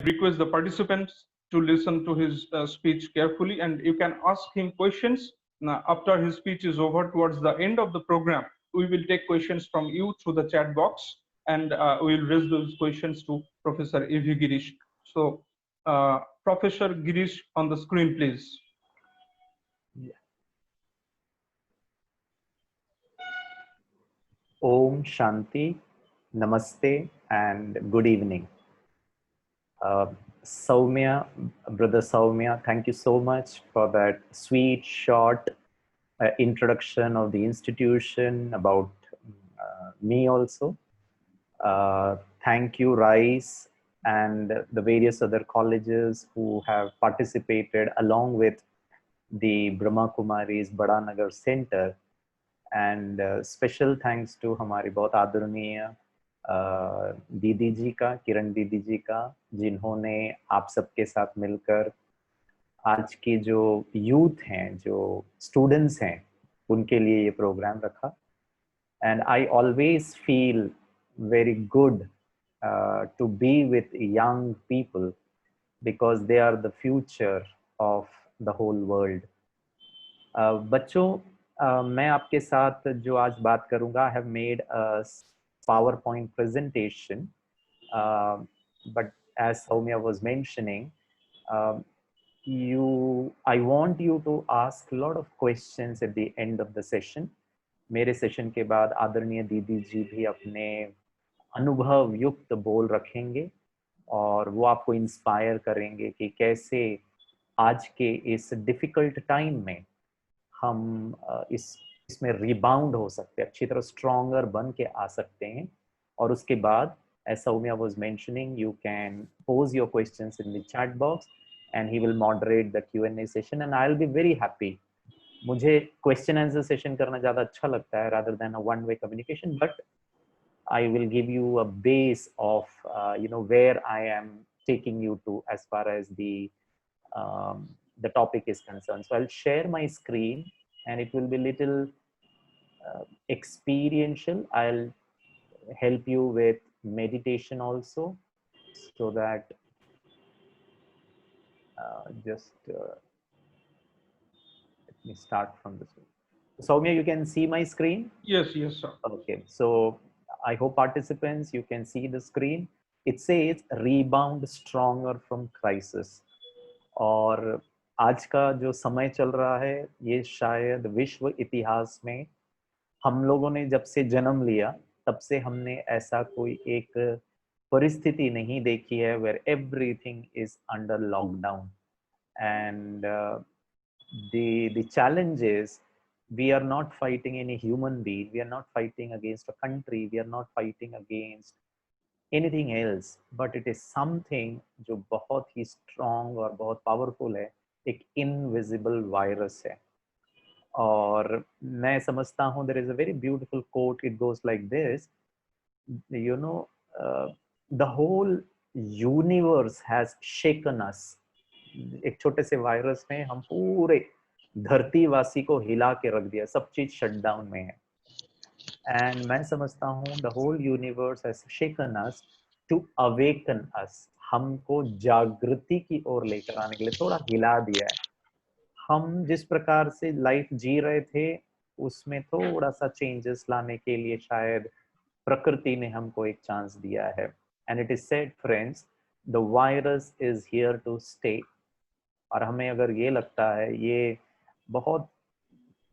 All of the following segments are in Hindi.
request the participants to listen to his speech carefully, and you can ask him questions. Now, after his speech is over, towards the end of the program, we will take questions from you through the chat box, and we will raise those questions to Professor A.V. Girish. So, Professor Girish, on the screen, please. Om Shanti, Namaste, and good evening. Soumya, Brother Soumya, thank you so much for that sweet, short introduction of the institution, about me also. Thank you, Rice, and the various other colleges who have participated along with the Brahma Kumaris Badanagar Center. And special thanks to हमारी बहुत आदरणीय दीदी जी का, किरण दीदी जी का, जिन्होंने आप सबके साथ मिलकर आज की जो यूथ हैं, जो स्टूडेंट्स हैं, उनके लिए ये प्रोग्राम रखा. And I always feel very good to be with young people because they are the future of the whole world. बच्चों, मैं आपके साथ जो आज बात करूंगा, I have made a PowerPoint presentation, but as Soumya was mentioning, I want you to ask a lot of questions at the end of the session. मेरे सेशन के बाद आदरणीय दीदी जी भी अपने अनुभव युक्त बोल रखेंगे और वो आपको इंस्पायर करेंगे कि कैसे आज के इस डिफिकल्ट टाइम में हम इसमें रिबाउंड हो सकते हैं, अच्छी तरह स्ट्रॉन्गर बन के आ सकते हैं. और उसके बाद, as Soumya was mentioning, you can pose your questions in the chat box and he will moderate the Q&A session and I'll be very happy. मुझे question answer session करना ज़्यादा अच्छा लगता है rather than a one-way communication, but I will give you a base of where I am taking you to as far as the topic is concerned. So I'll share my screen and it will be little experiential. I'll help you with meditation also, so that let me start from this one. Soumya, you can see my screen? Yes, sir. Okay, so I hope participants, you can see the screen. It says rebound stronger from crisis. और आज का जो समय चल रहा है, ये शायद विश्व इतिहास में हम लोगों ने जब से जन्म लिया तब से हमने ऐसा कोई एक परिस्थिति नहीं देखी है where everything is under lockdown. And the challenge is, we are not fighting any human being, we are not fighting against a country, we are not fighting against anything else, but it is something जो बहुत ही strong और बहुत powerful है, एक invisible virus है. और मैं समझता हूँ, there is a very beautiful quote, it goes like this, the whole universe has shaken us. एक छोटे से वायरस ने हम पूरे धरतीवासी को हिला के रख दिया, सब चीज शटडाउन में है. एंड मैं समझता हूँ the whole universe has shaken us to awaken us. हमको जागृति की ओर लेकर आने के लिए थोड़ा हिला दिया है. हम जिस प्रकार से लाइफ जी रहे थे उसमें थोड़ा सा चेंजेस लाने के लिए शायद प्रकृति ने हमको एक चांस दिया है. And it is said, friends, the virus is here to stay. और हमें अगर ये लगता है, ये बहुत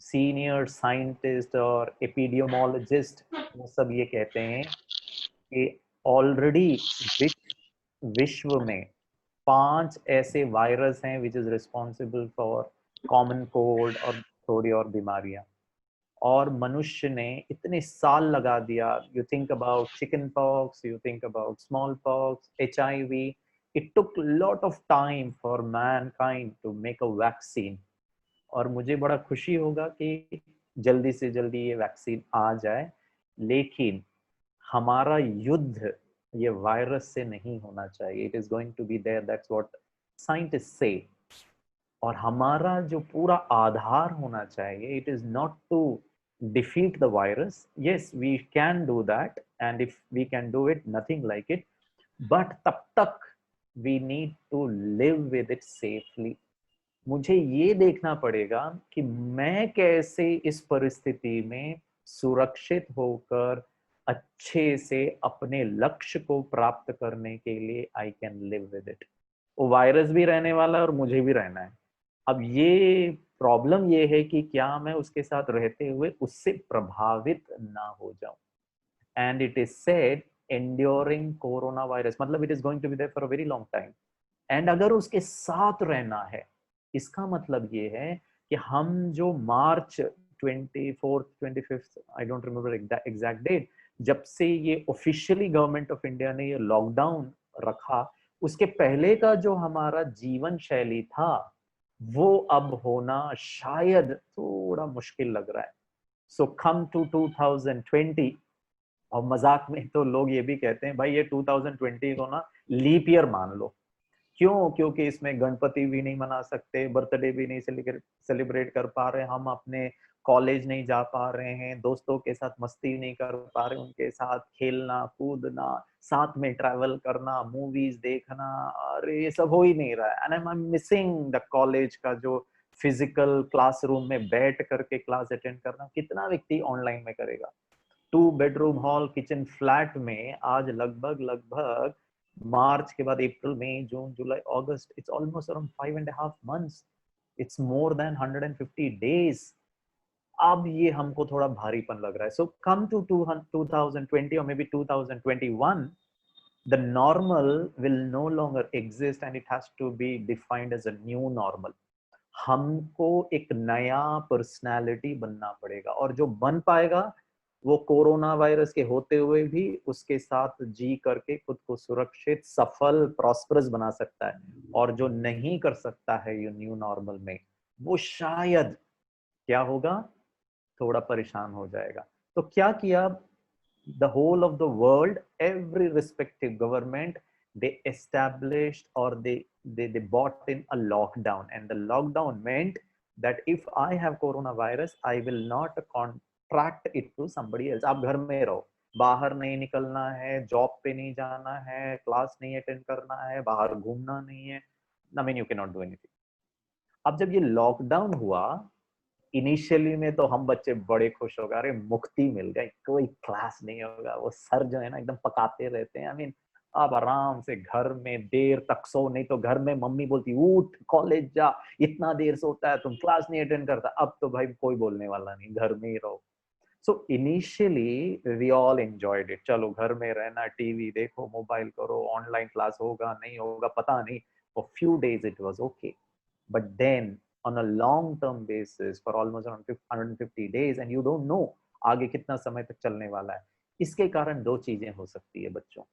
सीनियर साइंटिस्ट और एपिडियोमोलॉजिस्ट वो सब ये कहते हैं कि ऑलरेडी विश्व में 5 ऐसे वायरस हैं which is responsible for common cold और थोड़ी और बीमारियां. और मनुष्य ने इतने साल लगा दिया. You think about chicken pox, you think about small pox, HIV. It took lot of time for mankind to make a vaccine. और मुझे बड़ा खुशी होगा कि जल्दी से जल्दी ये वैक्सीन आ जाए, लेकिन हमारा युद्ध ये वायरस से नहीं होना चाहिए. It is going to be there, that's what scientist say. और हमारा जो पूरा आधार होना चाहिए, it is not to defeat the virus. Yes, we can do that, and if we can do it, nothing like it. But तब तक we need to live with it safely. मुझे ये देखना पड़ेगा कि मैं कैसे इस परिस्थिति में सुरक्षित होकर अच्छे से अपने लक्ष्य को प्राप्त करने के लिए I can live with it. वो वायरस भी रहने वाला है और मुझे भी रहना है। अब ये प्रॉब्लम ये है कि क्या मैं उसके साथ रहते हुए उससे प्रभावित ना हो जाऊं। And it is said enduring corona virus, मतलब it is going to be there for a very long time. And अगर उसके साथ रहना है, इसका मतलब ये है कि हम जो March 24th 25th, I don't remember exact date, जब से ये ऑफिशियली गवर्नमेंट ऑफ इंडिया ने ये लॉकडाउन रखा, उसके पहले का जो हमारा जीवन शैली था वो अब होना शायद थोड़ा मुश्किल लग रहा है। सो कम टू 2020, और मजाक में तो लोग ये भी कहते हैं भाई ये 2020 को ना लीप ईयर मान लो। क्यों? क्योंकि इसमें गणपति भी नहीं मना सकते, बर्थडे भी नहीं सेलिब्रेट कर पा रहे, हम अपने कॉलेज नहीं जा पा रहे हैं, दोस्तों के साथ मस्ती नहीं कर पा रहे, उनके साथ खेलना कूदना, साथ में ट्रैवल करना, मूवीज देखना, और ये सब हो ही नहीं रहा है। And I am missing the college का जो फिजिकल क्लासरूम में बैठ करके क्लास अटेंड करना, कितना व्यक्ति ऑनलाइन में करेगा। 2 बेडरूम हॉल किचन फ्लैट में आज लगभग लगभग मार्च के बाद अप्रैल मई जून जुलाई अगस्त, it's almost around 5.5 months, it's more than 150 days। अब ये हमको थोड़ा भारीपन लग रहा है। सो come to 2020 or maybe 2021, the normal will no longer exist and it has to be defined as a new normal। हमको एक नया पर्सनालिटी बनना पड़ेगा, और जो बन पाएगा वो कोरोना वायरस के होते हुए भी उसके साथ जी करके खुद को सुरक्षित, सफल, प्रॉस्परस बना सकता है। और जो नहीं कर सकता है ये न्यू नॉर्मल में, वो शायद क्या होगा, थोड़ा परेशान हो जाएगा। तो क्या किया the whole of the world, every respective government, they established or they bought in a lockdown, and the lockdown meant that if I have coronavirus I will not contract it to somebody else। आप घर में रहो, बाहर नहीं निकलना है, जॉब पे नहीं जाना है, क्लास नहीं अटेंड करना है, बाहर घूमना नहीं है, I mean you cannot do anything। अब जब ये लॉकडाउन हुआ, इनिशियली में तो हम बच्चे बड़े खुश हो गए, अरे मुक्ति मिल गई, कोई क्लास नहीं होगा। वो सर जो है ना एकदम पकाते रहते हैं। आई मीन आप आराम से घर में देर तक सो, नहीं तो घर में मम्मी बोलती उठ कॉलेज जा, इतना देर सोता है, तुम क्लास नहीं अटेंड करता। अब तो भाई कोई बोलने वाला नहीं, घर में ही रहो। So initially we all enjoyed it, चलो घर में रहना, टीवी देखो, मोबाइल करो, ऑनलाइन क्लास होगा नहीं होगा पता नहीं। For few days it was okay, but then on a long term basis for almost around 150 days, and you don't know आगे कितना समय तक चलने वाला है। इसके कारण दो चीजें हो सकती है बच्चों।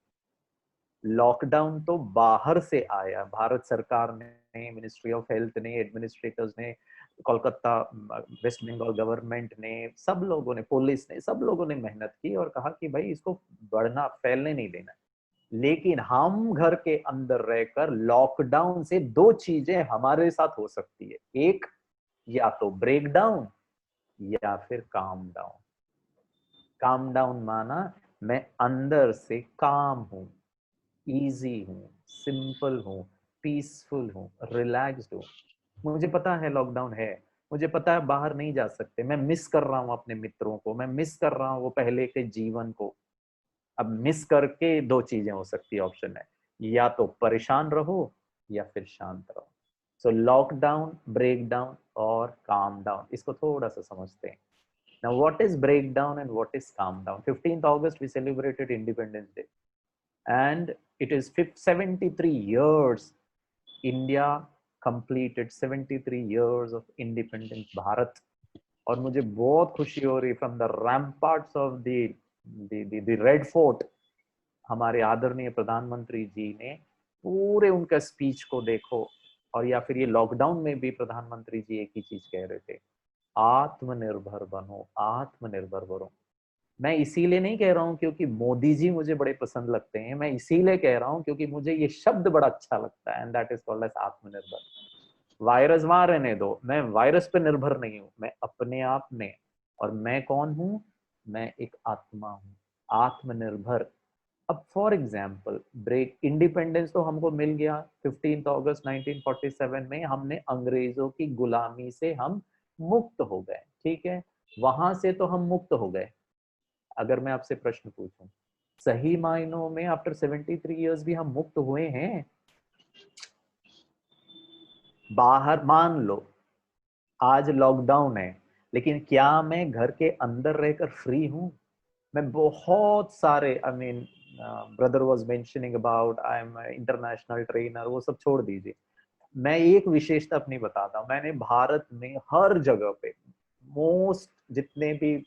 लॉकडाउन तो बाहर से आया, भारत सरकार ने, मिनिस्ट्री ऑफ हेल्थ ने, एडमिनिस्ट्रेटर्स ने, कोलकाता वेस्ट बंगाल गवर्नमेंट ने, सब लोगों ने, पुलिस ने, सब लोगों ने मेहनत की और कहा कि भाई इसको बढ़ना, फैलने नहीं देना। लेकिन हम घर के अंदर रहकर लॉकडाउन से दो चीजें हमारे साथ हो सकती है, एक या तो ब्रेक डाउन या फिर काम डाउन। काम डाउन माना मैं अंदर से काम हूं, इजी हूं, सिंपल हूं, पीसफुल हूं, रिलैक्स्ड हूं। मुझे पता है लॉकडाउन है, मुझे पता है बाहर नहीं जा सकते, मैं मिस कर रहा हूं अपने मित्रों को, मैं मिस कर रहा हूं वो पहले के जीवन को। अब मिस करके दो चीजें हो सकती है, ऑप्शन है, या तो परेशान रहो या फिर शांत रहो। सो लॉकडाउन, ब्रेक डाउन और काम डाउन, इसको थोड़ा सा समझते हैं। Now what is breakdown and what is calm down? 15th August we celebrated Independence Day, and it is 73 years India completed 73 years of independence Bharat. और मुझे बहुत खुशी हो रही, from the ramparts of the Red Fort, हमारे आदरणीय प्रधानमंत्री जी ने पूरे उनका स्पीच को देखो। और या फिर ये लॉकडाउन में भी प्रधानमंत्री जी एक ही चीज कह रहे थे, आत्मनिर्भर बनो, आत्मनिर्भर बनो। मैं इसीलिए नहीं कह रहा हूं क्योंकि मोदी जी मुझे बड़े पसंद लगते हैं, मैं इसीलिए कह रहा हूं क्योंकि मुझे ये शब्द बड़ा अच्छा लगता है, and that is called as आत्मनिर्भर। वायरस वहां रहने दो, मैं वायरस पे निर्भर नहीं हूं, मैं अपने आप में। और मैं कौन हूं? मैं एक आत्मा हूं, आत्मनिर्भर। अब फॉर एग्जाम्पल ब्रेक, इंडिपेंडेंस तो हमको मिल गया 15 अगस्त 1947 में, हमने अंग्रेजों की गुलामी से हम मुक्त हो गए, ठीक है, वहां से तो हम मुक्त हो गए। अगर मैं आपसे प्रश्न पूछूं, सही मायनों में आफ्टर 73 इयर्स भी हम मुक्त हुए हैं? बाहर मान लो आज लॉकडाउन है, लेकिन क्या मैं घर के अंदर रहकर फ्री हूं? मैं बहुत सारे, I mean brother was mentioning about I am international trainer, वो सब छोड़ दीजिए, मैं एक विशेषता अपनी बताता हूँ। मैंने भारत में हर जगह पे, मोस्ट जितने भी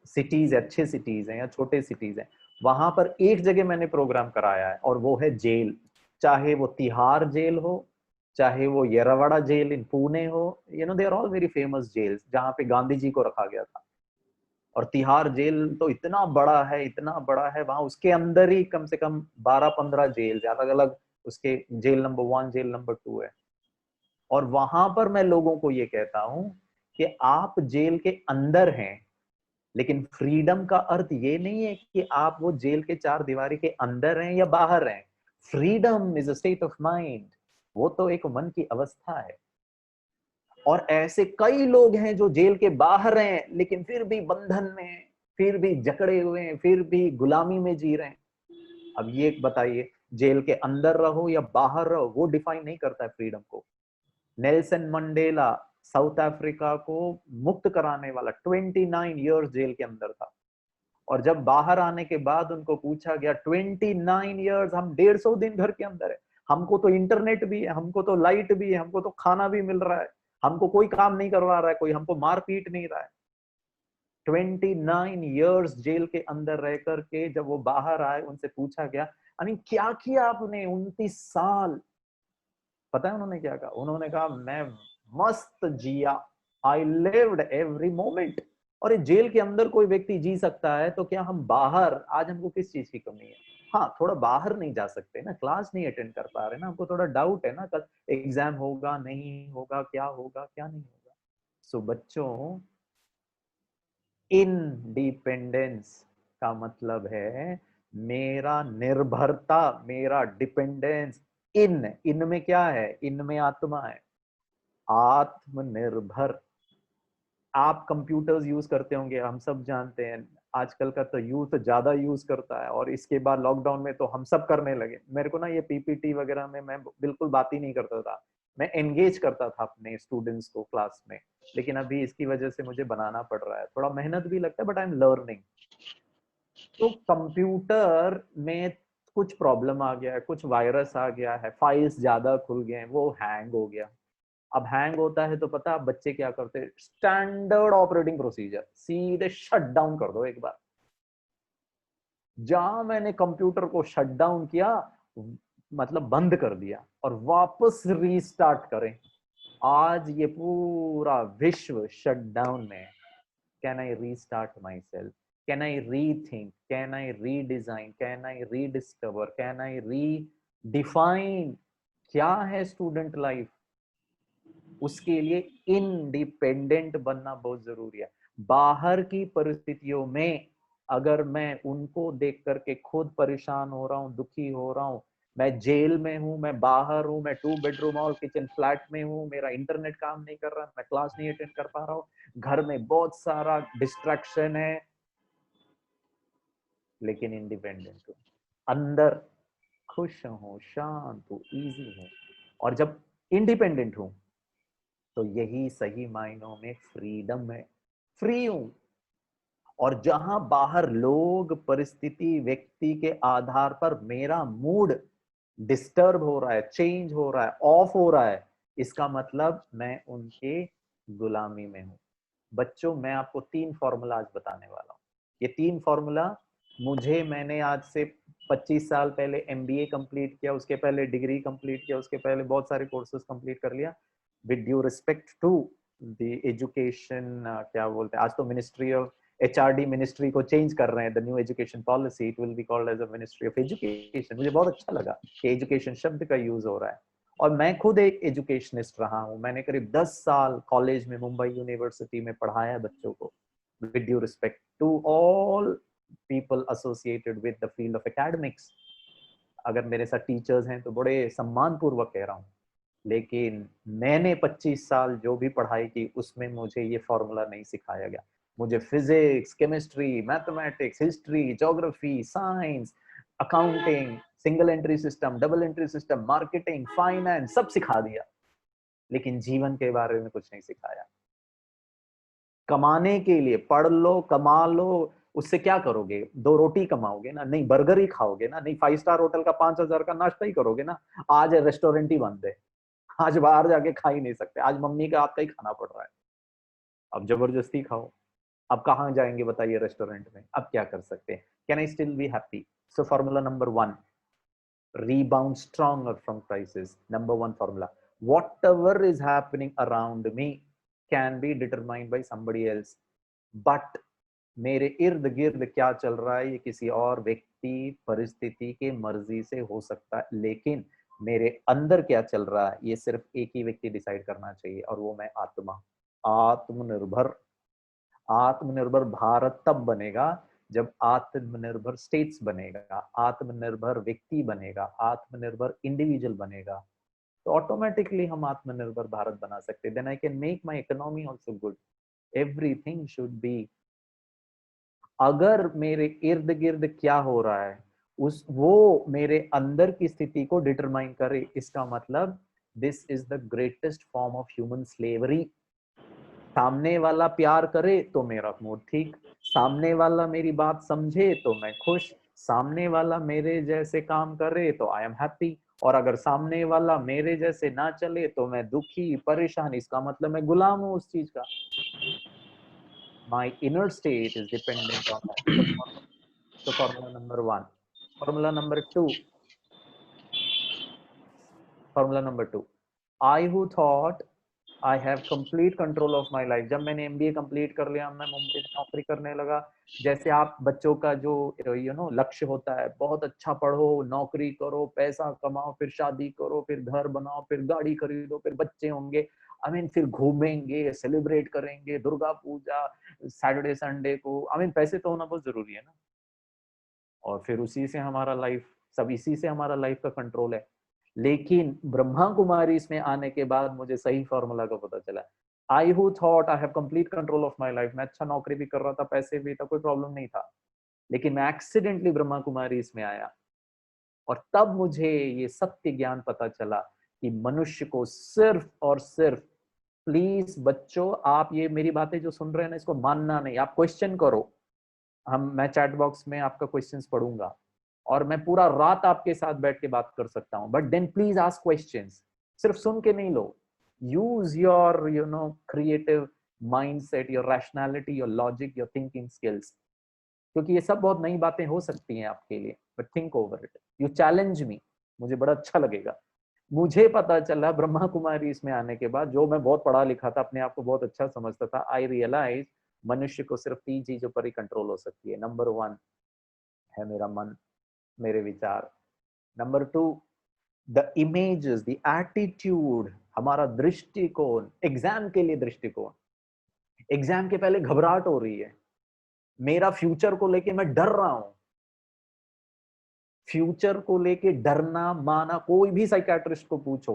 सिटीज, अच्छे सिटीज हैं या छोटे सिटीज हैं, वहां पर एक जगह मैंने प्रोग्राम कराया है, और वो है जेल। चाहे वो तिहाड़ जेल हो, चाहे वो येरवड़ा जेल इन पुणे हो, you know they are all very famous jails जहाँ पे गांधी जी को रखा गया था। और तिहाड़ जेल तो इतना बड़ा है, इतना बड़ा है, वहां उसके अंदर ही कम से कम 12-15 जेल, अलग अलग उसके, जेल नंबर 1, जेल नंबर 2 है। और वहां पर मैं लोगों को ये कहता हूं कि आप जेल के अंदर हैं, लेकिन फ्रीडम का अर्थ ये नहीं है कि आप वो जेल के चार दीवारी के अंदर हैं या बाहर हैं। Freedom is a state of mind, वो तो एक मन की अवस्था है। और ऐसे कई लोग हैं जो जेल के बाहर हैं, लेकिन फिर भी बंधन में हैं, फिर भी जकड़े हुए हैं, फिर भी गुलामी में जी रहे हैं। अब ये बताइए, जेल के अंदर रहो या बाहर रहो, वो डिफाइन नहीं करता है फ्रीडम को। नेल्सन मंडेला साउथ अफ्रीका को मुक्त कराने वाला 29 इयर्स जेल के अंदर था, और जब बाहर आने के बाद उनको पूछा गया 29 इयर्स, हम 150 दिन घर के अंदर है, हमको तो इंटरनेट भी है, हमको तो लाइट भी है, हमको तो खाना भी मिल रहा है, हमको कोई काम नहीं करवा रहा है, कोई हमको मार पीट नहीं रहा है। 29 इयर्स जेल के अंदर रह करके जब वो बाहर आए, उनसे पूछा गया, आई मीन क्या किया आपने 29 साल? पता है उन्होंने क्या कहा? उन्होंने कहा मैं मस्त जिया, आई लिव्ड एवरी मोमेंट। और ये जेल के अंदर कोई व्यक्ति जी सकता है, तो क्या हम बाहर, आज हमको किस चीज की कमी है? हाँ, थोड़ा बाहर नहीं जा सकते ना, क्लास नहीं अटेंड कर पा रहे ना, हमको थोड़ा डाउट है ना, कल एग्जाम होगा नहीं होगा, क्या होगा क्या नहीं होगा। सो बच्चों, इंडिपेंडेंस का मतलब है मेरा निर्भरता, मेरा डिपेंडेंस। इन में क्या है? इन में आत्मा है, आत्मनिर्भर। आप कंप्यूटर्स यूज करते होंगे, हम सब जानते हैं, आजकल का तो यूथ ज्यादा यूज करता है, और इसके बाद लॉकडाउन में तो हम सब करने लगे। मेरे को ना ये पीपीटी वगैरह में मैं बिल्कुल बात ही नहीं करता था, मैं एंगेज करता था अपने स्टूडेंट्स को क्लास में, लेकिन अभी इसकी वजह से मुझे बनाना पड़ रहा है, थोड़ा मेहनत भी लगता है, बट आई एम लर्निंग। तो कंप्यूटर में कुछ प्रॉब्लम आ गया है, कुछ वायरस आ गया है, फाइल्स ज्यादा खुल गए हैं, वो हैंग हो गया। अब हैंग होता है तो पता आप बच्चे क्या करते हैं? स्टैंडर्ड ऑपरेटिंग प्रोसीजर, सीधे शट डाउन कर दो एक बार। जहां मैंने कंप्यूटर को शट डाउन किया, मतलब बंद कर दिया, और वापस रीस्टार्ट करें। आज ये पूरा विश्व शट डाउन में है। Can I restart my self? Can I rethink? Can I redesign? Can I rediscover? Can I redefine? क्या है स्टूडेंट लाइफ? उसके लिए इंडिपेंडेंट बनना बहुत जरूरी है। बाहर की परिस्थितियों में अगर मैं उनको देख करके खुद परेशान हो रहा हूँ, दुखी हो रहा हूँ, मैं जेल में हूँ, मैं बाहर हूँ, मैं 2 बेडरूम और किचन फ्लैट में हूँ, मेरा इंटरनेट काम नहीं कर रहा, मैं क्लास नहीं अटेंड कर पा रहा हूँ, घर में बहुत सारा डिस्ट्रैक्शन है, लेकिन इंडिपेंडेंट हूँ, अंदर खुश हूँ, शांत हूँ, इजी हूँ। और जब इंडिपेंडेंट हूँ, तो यही सही मायनों में फ्रीडम है, फ्री हूं। और जहां बाहर लोग, परिस्थिति, व्यक्ति के आधार पर मेरा मूड डिस्टर्ब हो रहा है, चेंज हो रहा है, ऑफ हो रहा है, इसका मतलब मैं उनके गुलामी में हूं। बच्चों, मैं आपको 3 फॉर्मूला आज बताने वाला हूं। ये 3 फॉर्मूला मैंने आज से 25 साल पहले एमबीए कंप्लीट किया, उसके पहले डिग्री कंप्लीट किया, उसके पहले बहुत सारे कोर्सेज कंप्लीट कर लिया। With due respect to the education, क्या बोलते हैं, आज तो मिनिस्ट्री ऑफ एचआरडी मिनिस्ट्री को चेंज कर रहे हैं, the new education policy, it will be called as a ministry of education. मुझे बहुत अच्छा लगा कि एजुकेशन शब्द का यूज हो रहा है। और मैं खुद एक एजुकेशनिस्ट रहा हूं, मैंने करीब 10 साल कॉलेज में, मुंबई यूनिवर्सिटी में पढ़ाया बच्चों को। With due respect to all people associated with the field of academics. अगर मेरे साथ टीचर्स हैं तो बड़े सम्मान पूर्वक कह रहा हूँ, लेकिन मैंने 25 साल जो भी पढ़ाई की उसमें मुझे ये फॉर्मूला नहीं सिखाया गया। मुझे physics, chemistry, mathematics, history, geography, science, accounting, single entry system, double entry system, marketing, finance सब सिखा दिया, लेकिन जीवन के बारे में कुछ नहीं सिखाया। कमाने के लिए पढ़ लो, कमा लो, उससे क्या करोगे? 2 रोटी कमाओगे ना? नहीं, बर्गर ही खाओगे ना? नहीं, 5 स्टार होटल का 5000 का नाश्ता ही करोगे ना? आज रेस्टोरेंट ही बंद है, आज बाहर जाके खा ही नहीं सकते, आज मम्मी का हाथ का ही खाना पड़ रहा है। अब जबरदस्ती खाओ, अब कहाँ जाएंगे बताइए रेस्टोरेंट में? अब क्या कर सकते हैं? Can I still be happy? So formula number 1, rebound stronger from crisis. Number 1 formula: whatever is happening around me can be determined by somebody else, but मेरे इर्द गिर्द क्या चल रहा है ये किसी और व्यक्ति परिस्थिति के मर्जी से हो सकता है, लेकिन मेरे अंदर क्या चल रहा है ये सिर्फ एक ही व्यक्ति डिसाइड करना चाहिए, और वो मैं आत्मा। आत्मनिर्भर, आत्मनिर्भर भारत तब बनेगा जब आत्मनिर्भर स्टेट्स बनेगा, आत्मनिर्भर व्यक्ति बनेगा, आत्मनिर्भर इंडिविजुअल बनेगा, तो ऑटोमेटिकली हम आत्मनिर्भर भारत बना सकते हैं। Then I can make my economy also good. Everything should be, अगर मेरे इर्द गिर्द क्या हो रहा है उस वो मेरे अंदर की स्थिति को डिटरमाइन करे, इसका मतलब this is the greatest form of human slavery. सामने वाला प्यार करे तो मेरा मूड ठीक, सामने वाला मेरी बात समझे तो मैं खुश, सामने वाला मेरे जैसे काम करे तो आई एम हैप्पी, और अगर सामने वाला मेरे जैसे ना चले तो मैं दुखी परेशान, इसका मतलब मैं गुलाम हूं उस चीज का। My inner state is dependent on that. So formula number 1. Formula number 2. Formula number 2. I who thought I have complete control of my life. जब मैंने MBA कंप्लीट कर लिया, मैं मुंबई में नौकरी करने लगा। जैसे आप बच्चों का जो लक्ष्य होता है, बहुत अच्छा पढ़ो, नौकरी करो, पैसा कमाओ, फिर शादी करो, फिर घर बनाओ, फिर गाड़ी खरीदो, फिर बच्चे होंगे, फिर घूमेंगे, सेलिब्रेट करेंगे, दुर्गा पूजा, सैटरडे संडे को। पैसे तो होना बहुत जरूरी है ना, और फिर उसी से हमारा लाइफ, सब इसी से हमारा लाइफ का कंट्रोल है। लेकिन ब्रह्मा कुमारी इसमें आने के बाद मुझे सही फॉर्मूला का पता चला। I who thought I have complete control of my life, मैं अच्छा नौकरी भी कर रहा था, पैसे भी था, कोई प्रॉब्लम नहीं था, लेकिन मैं एक्सीडेंटली ब्रह्मा कुमारी इसमें आया, और तब मुझे ये सत्य ज्ञान पता चला कि मनुष्य को सिर्फ और सिर्फ, प्लीज बच्चों आप ये मेरी बातें जो सुन रहे हैं ना, इसको मानना नहीं, आप क्वेश्चन करो। मैं चैट बॉक्स में आपका क्वेश्चंस पढ़ूंगा, और मैं पूरा रात आपके साथ बैठ के बात कर सकता हूं, but then please ask questions, सिर्फ सुन के नहीं लो। Use your creative mindset, your rationality, your logic, your thinking skills, क्योंकि ये सब बहुत नई बातें हो सकती हैं आपके लिए, but think over it, you challenge me, मुझे बड़ा अच्छा लगेगा। मुझे पता चला ब्रह्मा कुमारी इसमें आने के बाद, जो मैं बहुत पढ़ा लिखा था, अपने आप को बहुत अच्छा समझता था, आई रियलाइज मनुष्य को सिर्फ 3 चीजों पर ही कंट्रोल हो सकती है। नंबर 1 है मेरा मन, मेरे विचार। Number 2 the images, the attitude, हमारा दृष्टिकोण, एग्जाम के लिए दृष्टिकोण। एग्जाम के पहले घबराहट हो रही है, मेरा फ्यूचर को लेके मैं डर रहा हूं। फ्यूचर को लेके डरना माना, कोई भी साइकियाट्रिस्ट को पूछो,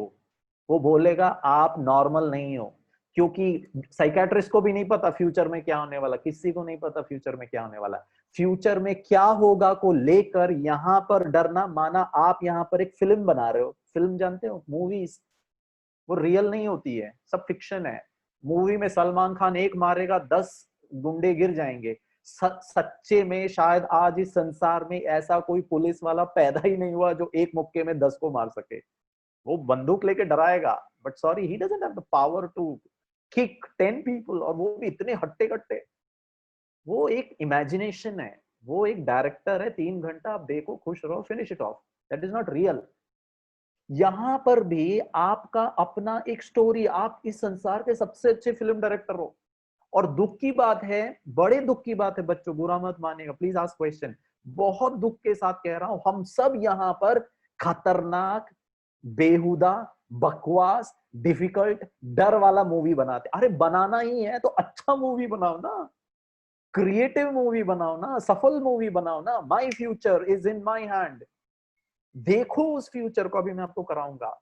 वो बोलेगा आप नॉर्मल नहीं हो, क्योंकि साइकियाट्रिस्ट को भी नहीं पता फ्यूचर में क्या होने वाला, किसी को नहीं पता फ्यूचर में क्या होने वाला। फ्यूचर में क्या होगा को लेकर यहां पर डरना माना आप यहां पर एक फिल्म बना रहे हो। फिल्म जानते हो, मूवीज, वो रियल नहीं होती है, सब फिक्शन है। मूवी में सलमान खान एक मारेगा 10 गुंडे गिर जाएंगे, सच्चे में शायद आज इस संसार में ऐसा कोई पुलिस वाला पैदा ही नहीं हुआ जो एक मुक्के में 10 को मार सके। वो बंदूक लेके डराएगा, but sorry he doesn't have the power to kick 10 people, और वो भी इतने हट्टे कट्टे। वो एक इमेजिनेशन है, वो एक डायरेक्टर है, 3 घंटा आप देखो, खुश रहो, finish it of, that is not real. यहां पर भी आपका अपना एक स्टोरी, आप इस संसार के सबसे अच्छे फिल्म डायरेक्टर हो। और दुख की बात है, बड़े दुख की बात है बच्चों, बुरा मत मानिएगा, प्लीज आस्क क्वेश्चन, बहुत दुख के साथ कह रहा हूं, हम सब यहां पर खतरनाक, बेहुदा, बकवास, डिफिकल्ट, डर वाला मूवी बनाते। अरे बनाना ही है तो अच्छा मूवी बनाओ ना। क्रिएटिव मूवी बनाओ ना, सफल मूवी बनाओ ना। My future is in my hand. देखो उस फ्यूचर को, अभी मैं आपको कराऊंगा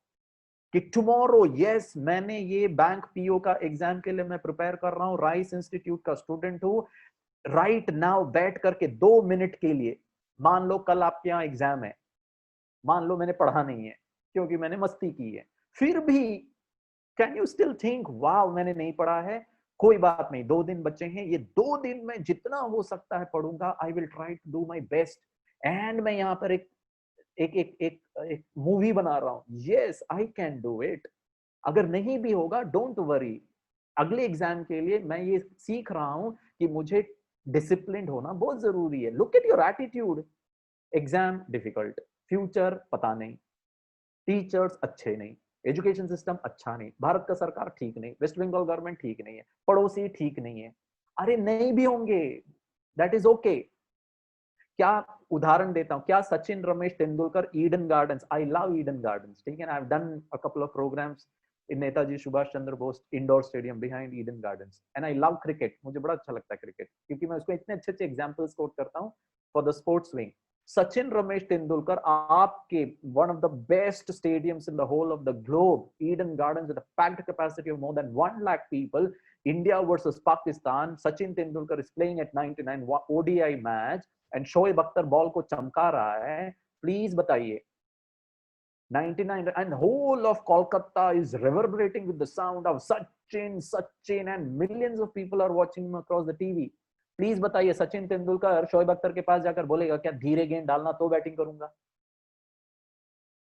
कि टुमारो, यस, मैंने ये बैंक पीओ का एग्जाम के लिए मैं प्रिपेयर कर रहा हूँ, राइस इंस्टीट्यूट का स्टूडेंट हूँ। राइट नाउ बैठ करके 2 मिनट के लिए, मान लो कल आपके यहाँ एग्जाम है, मान लो मैंने पढ़ा नहीं है क्योंकि मैंने मस्ती की है, फिर भी can you still think wow मैंने नहीं पढ़ा है, कोई बात नहीं, 2 दिन बचे हैं, ये 2 दिन में जितना हो सकता है पढ़ूंगा, I will try to do my best. And मैं यहाँ पर एक मूवी बना रहा हूँ, yes I can do it. अगर नहीं भी होगा डोंट वरी, अगले एग्जाम के लिए मैं ये सीख रहा हूं कि मुझे डिसिप्लिन होना बहुत जरूरी है। Look at your attitude. Exam difficult, future पता नहीं, टीचर्स अच्छे नहीं, एजुकेशन सिस्टम अच्छा नहीं, भारत का सरकार ठीक नहीं, वेस्ट बंगाल गवर्नमेंट ठीक नहीं है, पड़ोसी ठीक नहीं है। अरे नहीं भी होंगे, दैट इज ओके। क्या उदाहरण देता हूं, क्या Sachin Ramesh Tendulkar Eden Gardens, I love Eden Gardens, ठीक है ना, I have done a couple of programs in Netaji Subhash Chandra Bose indoor stadium behind Eden Gardens, and I love cricket, मुझे बड़ा अच्छा लगता है क्रिकेट, क्योंकि मैं उसको इतने अच्छे अच्छे एग्जांपल्स कोट करता हूं for the sports wing. Sachin Ramesh Tendulkar आपके one of the best stadiums in the whole of the globe, Eden Gardens with a packed capacity of more than 1 lakh people, India versus Pakistan, Sachin Tendulkar is playing at 99 ODI match and Shoaib Akhtar ball को चमका रहा है, प्लीज बताइए 99 and whole of Kolkata is reverberating with the sound of Sachin and millions of people are watching him across the TV। Please बताइए सचिन तेंदुलकर शोएब अख्तर के पास जाकर बोलेगा क्या धीरे गेंद डालना तो बैटिंग करूंगा?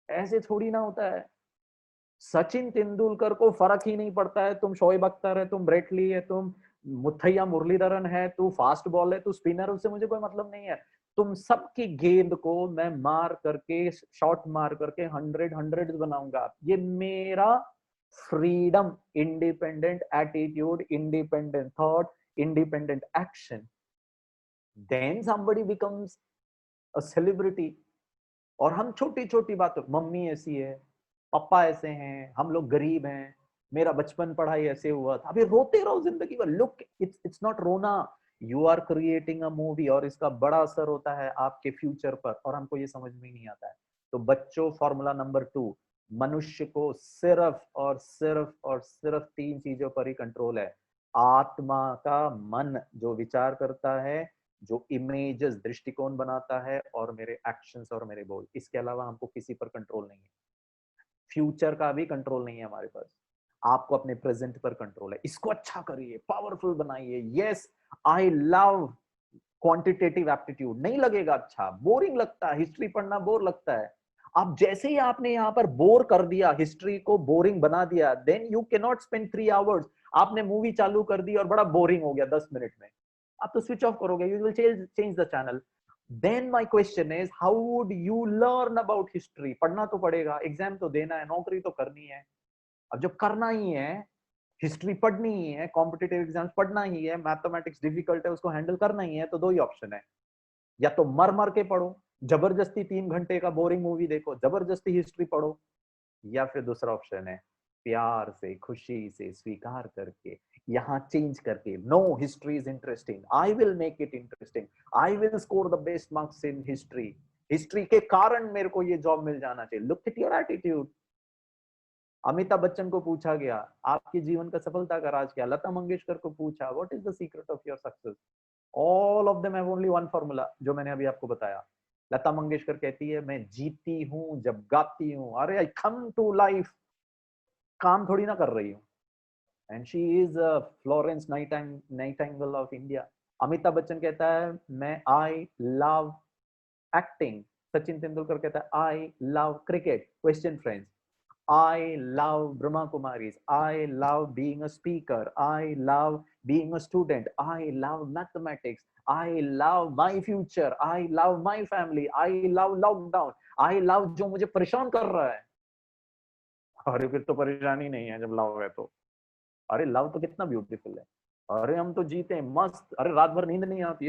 ऐसे थोड़ी ना होता है। सचिन तेंदुलकर को फर्क ही नहीं पड़ता है तुम शोएब अख्तर है, तुम ब्रेटली है, तुम मुथैया मुरलीधरन है, तू फास्ट बॉल है, तू स्पिनर, उससे मुझे कोई मतलब नहीं है। तुम सबकी गेंद को मैं मार करके, शॉट मार करके हंड्रेड बनाऊंगा। ये मेरा freedom, independent attitude, independent thought, independent action, then somebody becomes a celebrity। और हम छोटी छोटी बातों, मम्मी ऐसी है, पापा ऐसे हैं, हम लोग गरीब हैं, मेरा बचपन पढ़ाई ऐसे हुआ था, अभी रोते रहो जिंदगी भर। लुक, इट्स नॉट रोना, you are creating a movie, और इसका बड़ा असर होता है आपके फ्यूचर पर, और हमको ये समझ में नहीं आता है। तो बच्चों, फॉर्मूला नंबर 2, मनुष्य को सिर्फ और सिर्फ और सिर्फ 3 चीजों पर ही कंट्रोल है। आत्मा का मन जो विचार करता है, जो इमेजेस दृष्टिकोण बनाता है, और मेरे एक्शंस और मेरे बोल, इसके अलावा हमको किसी पर कंट्रोल नहीं है। फ्यूचर का भी कंट्रोल नहीं है हमारे पास, आपको अपने प्रेजेंट पर कंट्रोल है। इसको अच्छा करिए, पावरफुल बनाइए। Yes, I love quantitative aptitude. नहीं लगेगा अच्छा, बोरिंग लगता है, हिस्ट्री पढ़ना बोर लगता है। अब जैसे ही आपने यहाँ पर बोर कर दिया, हिस्ट्री को बोरिंग बना दिया, then you can not spend 3 hours. आपने मूवी चालू कर दी और बड़ा बोरिंग हो गया 10 मिनट में, आप तो स्विच ऑफ करोगे, you will change the channel. Then my question is how would you learn about history? पढ़ना तो पड़ेगा, एग्जाम तो देना है, नौकरी तो करनी है। अब जब करना ही है, हिस्ट्री पढ़नी ही है, कॉम्पिटिटिव एग्जाम्स पढ़ना ही है, मैथमेटिक्स डिफिकल्ट है उसको हैंडल करना ही है, तो 2 ही ऑप्शन है, या तो मर मर के पढ़ो, जबरदस्ती 3 घंटे का बोरिंग मूवी देखो, जबरदस्ती हिस्ट्री पढ़ो, या फिर दूसरा ऑप्शन है प्यार से, खुशी से स्वीकार करके, यहाँ चेंज करके, no history is interesting, I will make it interesting, I will score the best marks in history, history के कारण मेरे को ये जॉब मिल जाना चाहिए। Look at your attitude. Amitabh Bachchan को पूछा गया आपके जीवन का सफलता का राज क्या, लता मंगेशकर को पूछा what is the secret of your success, all of them have only one formula, जो मैंने अभी आपको बताया। लता मंगेशकर कहती है मैं जीती हूं जब गाती हूं, अरे आई कम टू लाइफ, काम थोड़ी ना कर रही हूँ। And she is Florence Nightingale of India. Amitabh Bachchan कहता है मैं I love acting, Sachin Tendulkar कहता है आई love cricket. Question friends, I love Brahma Kumaris, I love being a speaker, I love being a student, I love mathematics, I love my future, I love my family, I love lockdown, I love जो मुझे परेशान कर रहा है। अरे फिर तो परेशानी नहीं है जब लव है तो। अरे लव तो कितना ब्यूटीफुल है, अरे हम तो जीते हैं मस्त, अरे रात भर नींद नहीं आती,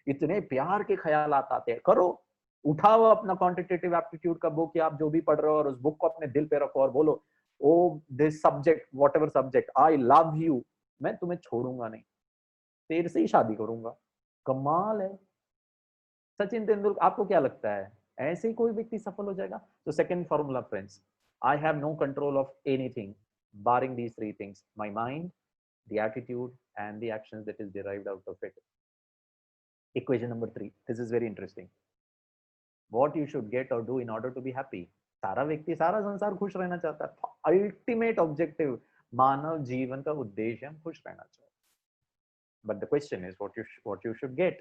इतने प्यार के ख्यालात आते हैं। करो, उठाओ अपना क्वांटिटेटिव एप्टीट्यूड का बुक, या आप जो भी पढ़ रहे हो, और उस बुक को अपने दिल पे रखो और बोलो oh this subject, whatever subject, I love you, मैं तुम्हें छोड़ूंगा नहीं। तेरे से ही शादी करूंगा। कमाल है। सचिन तेंदुलकर, आपको क्या लगता है ऐसे ही कोई व्यक्ति सफल हो जाएगा? तो second formula friends, I have no control of anything barring these three things, my mind, the attitude and the actions that is derived out of it. Equation number 3, this is very interesting. What you should get or do in order to be happy. सारा व्यक्ति, सारा संसार खुश रहना चाहता है। अल्टीमेट ऑब्जेक्टिव, मानव जीवन का उद्देश्य हम खुश रहना चाहते हैं। But the question is what you should get.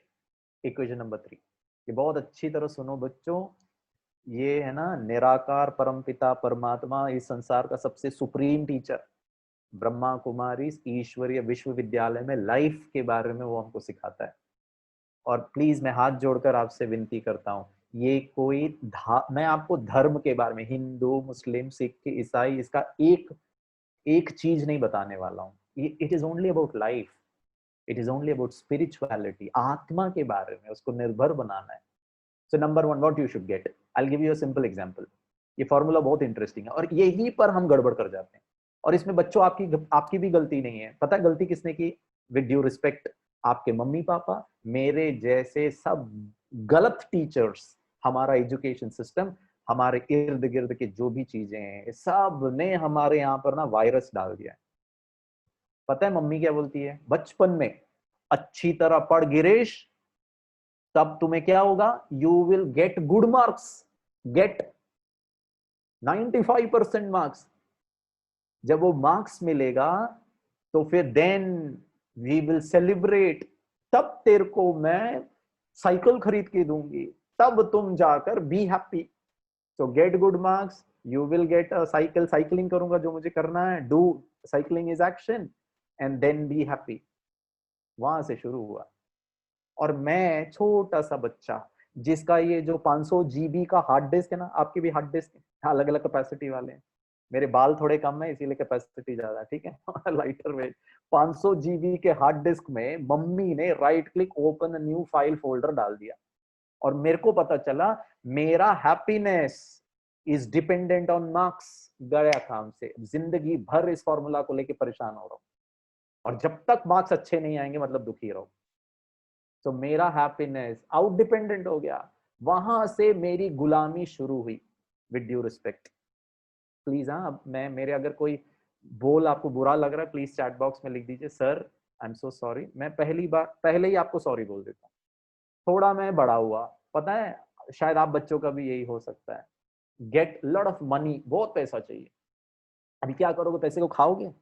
Equation number 3, ये बहुत अच्छी तरह सुनो बच्चों। ये है ना निराकार परमपिता परमात्मा, इस संसार का सबसे सुप्रीम टीचर, ब्रह्मा कुमारी ईश्वरीय विश्वविद्यालय में लाइफ के बारे में वो हमको सिखाता है। और प्लीज मैं हाथ जोड़कर आपसे विनती करता हूँ, ये कोई मैं आपको धर्म के बारे में, हिंदू मुस्लिम सिख ईसाई, इसका एक चीज नहीं बताने वाला हूँ। It is only about life, it is only about spirituality, आत्मा के बारे में उसको निर्भर बनाना है। So number 1, what you should get, I will give you a simple example. ये फॉर्मूला बहुत इंटरेस्टिंग है और यही पर हम गड़बड़ कर जाते हैं। और इसमें बच्चों आपकी भी गलती नहीं है। पता है गलती किसने की? विद ड्यू रिस्पेक्ट, आपके मम्मी पापा, मेरे जैसे सब गलत टीचर्स, हमारा एजुकेशन सिस्टम, हमारे इर्द गिर्द के जो भी चीजें हैं, सब ने हमारे यहाँ पर ना वायरस डाल दिया है। पता है मम्मी क्या बोलती है बचपन में? अच्छी तरह पढ़ गिरीश, तब तुम्हें क्या होगा, you will get good marks, get 95% marks. जब वो मार्क्स मिलेगा तो फिर देन वी विल सेलिब्रेट, तब तेरे को मैं साइकिल खरीद के दूंगी, तब तुम जाकर be happy. So get good marks, you will get a cycle, cycling करूंगा जो मुझे करना है, do cycling is action, and then be happy. वहां से शुरू हुआ। और मैं छोटा सा बच्चा जिसका ये जो 500 GB का हार्ड डिस्क है ना, आपके भी हार्ड डिस्क अलग अलग कैपेसिटी वाले हैं, मेरे बाल थोड़े कम है इसीलिए कैपेसिटी ज्यादा, ठीक है लाइटर वेट। 500 GB के हार्ड डिस्क में मम्मी ने right click open new file folder डाल दिया और मेरे को पता चला मेरा happiness is dependent on marks. गया काम से, जिंदगी भर इस फॉर्मूला को लेके परेशान हो रहा हूं, और जब तक मार्क्स अच्छे नहीं आएंगे मतलब दुखी रहो। तो मेरा हैप्पीनेस आउट डिपेंडेंट हो गया। वहां से मेरी गुलामी शुरू हुई। विद ड्यू रिस्पेक्ट प्लीज, हाँ मैं मेरे अगर कोई बोल आपको बुरा लग रहा है प्लीज चैट बॉक्स में लिख दीजिए, sir I am so sorry. मैं पहले ही आपको सॉरी बोल देता हूँ। थोड़ा मैं बड़ा हुआ, पता है शायद आप बच्चों का भी यही हो सकता है। गेट लॉट ऑफ मनी, बहुत पैसा चाहिए। अभी क्या करोगे? पैसे को खाओगे?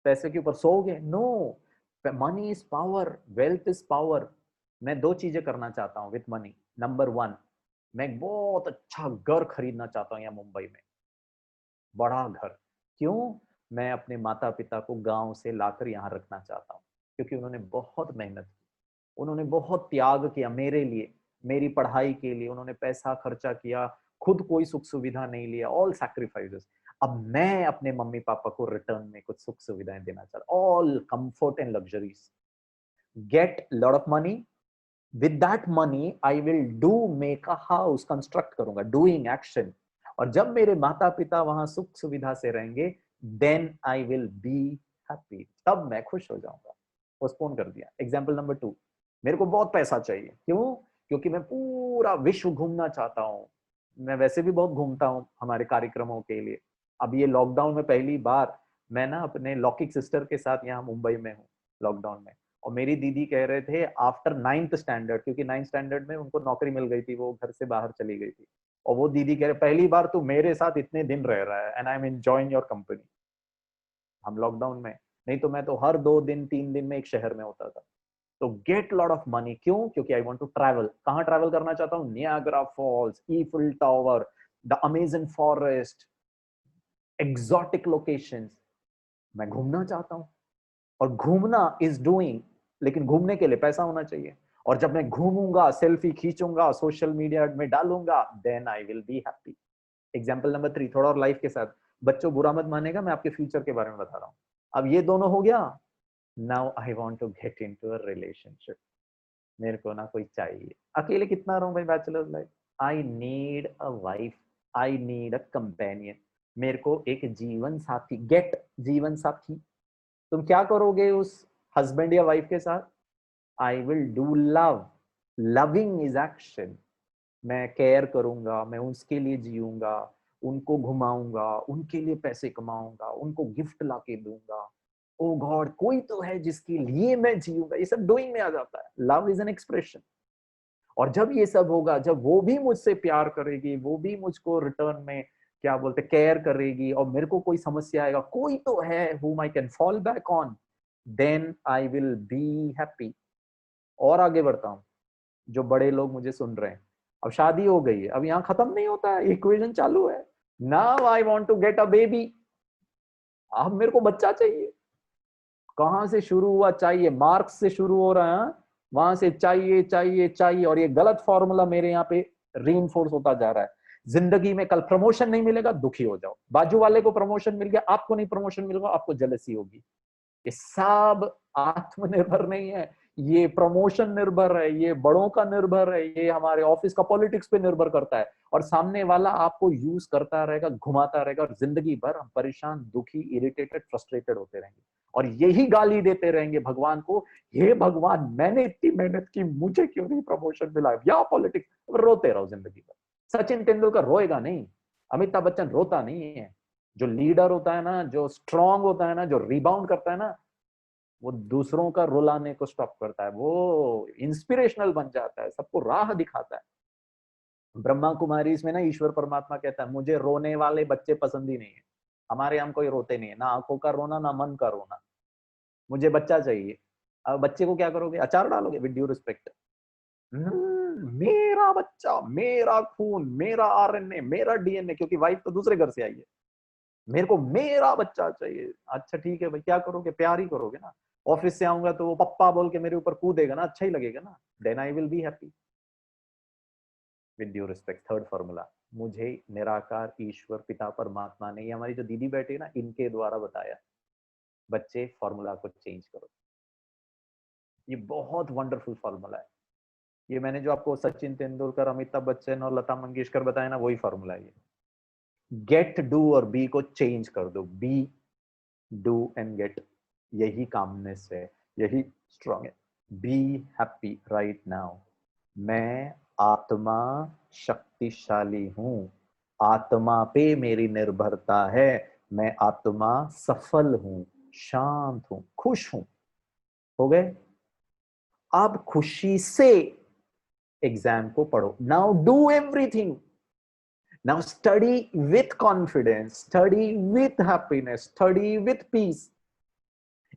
पैसे के ऊपर सोओगे? No, money is power, wealth is power. मैं 2 चीजें करना चाहता हूँ विथ मनी। नंबर 1, मैं एक बहुत अच्छा घर खरीदना चाहता हूँ यहाँ मुंबई में, बड़ा घर। क्यों? मैं अपने माता पिता को गांव से लाकर यहाँ रखना चाहता हूँ, क्योंकि उन्होंने बहुत मेहनत की, उन्होंने बहुत त्याग किया मेरे लिए, मेरी पढ़ाई के लिए उन्होंने पैसा खर्चा किया, खुद कोई सुख सुविधा नहीं लिया, ऑल सैक्रिफाइसेस। अब मैं अपने मम्मी पापा को रिटर्न में कुछ सुख सुविधाएं देना चाहता हूँ, all comfort and luxuries. Get lot of money, with that money I will do make a house, construct करूंगा, डूइंग एक्शन। और जब मेरे माता पिता वहां सुख सुविधा से रहेंगे, then I will be happy, तब मैं खुश हो जाऊंगा। पोस्टपोन कर दिया। एग्जाम्पल नंबर 2, मेरे को बहुत पैसा चाहिए। क्यों? क्योंकि मैं पूरा विश्व घूमना चाहता हूँ। मैं वैसे भी बहुत घूमता हूँ हमारे कार्यक्रमों के लिए। अब ये लॉकडाउन में पहली बार मैं ना अपने लौकिक सिस्टर के साथ यहाँ मुंबई में हूँ लॉकडाउन में। और मेरी दीदी कह रहे थे आफ्टर 9th स्टैंडर्ड, क्योंकि 9th स्टैंडर्ड में उनको नौकरी मिल गई थी, वो घर से बाहर चली गई थी, और वो दीदी कह रहे पहली बार तू मेरे साथ इतने दिन रह रहा है and I am enjoying your company. हम लॉकडाउन में, नहीं तो मैं तो हर 2 दिन 3 दिन में एक शहर में होता था। तो गेट लॉट ऑफ मनी। क्यों? क्योंकि आई वांट टू ट्रैवल। कहाँ ट्रैवल करना चाहता हूँ? Niagara Falls, Eiffel tower, the Amazon forest, exotic locations. मैं घूमना चाहता हूँ। और घूमना इज डूइंग, लेकिन घूमने के लिए पैसा होना चाहिए। और जब मैं घूमूंगा, सेल्फी खींचूंगा, सोशल मीडिया में डालूंगा, then I will be happy. Example number 3, थोड़ा और लाइफ के साथ। बच्चों बुरा मत मानेगा, मैं आपके फ्यूचर के बारे में बता रहा हूँ। अब ये दोनों हो गया। Now I want to get into a relationship. मेरे को ना कोई चाहिए। अकेले कितना रहूं भाई bachelor life. I need a wife, I need a companion. मेरे को एक जीवन साथी। गेट जीवन साथी। तुम क्या करोगे उस हस्बैंड या वाइफ के साथ? I will do love, loving is action. मैं केयर करूंगा, मैं उसके लिए जीऊंगा, उनको घुमाऊंगा, उनके लिए पैसे कमाऊंगा, उनको गिफ्ट लाके दूंगा। ओ गॉड, कोई तो है जिसके लिए मैं जीऊंगा। ये सब डूइंग में आ जाता है। Love is an expression. और जब ये सब होगा, जब वो भी मुझसे प्यार करेगी, वो भी मुझको रिटर्न में क्या बोलते केयर करेगी, और मेरे को कोई समस्या आएगा, कोई तो है whom I can fall back on, then I will be happy। और आगे बढ़ता हूँ, जो बड़े लोग मुझे सुन रहे हैं, अब शादी हो गई है, अब यहाँ खत्म नहीं होता है, इक्वेशन चालू है। Now I want to get a baby. अब मेरे को बच्चा चाहिए। कहां से शुरू हुआ चाहिए? मार्क्स से शुरू हो रहा है, वहां से चाहिए चाहिए चाहिए, और ये गलत फॉर्मूला मेरे यहाँ पे रीइंफोर्स होता जा रहा है। जिंदगी में कल प्रमोशन नहीं मिलेगा, दुखी हो जाओ। बाजू वाले को प्रमोशन मिल गया, आपको नहीं प्रमोशन मिलेगा, आपको जेलसी होगी। ये सब आत्मनिर्भर नहीं है, ये प्रमोशन निर्भर है, ये बड़ों का निर्भर है, ये हमारे ऑफिस का पॉलिटिक्स पे निर्भर करता है। और सामने वाला आपको यूज करता रहेगा, घुमाता रहेगा, और जिंदगी भर हम परेशान, दुखी, इरिटेटेड, फ्रस्ट्रेटेड होते रहेंगे, और यही गाली देते रहेंगे भगवान को, हे भगवान मैंने इतनी मेहनत की, मुझे क्यों नहीं प्रमोशन मिला, या पॉलिटिक्स। रोते रहो जिंदगी भर। सचिन तेंदुलकर रोएगा नहीं, अमिताभ बच्चन रोता नहीं है। जो लीडर होता है ना, जो स्ट्रांग होता है ना, जो रिबाउंड करता है ना, वो दूसरों का रुलाने को स्टॉप करता है, वो इंस्पिरेशनल बन जाता है, सबको राह दिखाता है। ब्रह्मा कुमारी इसमें ना ईश्वर परमात्मा कहता है, मुझे रोने वाले बच्चे पसंद ही नहीं है। हमारे यहाँ कोई रोते नहीं है, ना आंखों का रोना, ना मन का रोना। मुझे बच्चा चाहिए। अब बच्चे को क्या करोगे? अचार डालोगे? विद ड्यू रिस्पेक्ट, मेरा बच्चा, मेरा खून, मेरा आरएनए, मेरा डीएनए, क्योंकि वाइफ तो दूसरे घर से आई है, मेरे को मेरा बच्चा चाहिए। अच्छा ठीक है भाई, क्या करोगे? प्यार ही करोगे ना। ऑफिस से आऊंगा तो वो पप्पा बोल के मेरे ऊपर कूदेगा ना, अच्छा ही लगेगा ना, then I will be happy. With due respect, third formula मुझे निराकार ईश्वर पिता परमात्मा ने, ये हमारी जो दीदी बैठी है ना, इनके द्वारा बताया। बच्चे, फॉर्मूला को चेंज करो। ये बहुत वंडरफुल फॉर्मूला है। ये मैंने जो आपको सचिन तेंदुलकर, अमिताभ बच्चन और लता मंगेशकर बताया ना, वही फॉर्मूला है। गेट, डू और बी को चेंज कर दो। बी, डू एंड गेट, यही कामनेस है, यही स्ट्रॉन्ग है। Be happy right now. मैं आत्मा शक्तिशाली हूं, आत्मा पे मेरी निर्भरता है, मैं आत्मा सफल हूं, शांत हूं, खुश हूं। हो गए? अब खुशी से एग्जाम को पढ़ो। Now do everything. Now study with confidence, study with happiness, study with peace.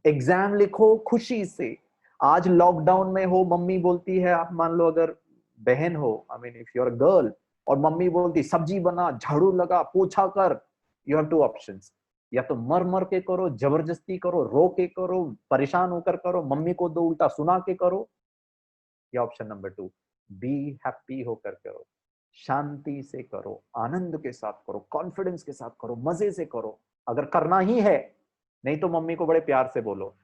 Exam लिखो खुशी से। आज लॉकडाउन में हो, मम्मी बोलती है, आप मान लो अगर बहन हो, I mean if you are girl, और मम्मी बोलती सब्जी बना, झाड़ू लगा, पोछा कर, यू हैव टू ऑप्शंस। या तो मर मर के करो, जबरदस्ती करो, रो के करो, परेशान होकर करो, मम्मी को दो उल्टा सुना के करो, या ऑप्शन नंबर 2, बी हैप्पी होकर करो, शांति से करो, आनंद के साथ करो, कॉन्फिडेंस के साथ करो, मजे से करो। अगर करना ही है, नहीं तो मम्मी को बड़े प्यार से बोलो,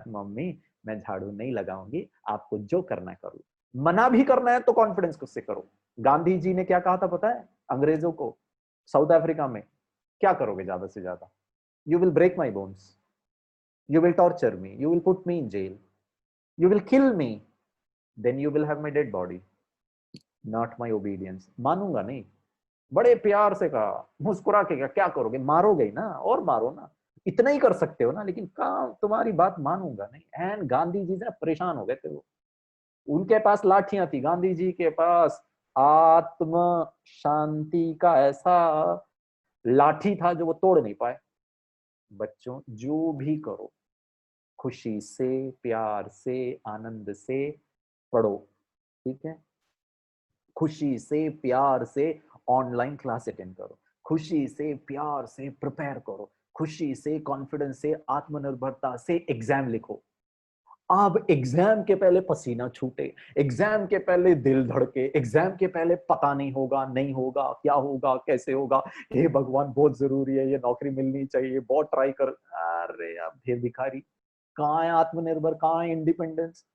मम्मी मैं झाड़ू नहीं लगाऊंगी, आपको जो करना है करो। मना भी करना है तो कॉन्फिडेंस से करो। गांधी जी ने क्या कहा था पता है अंग्रेजों को, साउथ अफ्रीका में? क्या करोगे ज्यादा से ज्यादा? You will break my bones, you will torture me, you will put me in jail, you will kill me, then you will have my dead body, not my obedience. मानूंगा नहीं। बड़े प्यार से कहा, मुस्कुरा के कहा, क्या करोगे? मारोगे ही ना, और मारो ना, इतना ही कर सकते हो ना, लेकिन काम तुम्हारी बात मानूंगा नहीं। एंड गांधी जी से परेशान हो गए थे वो। उनके पास लाठियां थी, गांधी जी के पास आत्म शांति का ऐसा लाठी था जो वो तोड़ नहीं पाए। बच्चों, जो भी करो, खुशी से, प्यार से, आनंद से पढ़ो। ठीक है? खुशी से, प्यार से ऑनलाइन क्लास अटेंड करो, खुशी से, प्यार से प्रिपेयर करो, खुशी से, कॉन्फिडेंस से, आत्मनिर्भरता से एग्जाम लिखो। अब एग्जाम के पहले पसीना छूटे, एग्जाम के पहले दिल धड़के, एग्जाम के पहले पता नहीं होगा, नहीं होगा, क्या होगा, कैसे होगा, हे भगवान बहुत जरूरी है, ये नौकरी मिलनी चाहिए, बहुत ट्राई कर। अरे अब फिर भिखारी, कहाँ है आत्मनिर्भर, कहाँ है इंडिपेंडेंस?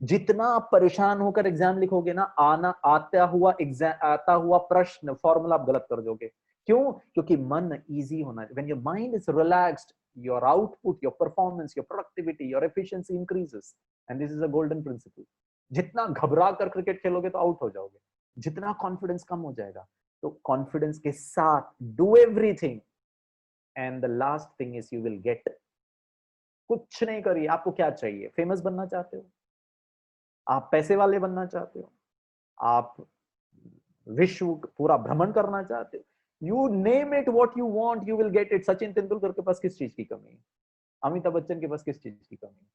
जितना आप परेशान होकर एग्जाम लिखोगे ना, आता हुआ प्रश्न, फॉर्मूला आप गलत कर दोगे। क्यों? क्योंकि मन इजी होना चाहिए। When your mind is relaxed, your output, your performance, your productivity, your efficiency increases. And this is a golden principle. जितना घबरा कर क्रिकेट खेलोगे तो आउट हो जाओगे, जितना कॉन्फिडेंस कम हो जाएगा। तो कॉन्फिडेंस के साथ do everything, and the last thing is you will gate. कुछ नहीं करिए, आपको क्या चाहिए? फेमस बनना चाहते हो, आप पैसे वाले बनना चाहते हो, आप विश्व पूरा भ्रमण करना चाहते हो, you name it what you want, you will get it. Sachin Tendulkar के पास किस चीज की कमी है? अमिताभ बच्चन के पास किस चीज की कमी है?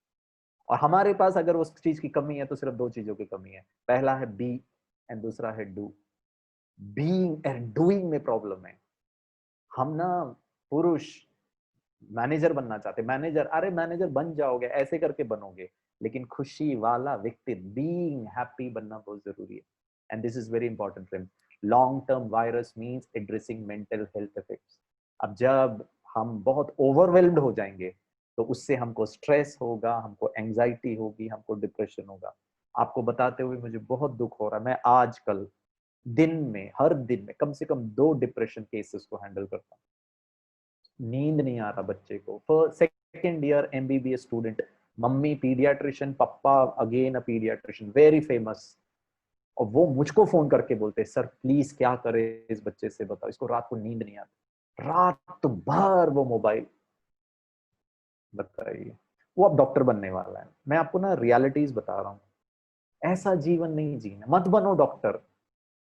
और हमारे पास अगर उस चीज की कमी है तो सिर्फ दो चीजों की कमी है, पहला है बी एंड दूसरा है डू। बीइंग एंड डूइंग में प्रॉब्लम है। हम ना पुरुष मैनेजर बनना चाहते, मैनेजर, अरे मैनेजर बन जाओगे, ऐसे करके बनोगे, लेकिन खुशी वाला व्यक्ति, बीइंग हैप्पी बनना बहुत जरूरी है। And this is very important friend. Long term virus means addressing mental health effects. अब जब हम बहुत ओवरवेल्म्ड हो जाएंगे तो उससे हमको स्ट्रेस होगा, हमको एंजाइटी होगी, हमको डिप्रेशन होगा। आपको बताते हुए मुझे बहुत दुख हो रहा है, मैं आजकल दिन में, हर दिन में कम से कम 2 डिप्रेशन केसेस को हैंडल करता हूँ। नींद नहीं आ रहा बच्चे को, first second year MBBS student, mummy paediatrician, पापा again a paediatrician, very famous. और वो मुझको फोन करके बोलते, सर प्लीज क्या करे इस बच्चे से, बताओ, इसको रात को नींद नहीं आती, रात भर वो मोबाइल। बताइए, वो अब डॉक्टर बनने वाला है। मैं आपको ना रियलिटीज बता रहा हूँ, ऐसा जीवन नहीं जीना। मत बनो डॉक्टर,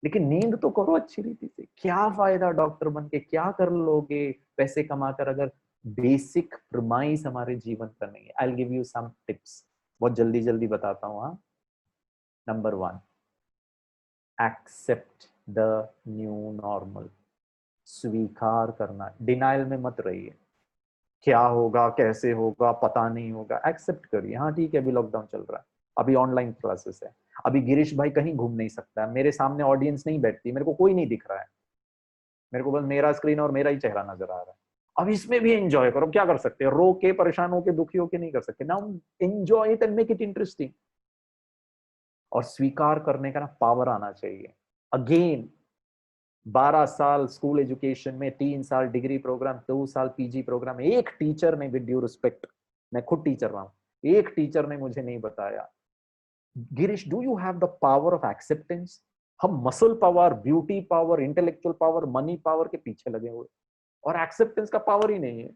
लेकिन नींद तो करो अच्छी रीति से। क्या फायदा डॉक्टर बन के, क्या कर लोगे पैसे कमाकर, अगर बेसिक प्रमाइस हमारे जीवन का नहीं है। I will give you some tips, बहुत जल्दी जल्दी बताता हूँ। हाँ, number 1, accept the new normal. स्वीकार करना, डिनाइल में मत रहिए, क्या होगा कैसे होगा पता नहीं होगा, एक्सेप्ट करिए। हाँ ठीक है, अभी लॉकडाउन चल रहा है, अभी ऑनलाइन क्लासेस है, अभी गिरीश भाई कहीं घूम नहीं सकता है, मेरे सामने ऑडियंस नहीं बैठती, मेरे को कोई नहीं दिख रहा है, मेरे को बस मेरा स्क्रीन और मेरा ही चेहरा नजर आ रहा है। अब इसमें भी एंजॉय करो, क्या कर सकते हैं, रो के, परेशान होके, दुखी होके नहीं कर सकते। Now enjoy it and make it interesting. और स्वीकार करने का ना पावर आना चाहिए। अगेन, 12 साल स्कूल एजुकेशन में, 3 साल डिग्री प्रोग्राम, 2 साल पीजी प्रोग्राम, एक टीचर ने, विद ड्यू रिस्पेक्ट, मैं खुद टीचर रहा हूं, एक टीचर ने मुझे नहीं बताया, Girish do you have the power of acceptance. हम muscle power, beauty power, intellectual power, money power के पीछे लगे हुए, और एक्सेप्टेंस का पावर ही नहीं है।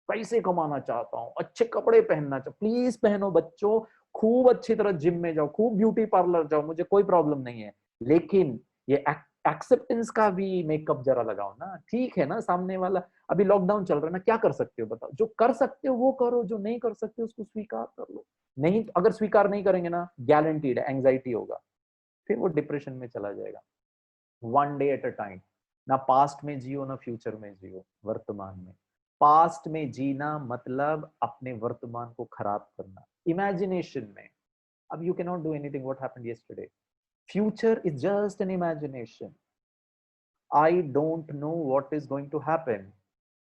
पैसे कमाना चाहता हूं, अच्छे कपड़े पहनना चाहता, प्लीज पहनो बच्चों, खूब अच्छी तरह जिम में जाओ, खूब ब्यूटी पार्लर जाओ, मुझे कोई प्रॉब्लम नहीं है, लेकिन ये एक्सेप्टेंस का भी मेकअप जरा लगाओ ना। ठीक है ना, सामने वाला, अभी लॉकडाउन चल रहा है ना, क्या कर सकते हो बताओ, जो कर सकते हो वो करो, जो नहीं कर सकते उसको स्वीकार कर लो। नहीं, अगर स्वीकार नहीं करेंगे ना, गारंटीड है एंग्जाइटी होगा, फिर वो डिप्रेशन में चला जाएगा। One day at a time. ना पास्ट में जियो ना फ्यूचर में जियो, वर्तमान में। पास्ट में जीना मतलब अपने वर्तमान को खराब करना, इमेजिनेशन में। अब you can not do anything what happened yesterday, future is just an imagination. I don't know what is going to happen.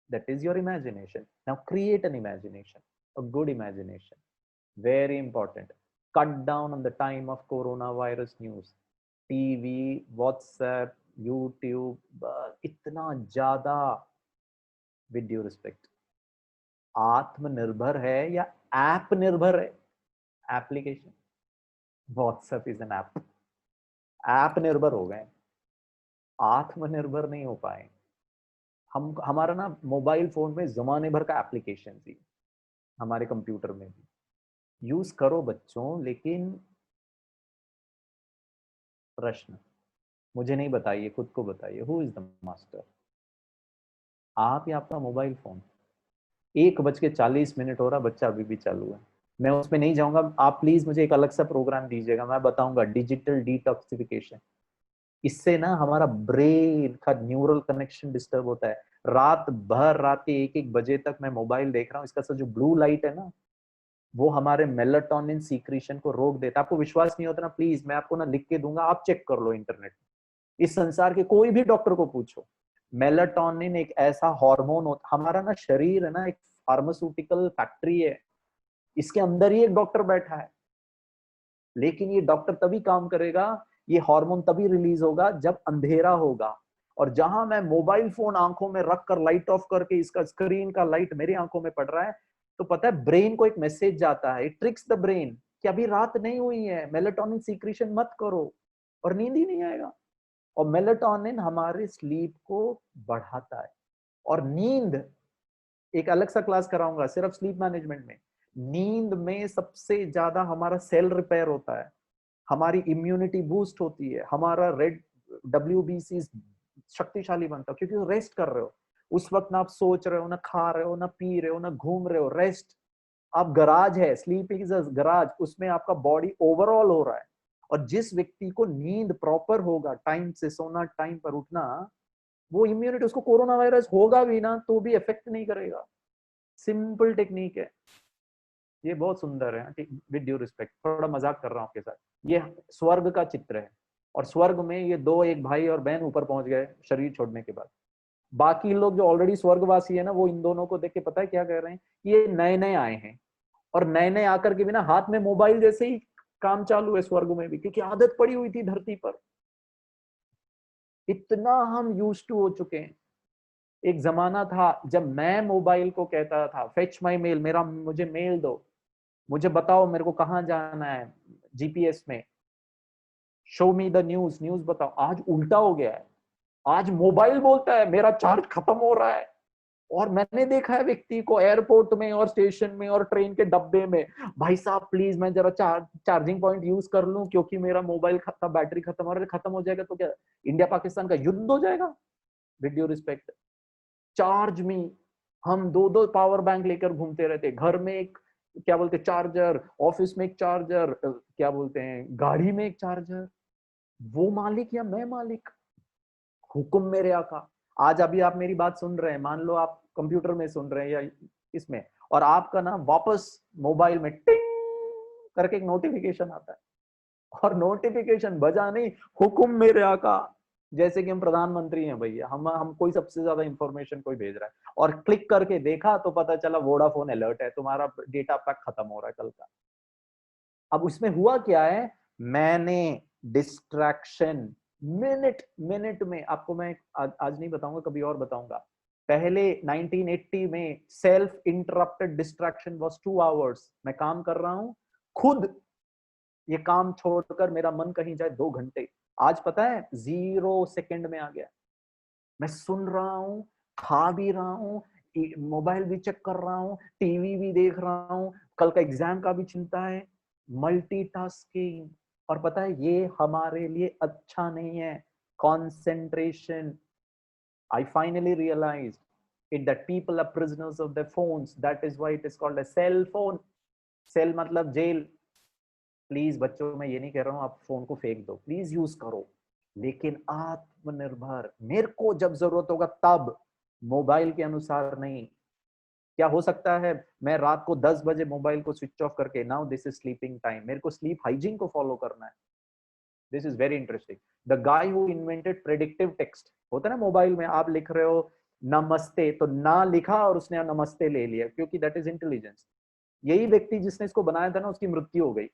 That is your imagination. Now create an imagination, a good imagination. Very important. Cut down on the time of coronavirus news. TV, WhatsApp, YouTube, इतना ज्यादा, with due respect, आत्मनिर्भर है या ऐप निर्भर है? Application, WhatsApp is an app. App निर्भर हो गए, आत्मनिर्भर नहीं हो पाए हम। हमारा ना मोबाइल फोन में जमाने भर का एप्लीकेशन थी, हमारे कंप्यूटर में भी यूज करो बच्चों, लेकिन प्रश्न मुझे नहीं बताइए, खुद को बताइए, हु इज द मास्टर, आप या आपका मोबाइल फोन? 1:40 हो रहा, बच्चा अभी भी चालू है। मैं उसमें नहीं जाऊंगा, आप प्लीज मुझे एक अलग सा प्रोग्राम दीजिएगा, मैं बताऊंगा डिजिटल डिटॉक्सिफिकेशन। इससे ना हमारा ब्रेन का न्यूरल कनेक्शन डिस्टर्ब होता है। रात भर, रात के 1-1 बजे तक मैं मोबाइल देख रहा हूँ, इसका जो ब्लू लाइट है ना, वो हमारे मेलाटोनिन सीक्रेशन को रोक देता है। आपको विश्वास नहीं होता ना, प्लीज मैं आपको ना लिख के दूंगा, आप चेक कर लो इंटरनेट, इस संसार के कोई भी डॉक्टर को पूछो। मेलाटोनिन एक ऐसा हार्मोन होता, हमारा ना शरीर है ना एक फार्मास्यूटिकल फैक्ट्री है, इसके अंदर ही एक डॉक्टर बैठा है, लेकिन ये डॉक्टर तभी काम करेगा, ये हार्मोन तभी रिलीज होगा जब अंधेरा होगा। और जहां मैं मोबाइल फोन आंखों में रखकर लाइट ऑफ करके, इसका स्क्रीन का लाइट मेरी आंखों में पड़ रहा है, तो पता है ब्रेन को एक मैसेज जाता है, इट ट्रिक्स द ब्रेन कि अभी रात नहीं हुई है, मेलाटोनिन सीक्रेशन मत करो, और नींद ही नहीं आएगा। और मेलाटोनिन हमारे स्लीप को बढ़ाता है। और नींद एक अलग सा क्लास कराऊंगा सिर्फ स्लीप मैनेजमेंट में। नींद में सबसे ज्यादा हमारा सेल रिपेयर होता है, हमारी इम्यूनिटी बूस्ट होती है, हमारा रेड WBC शक्तिशाली बनता है, क्योंकि रेस्ट कर रहे हो उस वक्त, ना आप सोच रहे हो, ना खा रहे हो, ना पी रहे हो, ना घूम रहे हो, रेस्ट। आप गराज है, स्लीप इज अ गराज, उसमें आपका बॉडी ओवरऑल हो रहा है। और जिस व्यक्ति को नींद प्रॉपर होगा, टाइम से सोना, टाइम पर उठना, वो इम्यूनिटी, उसको कोरोना वायरस होगा भी ना तो भी इफेक्ट नहीं करेगा। सिंपल टेक्निक है, ये बहुत सुंदर है। विद ड्यू रिस्पेक्ट, थोड़ा मजाक कर रहा हूँ आपके साथ। ये स्वर्ग का चित्र है, और स्वर्ग में ये दो, एक भाई और बहन ऊपर पहुंच गए शरीर छोड़ने के बाद। बाकी लोग जो ऑलरेडी स्वर्गवासी है ना, वो इन दोनों को देख के पता है क्या कह रहे हैं, ये नए नए आए हैं, और नए नए आकर के बिना हाथ में मोबाइल जैसे ही काम चालू है स्वर्ग में भी, क्योंकि आदत पड़ी हुई थी धरती पर। इतना हम यूज टू हो चुके हैं। एक जमाना था जब मैं मोबाइल को कहता था फेच माई मेल, मेरा मुझे मेल दो, मुझे बताओ मेरे को कहाँ जाना है GPS में, show me the news, news बताओ। आज उल्टा हो गया है, आज मोबाइल बोलता है मेरा चार्ज खत्म हो रहा है। और मैंने देखा है व्यक्ति को एयरपोर्ट में और स्टेशन में और ट्रेन के डब्बे में, भाई साहब प्लीज मैं जरा चार्जिंग पॉइंट यूज कर लूं क्योंकि मेरा मोबाइल खत्म, बैटरी खत्म, और खत्म हो जाएगा तो क्या इंडिया पाकिस्तान का युद्ध हो जाएगा। विद ड्यू रिस्पेक्ट, चार्ज मी, हम दो दो पावर बैंक लेकर घूमते रहते, घर में एक क्या बोलते चार्जर, ऑफिस में एक चार्जर, क्या बोलते हैं गाड़ी में एक चार्जर। वो मालिक या मैं मालिक, हुक्म मेरे आका। आज अभी आप मेरी बात सुन रहे हैं, मान लो आप कंप्यूटर में सुन रहे हैं या इसमें, और आपका ना वापस मोबाइल में टिंग करके एक नोटिफिकेशन आता है, और नोटिफिकेशन बजा नहीं, हुक्म मेरे आका। जैसे कि हम प्रधानमंत्री हैं भैया, हम कोई सबसे ज्यादा इंफॉर्मेशन कोई भेज रहा है, और क्लिक करके देखा तो पता चला वोडाफोन अलर्ट है, तुम्हारा डेटा पैक खत्म हो रहा है कल का। अब उसमें हुआ क्या है, मैंने डिस्ट्रैक्शन मिनट मिनट में, आपको मैं आज नहीं बताऊंगा, कभी और बताऊंगा। पहले 1980 में self interrupted distraction was 2 hours. मैं काम कर रहा हूं, खुद ये काम छोड़कर मेरा मन कहीं जाए 2 घंटे, आज पता है 0 सेकंड में आ गया। मैं सुन रहा हूँ, खा भी रहा हूँ, मोबाइल भी चेक कर रहा हूँ, टीवी भी देख रहा हूँ, कल का एग्जाम का भी चिंता है, मल्टीटास्किंग। और पता है ये हमारे लिए अच्छा नहीं है। Concentration, I finally realized it that people are prisoners of their phones. That is why it is called a cell phone. Cell मतलब जेल। प्लीज बच्चों, मैं ये नहीं कह रहा हूं आप फोन को फेंक दो, प्लीज यूज करो, लेकिन आत्मनिर्भर, मेरे को जब जरूरत होगा तब, मोबाइल के अनुसार नहीं। क्या हो सकता है मैं रात को 10 बजे मोबाइल को स्विच ऑफ करके, now this is sleeping time, मेरे को स्लीप हाइजीन को फॉलो करना है। This is very interesting. The guy who invented predictive text, होता है ना मोबाइल में आप लिख रहे हो नमस्ते, तो ना लिखा और उसने नमस्ते ले लिया, क्योंकि दैट इज इंटेलिजेंस। यही व्यक्ति जिसने इसको बनाया था ना, उसकी मृत्यु हो गई।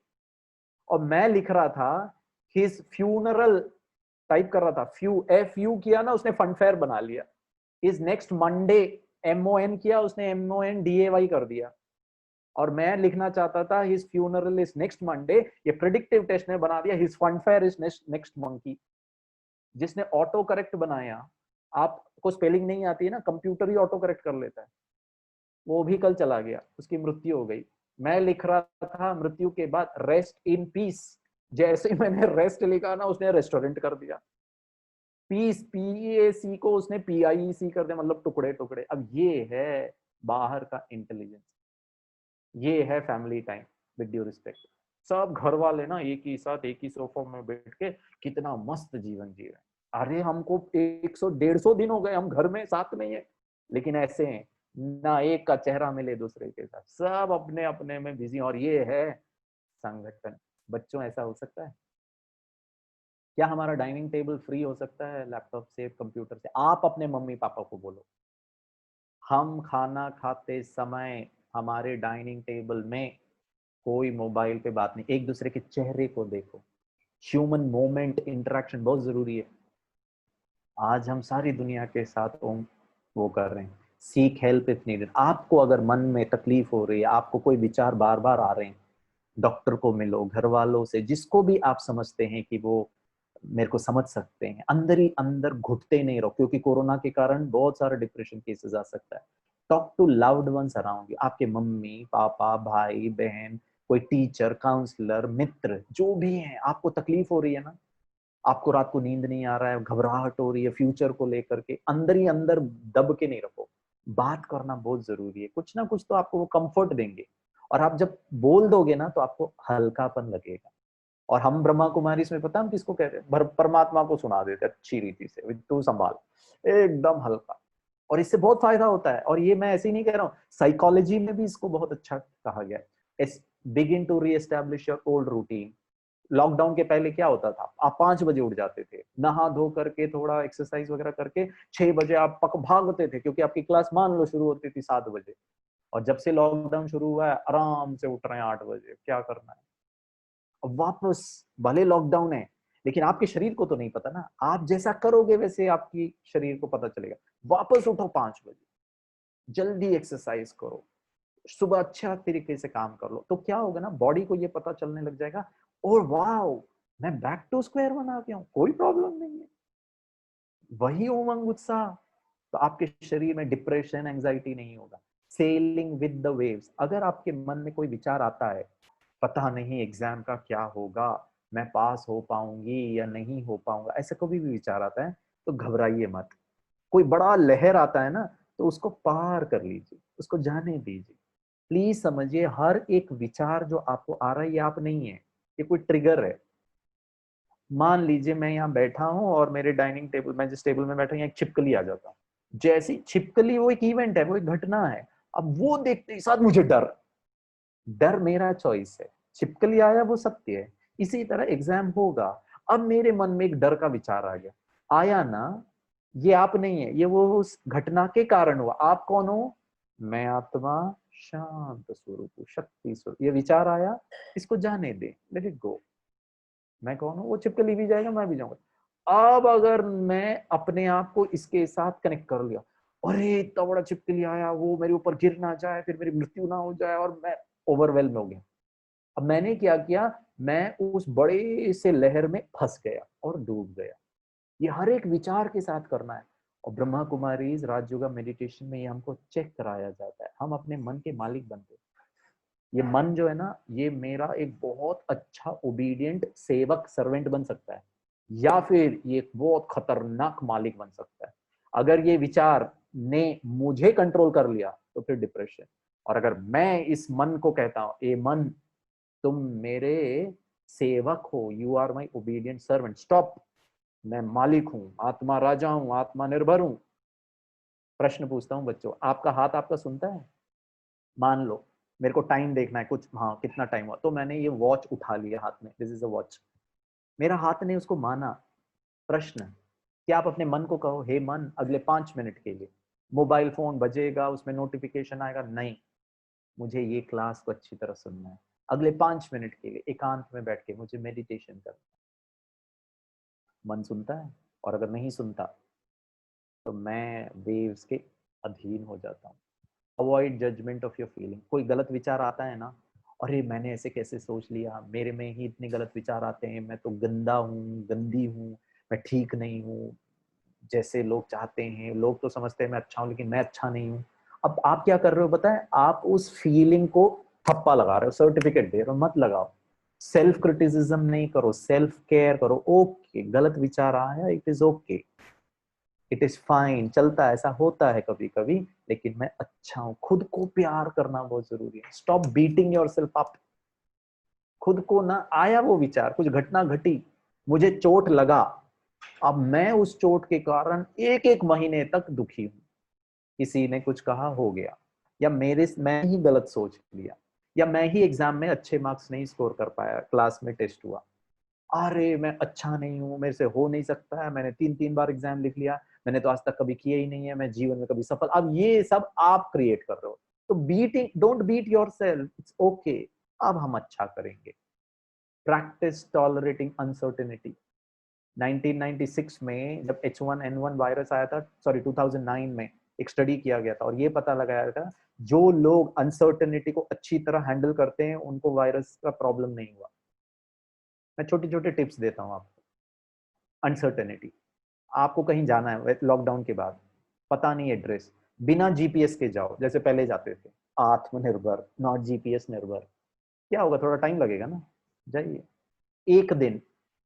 और मैं लिख रहा था हिज फ्यूनरल, टाइप कर रहा था, FU किया ना उसने, फनफेयर बना लिया। इज नेक्स्ट मंडे, MON किया उसने, MONDAY कर दिया। और मैं लिखना चाहता था his funeral is next Monday, ये प्रेडिक्टिव टेस्ट ने बना दिया his FunFair is next monkey. जिसने ऑटो करेक्ट बनाया, आपको स्पेलिंग नहीं आती है ना, कंप्यूटर ही ऑटो करेक्ट कर लेता है, वो भी कल चला गया, उसकी मृत्यु हो गई। मैं लिख रहा था मृत्यु के बाद रेस्ट इन पीस, जैसे ही मैंने रेस्ट लिखा ना, उसने रेस्टोरेंट कर दिया। पीस, PAC को उसने PIEC कर दिया, मतलब टुकड़े टुकड़े। अब ये है बाहर का इंटेलिजेंस, ये है family time. With due respect, सब घर वाले ना एक ही साथ एक ही सोफा में बैठ के कितना मस्त जीवन जी रहे हैं। अरे हमको 100-150 दिन हो गए हम घर में साथ में ही है, लेकिन ऐसे हैं ना, एक का चेहरा मिले दूसरे के साथ, सब अपने अपने में बिजी। और ये है संगठन। बच्चों, ऐसा हो सकता है क्या हमारा डाइनिंग टेबल फ्री हो सकता है लैपटॉप से, कंप्यूटर से? आप अपने मम्मी पापा को बोलो, हम खाना खाते समय हमारे डाइनिंग टेबल में कोई मोबाइल पे बात नहीं, एक दूसरे के चेहरे को देखो। ह्यूमन मोमेंट, इंटरेक्शन बहुत जरूरी है। आज हम सारी दुनिया के साथ वो कर रहे हैं। Seek help if needed. आपको अगर मन में तकलीफ हो रही है, आपको कोई विचार बार बार आ रहे हैं, डॉक्टर को मिलो, घर वालों से, जिसको भी आप समझते हैं कि वो मेरे को समझ सकते हैं। अंदर ही अंदर घुटते नहीं रहो, क्योंकि कोरोना के कारण बहुत सारे डिप्रेशन केसेस आ सकता है। Talk to loved ones around you, आपके मम्मी पापा भाई बहन, कोई टीचर, काउंसलर, मित्र, जो भी है। आपको तकलीफ हो रही है ना, आपको रात को नींद नहीं आ रहा है, घबराहट हो रही है फ्यूचर को लेकर के, अंदर ही अंदर दब के नहीं रखो। बात करना बहुत जरूरी है, कुछ ना कुछ तो आपको वो कंफर्ट देंगे। और आप जब बोल दोगे ना तो आपको हल्कापन लगेगा। और हम ब्रह्मा कुमारी इसमें पता हम किसको कहते हैं? परमात्मा को सुना देते अच्छी रीति से, तू संभाल, एकदम हल्का। और इससे बहुत फायदा होता है। और ये मैं ऐसे ही नहीं कह रहा हूँ, साइकोलॉजी में भी इसको बहुत अच्छा कहा गया है। Begin to reestablish your old routine. Lockdown के पहले क्या होता था? आप 5 बजे उठ जाते थे, नहा धो करके थोड़ा एक्सरसाइज वगैरह करके 6 बजे आप पक भागते थे, क्योंकि आपकी क्लास मान लो शुरू होती थी 7 बजे। और जब से लॉकडाउन शुरू हुआ है, आराम से उठ रहे हैं 8 बजे, क्या करना है? अब वापस भले लॉकडाउन है, लेकिन आपके शरीर को तो नहीं पता ना, आप जैसा करोगे वैसे आपकी शरीर को पता चलेगा। वापस उठो 5 बजे, जल्दी एक्सरसाइज करो, सुबह अच्छा तरीके से काम कर लो, तो क्या होगा ना, बॉडी को ये पता चलने लग जाएगा, और वाओ, मैं बैक टू स्क्वायर वन आ गया हूं, कोई प्रॉब्लम नहीं है। वही उमंग उत्साह, तो आपके शरीर में डिप्रेशन एंजाइटी नहीं होगा। Selling with the waves. अगर आपके मन में कोई विचार आता है, पता नहीं एग्जाम का क्या होगा, मैं पास हो पाऊंगी या नहीं हो पाऊंगा, ऐसा कभी भी विचार आता है तो घबराइए मत। कोई बड़ा लहर आता है ना, तो उसको पार कर लीजिए, उसको जाने दीजिए। प्लीज समझिए, हर एक विचार जो आपको आ रहा है ये आप नहीं है, ये कोई ट्रिगर है। मान लीजिए मैं यहाँ बैठा हूँ और मेरे डाइनिंग टेबल, मैं जिस टेबल में बैठा हूँ, यहाँ एक छिपकली आ जाता हूँ। जैसी छिपकली, वो एक इवेंट है, वो एक घटना है। अब वो देखते ही साथ मुझे डर, डर मेरा चॉइस है। छिपकली आया वो सत्य है। इसी तरह एग्जाम होगा, अब मेरे मन में एक डर का विचार आ गया, आया ना, ये आप नहीं है, ये वो उस घटना के कारण हुआ। आप कौन हो? मैं आत्मा, शांत स्वरूप हूँ, शक्ति स्वरूप। ये विचार आया, इसको जाने दे, लेट इट गो। मैं कौन हूँ? वो छिपकली भी जाएगा, मैं भी जाऊंगा। अब अगर मैं अपने आप को इसके साथ कनेक्ट कर लिया, अरे इतना बड़ा छिपकली आया, वो मेरे ऊपर गिर ना जाए, फिर मेरी मृत्यु ना हो जाए, और मैं ओवरवेल्म हो गया। अब मैंने क्या किया, मैं उस बड़े से लहर में फंस गया और डूब गया। ये हर एक विचार के साथ करना है। और ब्रह्मा कुमारी राजयोगा मेडिटेशन में ये हमको चेक कराया जाता है, हम अपने मन के मालिक बनते हैं। ये मन जो है ना, ये मेरा एक बहुत अच्छा ओबीडियंट सेवक, सर्वेंट बन सकता है, या फिर ये एक बहुत खतरनाक मालिक बन सकता है। अगर ये विचार ने मुझे कंट्रोल कर लिया तो फिर डिप्रेशन। और अगर मैं इस मन को कहता हूं, ए मन, तुम मेरे सेवक हो, you are my obedient servant, stop, मैं मालिक हूं, आत्मा राजा हूं, आत्मा निर्भर हूं। प्रश्न पूछता हूं बच्चों, आपका हाथ आपका सुनता है? मान लो मेरे को टाइम देखना है कुछ, हाँ कितना टाइम हुआ, तो मैंने ये वॉच उठा लिया हाथ में, दिस इज अ वॉच। मेरा हाथ ने उसको माना। प्रश्न, क्या आप अपने मन को कहो, हे मन, अगले 5 मिनट के लिए मोबाइल फोन बजेगा, उसमें नोटिफिकेशन आएगा, नहीं, मुझे ये क्लास को अच्छी तरह सुनना है, अगले 5 मिनट के लिए एकांत में बैठ के मुझे मेडिटेशन करना है। मन सुनता है? और अगर नहीं सुनता तो मैं वेव्स के अधीन हो जाता हूँ। Avoid judgment of your feeling. कोई गलत विचार आता है ना, अरे मैंने ऐसे कैसे सोच लिया, मेरे में ही इतने गलत विचार आते हैं, मैं तो गंदा हूँ, गंदी हूँ, मैं ठीक नहीं हूँ, जैसे लोग चाहते हैं, लोग तो समझते हैं मैं अच्छा हूँ लेकिन मैं अच्छा नहीं हूँ। अब आप क्या कर रहे हो पता है? आप उस फीलिंग को ठप्पा लगा रहे हो, सर्टिफिकेट दे रहे हो, मत लगाओ। सेल्फ क्रिटिसिज्म नहीं करो, सेल्फ केयर करो। ओके, गलत विचार आया, it is okay, it is fine, चलता है, ऐसा होता है कभी कभी, लेकिन मैं अच्छा हूं। खुद को प्यार करना बहुत जरूरी है। Stop beating yourself up. खुद को ना, आया वो विचार, कुछ घटना घटी, मुझे चोट लगा, अब मैं उस चोट के कारण एक एक महीने तक दुखी हूं। किसी ने कुछ कहा, हो गया, या मैं ही गलत सोच लिया, या मैं ही एग्जाम में अच्छे मार्क्स नहीं स्कोर कर पाया, क्लास में टेस्ट हुआ, अरे मैं अच्छा नहीं हूँ, मेरे से हो नहीं सकता है, मैंने 3 बार एग्जाम लिख लिया, मैंने तो आज तक कभी किया ही नहीं है, मैं जीवन में कभी सफल। अब ये सब आप क्रिएट कर रहे हो। तो beating, don't beat yourself, it's okay. अब हम अच्छा करेंगे। Practice tolerating uncertainty. 1996 में जब H1N1 वायरस आया था, सॉरी 2009 में, एक स्टडी किया गया था और ये पता लगाया था जो लोग अनसर्टेनिटी को अच्छी तरह हैंडल करते हैं उनको वायरस का प्रॉब्लम नहीं हुआ। मैं छोटे छोटे टिप्स देता हूँ आपको। अनसर्टेनिटी, आपको कहीं जाना है लॉकडाउन के बाद, पता नहीं एड्रेस, बिना जीपीएस के जाओ जैसे पहले जाते थे, आत्मनिर्भर नॉट जीपीएस निर्भर। क्या होगा, थोड़ा टाइम लगेगा ना, जाइए। एक दिन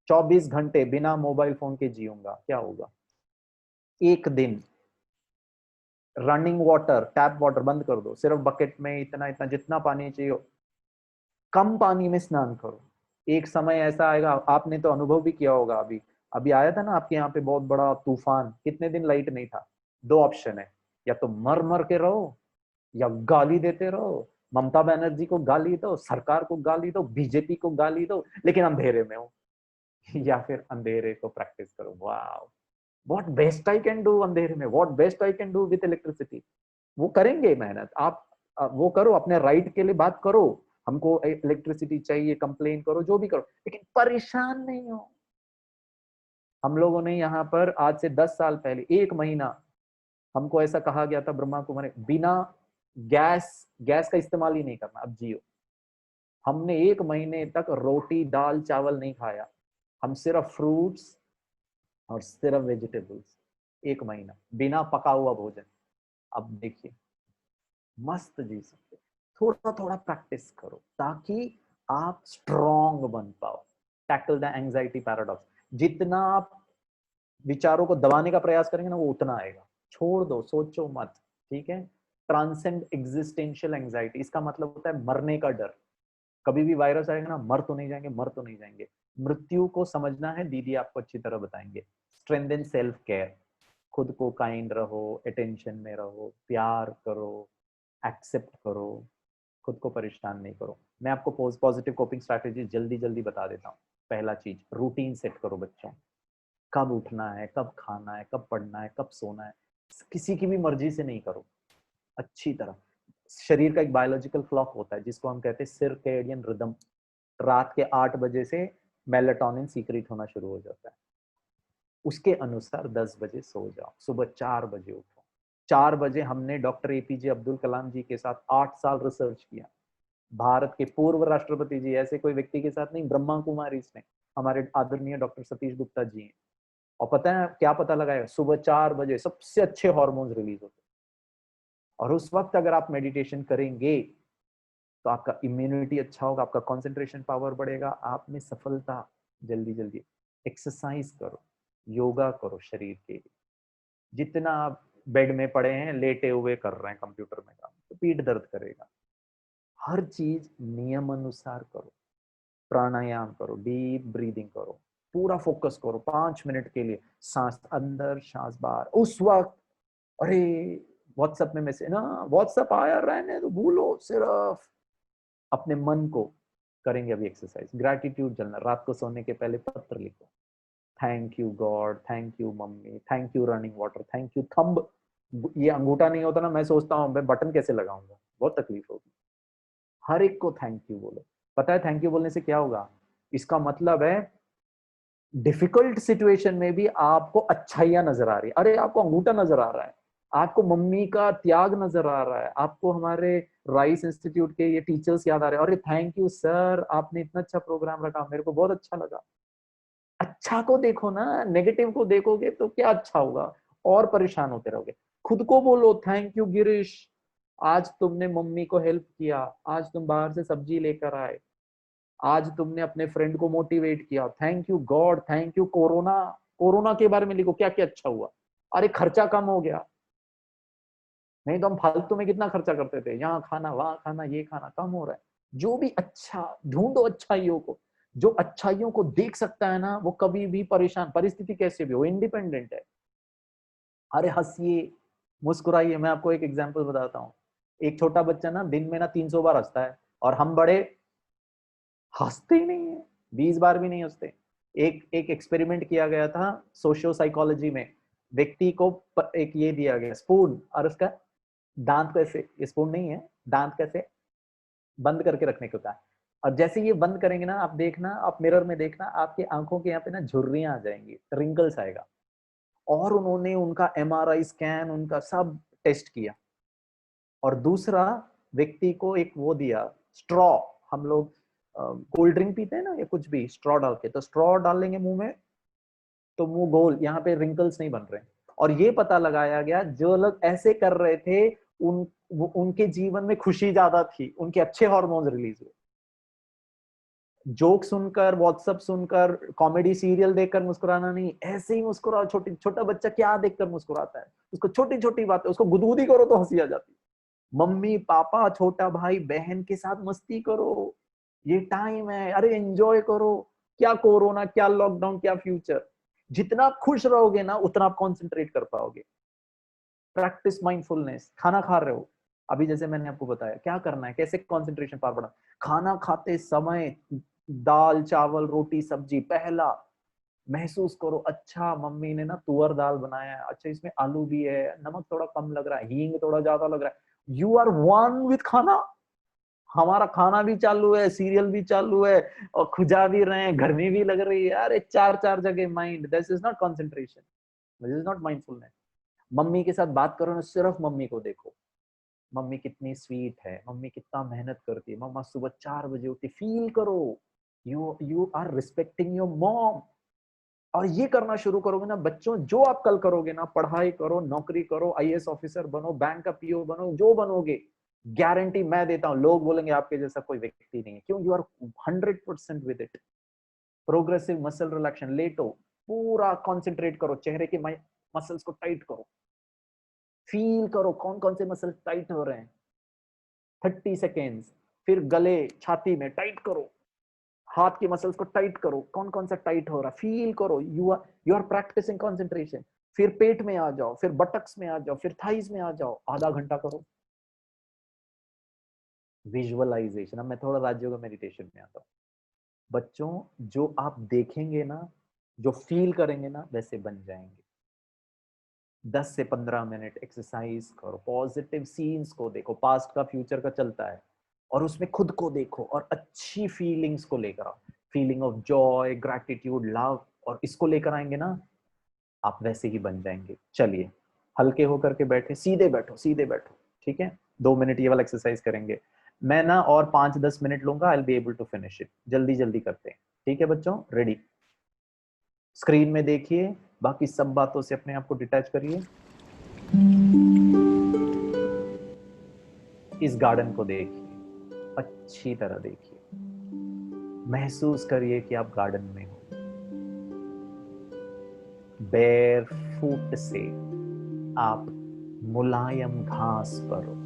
24 घंटे बिना मोबाइल फोन के जीऊंगा, क्या होगा? एक दिन रनिंग वाटर, टैप वाटर बंद कर दो, सिर्फ बकेट में इतना इतना जितना पानी चाहिए, कम पानी में स्नान करो। एक समय ऐसा आएगा, आपने तो अनुभव भी किया होगा, अभी अभी आया था ना आपके यहाँ पे बहुत बड़ा तूफान, कितने दिन लाइट नहीं था। दो ऑप्शन है, या तो मर मर के रहो या गाली देते रहो। ममता बनर्जी को गाली दो, सरकार को गाली दो, बीजेपी को गाली दो, लेकिन अंधेरे में हो। या फिर अंधेरे को प्रैक्टिस करो। वाह, what best I can do अंधेरे में, what best I can do with electricity. वो करेंगे मेहनत, आप वो करो, अपने राइट के लिए बात करो, हमको इलेक्ट्रिसिटी चाहिए, कंप्लेन करो, जो भी करो, लेकिन परेशान नहीं हो। हम लोगों ने यहाँ पर आज से 10 साल पहले 1 महीना हमको ऐसा कहा गया था ब्रह्मा कुमारी, बिना गैस का इस्तेमाल ही नहीं करना, अब जियो। हमने 1 महीने तक रोटी दाल चावल नहीं खाया, हम सिर्फ फ्रूट्स और सिर्फ वेजिटेबल्स। 1 महीना बिना पका हुआ भोजन। अब देखिए, मस्त जी सकते। थोड़ा थोड़ा प्रैक्टिस करो ताकि आप स्ट्रॉन्ग बन पाओ। Tackle the anxiety paradox. जितना आप विचारों को दबाने का प्रयास करेंगे ना, वो उतना आएगा। छोड़ दो, सोचो मत, ठीक है। ट्रांसेंड एग्जिस्टेंशियल एंजाइटी, इसका मतलब होता है मरने का डर। कभी भी वायरस आएगा ना, मर तो नहीं जाएंगे, मर तो नहीं जाएंगे। मृत्यु को समझना है, दीदी आपको अच्छी तरह बताएंगे। स्ट्रेंथन सेल्फ केयर, खुद को काइंड रहो, अटेंशन में रहो, प्यार करो, एक्सेप्ट करो, खुद को परेशान नहीं करो। मैं आपको पॉजिटिव कोपिंग स्ट्रैटेजी जल्दी जल्दी बता देता हूँ। पहला चीज, रूटीन सेट करो बच्चों। कब उठना है, कब खाना है, कब पढ़ना है, कब सोना है, किसी की भी मर्जी से नहीं करो, अच्छी तरह। शरीर का एक बायोलॉजिकल क्लॉक होता है जिसको हम कहते हैं सर्केडियन रिदम। रात के 8 बजे से मेलाटोनिन सीक्रेट होना शुरू हो जाता है, उसके अनुसार 10 बजे सो जाओ, सुबह 4 बजे उठो। 4 बजे हमने डॉक्टर एपीजे अब्दुल कलाम जी के साथ 8 साल रिसर्च किया। भारत के पूर्व राष्ट्रपति जी, ऐसे कोई व्यक्ति के साथ नहीं, ब्रह्मा कुमारी ने, हमारे आदरणीय डॉक्टर सतीश गुप्ता जी हैं। और पता है क्या पता लगाया, सुबह 4 बजे सबसे अच्छे हार्मोन्स रिलीज होते हैं। और उस वक्त अगर आप मेडिटेशन करेंगे तो आपका इम्यूनिटी अच्छा होगा, आपका कंसंट्रेशन पावर बढ़ेगा, आप में सफलता जल्दी जल्दी। एक्सरसाइज करो, योगा करो शरीर के लिए। जितना आप बेड में पड़े हैं, लेटे हुए कर रहे हैं कंप्यूटर में काम, तो पीठ दर्द करेगा। हर चीज नियम अनुसार करो। प्राणायाम करो, डीप ब्रीदिंग करो, पूरा फोकस करो 5 मिनट के लिए, सांस अंदर सांस बाहर। उस वक्त अरे व्हाट्सएप में मैसेज ना, व्हाट्सएप आया रहने तो भूलो, सिर्फ अपने मन को करेंगे अभी एक्सरसाइज। ग्रैटिट्यूड जलना, रात को सोने के पहले पत्र लिखो, thank you God, thank you mummy, thank you running water, thank you thumb. ये अंगूठा नहीं होता ना, मैं सोचता हूँ मैं बटन कैसे लगाऊंगा, बहुत तकलीफ होगी। हर एक को थैंक यू बोलो। पता है थैंक यू बोलने से क्या होगा? इसका मतलब है डिफिकल्ट सिचुएशन में भी आपको अच्छाइयां नजर आ रही है। अरे आपको अंगूठा नजर आ रहा है, आपको मम्मी का त्याग नजर आ रहा है, आपको हमारे राइस इंस्टीट्यूट के ये टीचर्स याद आ रहे हैं, अरे थैंक यू सर, आपने इतना अच्छा प्रोग्राम रखा, मेरे को बहुत अच्छा लगा। अच्छा को देखो ना, नेगेटिव को देखोगे तो क्या अच्छा होगा, और परेशान होते रहोगे। खुद को बोलो थैंक यू गिरीश, आज तुमने मम्मी को हेल्प किया, आज तुम बाहर से सब्जी लेकर आए, आज तुमने अपने फ्रेंड को मोटिवेट किया, thank you God, thank you corona. Corona के बारे में लिखो क्या क्या अच्छा हुआ। अरे खर्चा कम हो गया, नहीं तो हम फालतू में कितना खर्चा करते थे, यहाँ खाना वहां खाना, ये खाना, कम हो रहा है। जो भी अच्छा ढूंढो अच्छाइयों को। जो अच्छाइयों को देख सकता है ना, वो कभी भी परेशान, परिस्थिति कैसे भी हो, इंडिपेंडेंट है। अरे हंसिए, मुस्कुराइए। मैं आपको एक एग्जांपल बताता हूँ। एक छोटा बच्चा ना दिन में ना 300 बार हंसता है, और हम बड़े हंसते ही नहीं है, 20 बार भी नहीं हंसते। एक एक्सपेरिमेंट किया गया था सोशियो साइकोलॉजी में। व्यक्ति को एक ये दिया गया स्पून, और उसका दांत कैसे, ये स्पून नहीं है, दांत कैसे बंद करके रखने को कहा। और जैसे ये बंद करेंगे ना, आप देखना, आप मिरर में देखना, आपके आंखों के यहाँ पे ना झुर्रियां आ जाएंगी, रिंकल्स आएगा। और उन्होंने उनका एमआरआई स्कैन, उनका सब टेस्ट किया, और दूसरा व्यक्ति को एक वो दिया स्ट्रॉ, हम लोग कोल्ड ड्रिंक पीते हैं ना या कुछ भी स्ट्रॉ डाल के, तो स्ट्रॉ डालेंगे मुंह में तो मुंह गोल, यहाँ पे रिंकल्स नहीं बन रहे। और ये पता लगाया गया जो लोग ऐसे कर रहे थे उनके जीवन में खुशी ज्यादा थी, उनके अच्छे हार्मोन्स रिलीज हुए। जोक सुनकर, व्हाट्सएप सुनकर, कॉमेडी सीरियल देखकर मुस्कुराना नहीं, ऐसे ही मुस्कुराओ। छोटा बच्चा क्या देखकर मुस्कुराता है, उसको छोटी छोटी बातें, उसको गुदगुदी करो तो हंसी आ जाती है। मम्मी पापा छोटा भाई बहन के साथ मस्ती करो, ये टाइम है, अरे एंजॉय करो। क्या कोरोना, क्या लॉकडाउन, क्या फ्यूचर। जितना आप खुश रहोगे ना उतना आप कॉन्सेंट्रेट कर पाओगे। Practice mindfulness. खाना खा रहे हो अभी, जैसे मैंने आपको बताया क्या करना है, कैसे कंसंट्रेशन पावर बढ़ा। खाना खाते समय दाल चावल रोटी सब्जी, पहला महसूस करो, अच्छा मम्मी ने ना तुअर दाल बनाया है, अच्छा इसमें आलू भी है, नमक थोड़ा कम लग रहा है, हींग थोड़ा ज्यादा लग रहा है। यू आर वन विथ खाना। हमारा खाना भी चालू है, सीरियल भी चालू है, और खुजा भी रहे हैं, गर्मी भी लग रही है, अरे चार चार जगह mind. This is not concentration, this is not mindfulness. Mummy के साथ बात करो ना, सिर्फ मम्मी को देखो, मम्मी कितनी स्वीट है, मम्मी कितना मेहनत करती है, मम्मा सुबह 4 बजे उठती, फील करो you are respecting your mom. और ये करना शुरू करोगे ना बच्चों, जो आप कल करोगे ना, पढ़ाई करो, नौकरी करो, आईएएस ऑफिसर बनो, बैंक का पीओ बनो, जो बनोगे, गारंटी मैं देता हूं, लोग बोलेंगे आपके जैसा कोई व्यक्ति नहीं है। क्यों? You are 100% with it. Progressive muscle relaxation, लेटो, पूरा कॉन्सेंट्रेट करो, चेहरे के मसल्स को टाइट करो, फील करो कौन कौन से मसल टाइट हो रहे हैं। 30 सेकेंड्स। फिर गले छाती में टाइट करो, हाथ की मसल्स को टाइट करो, कौन कौन सा टाइट हो रहा, फील करो। You are practising concentration. फिर पेट में आ जाओ, फिर बटक्स में आ जाओ, फिर थाइज में आ जाओ, आधा घंटा करो विजुअलाइजेशन। अब मैं थोड़ा राजयोग मेडिटेशन में आता हूँ। बच्चों जो आप देखेंगे ना, जो फील करेंगे ना, वैसे बन जाएंगे। 10 से 15 मिनट एक्सरसाइज करो, पॉजिटिव सीन्स को देखो, पास्ट का फ्यूचर का चलता है, और उसमें खुद को देखो और अच्छी फीलिंग्स को लेकर आओ। Feeling of Joy, gratitude, love, और इसको लेकर आएंगे ना, आप वैसे ही बन जाएंगे। चलिए हल्के होकर के बैठे, सीधे बैठो, सीधे बैठो, ठीक है। 2 मिनट ये वाला एक्सरसाइज करेंगे। मैं ना और 5-10 मिनट लूंगा, I will be able to finish it. जल्दी जल्दी करते हैं, ठीक है बच्चों, रेडी। स्क्रीन में देखिए, बाकी सब बातों से अपने आप को डिटैच करिए। इस गार्डन को देखिए, अच्छी तरह देखिए, महसूस करिए कि आप गार्डन में हो। बेयर फुट से आप मुलायम घास पर हो।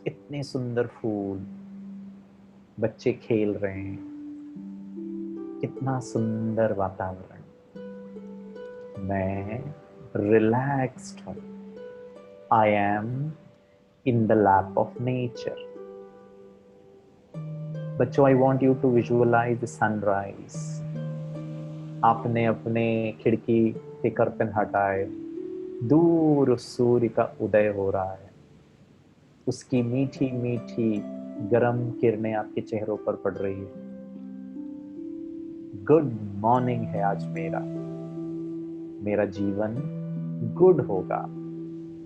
इतने सुंदर फूल, बच्चे खेल रहे हैं, कितना सुंदर वातावरण। मैं रिलैक्स्ड हूं। I am in the lap of nature. बच्चों, I want you to visualise the sunrise. आपने अपने खिड़की के कर्टन हटाए, दूर सूर्य का उदय हो रहा है, उसकी मीठी मीठी गर्म किरणें आपके चेहरों पर पड़ रही है। गुड मॉर्निंग है आज मेरा जीवन गुड होगा।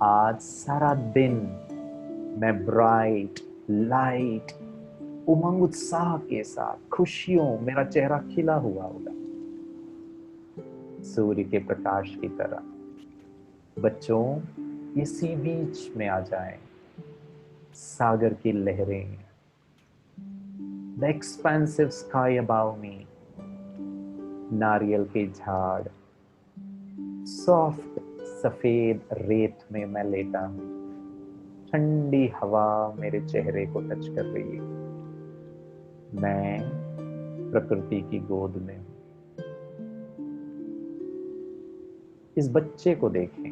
आज सारा दिन मैं ब्राइट, लाइट, उमंग उत्साह के साथ, खुशियों, मेरा चेहरा खिला हुआ होगा सूर्य के प्रकाश की तरह। बच्चों, ये सी बीच में आ जाएं, सागर की लहरें, द एक्सपेंसिव स्काई अबाव मी, नारियल के झाड़, सॉफ्ट सफेद रेत में मैं लेटा हूं, ठंडी हवा मेरे चेहरे को टच कर रही है। मैं प्रकृति की गोद में हूं। इस बच्चे को देखें,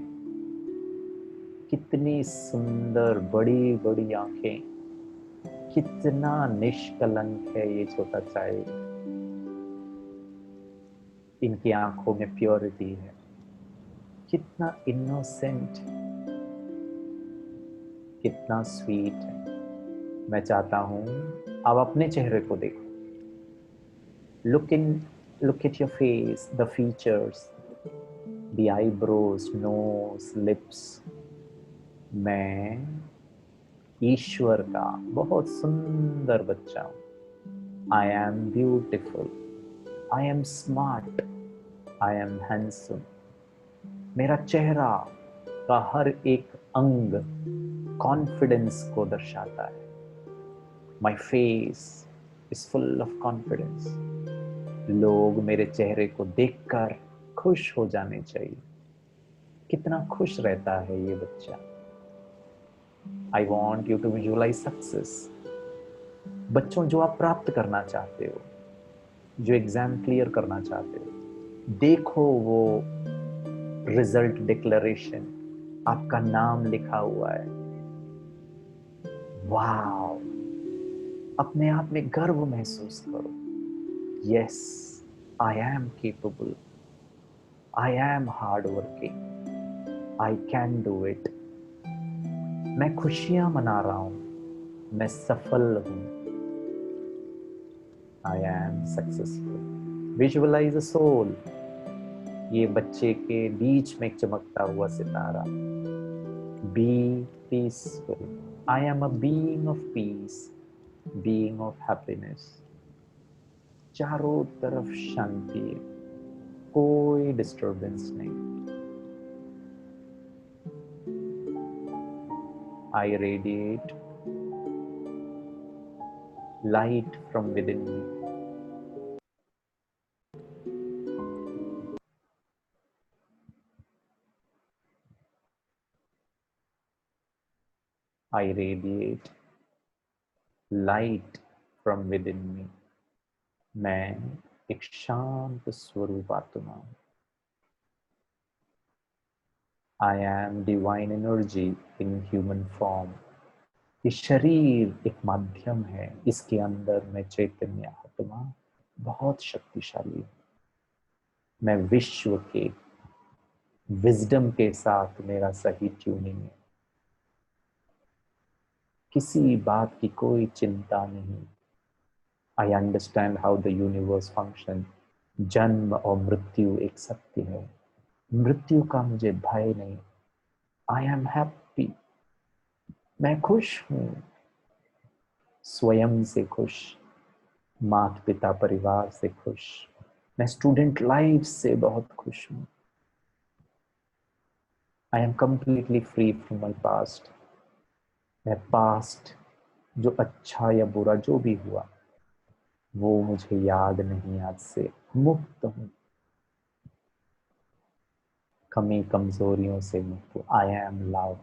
कितनी सुंदर बड़ी बड़ी आंखें, कितना निष्कलंक है ये छोटा चाइल्ड। इनकी आंखों में प्योरिटी है, कितना इनोसेंट, कितना स्वीट है। मैं चाहता हूं आप अपने चेहरे को देखो। Look at your face, the features, the eyebrows, nose, lips. मैं ईश्वर का बहुत सुंदर बच्चा हूँ। I am beautiful. I am smart. I am handsome. मेरा चेहरा का हर एक अंग कॉन्फिडेंस को दर्शाता है। My face is full of confidence. लोग मेरे चेहरे को देखकर खुश हो जाने चाहिए। कितना खुश रहता है ये बच्चा। I want you to visualize success. बच्चों, जो आप प्राप्त करना चाहते हो, जो एग्जाम क्लियर करना चाहते हो, देखो वो रिजल्ट डिक्लेरेशन, आपका नाम लिखा हुआ है। वाव, अपने आप में गर्व महसूस करो। Yes, I am capable, I am hard working, I can do it. मैं खुशियां मना रहा हूं, मैं सफल हूं। I am successful. Visualise a soul, ये बच्चे के बीच में एक चमकता हुआ सितारा। Be peaceful, I am a being of peace, being of happiness. चारों तरफ शांति है, कोई डिस्टरबेंस नहीं। I radiate light from within me. I radiate light from within me. मैं एक शांत स्वरूप आत्मा हूँ। I am divine energy in human form. ये शरीर एक माध्यम है, इसके अंदर मैं चैतन्य आत्मा बहुत शक्तिशाली हूँ। मैं विश्व के विजडम के साथ मेरा सही ट्यूनिंग है। किसी बात की कोई चिंता नहीं। I understand how the universe function. जन्म और मृत्यु एक सत्य है। मृत्यु का मुझे भय नहीं। I am happy. मैं खुश हूँ, स्वयं से खुश, माता पिता परिवार से खुश। मैं स्टूडेंट लाइफ से बहुत खुश हूँ। I am completely free from my past. मैं पास्ट जो अच्छा या बुरा जो भी हुआ वो मुझे याद नहीं, आज से मुक्त हूँ। कमी कमजोरियों से मुक्त हूँ। आई एम लव,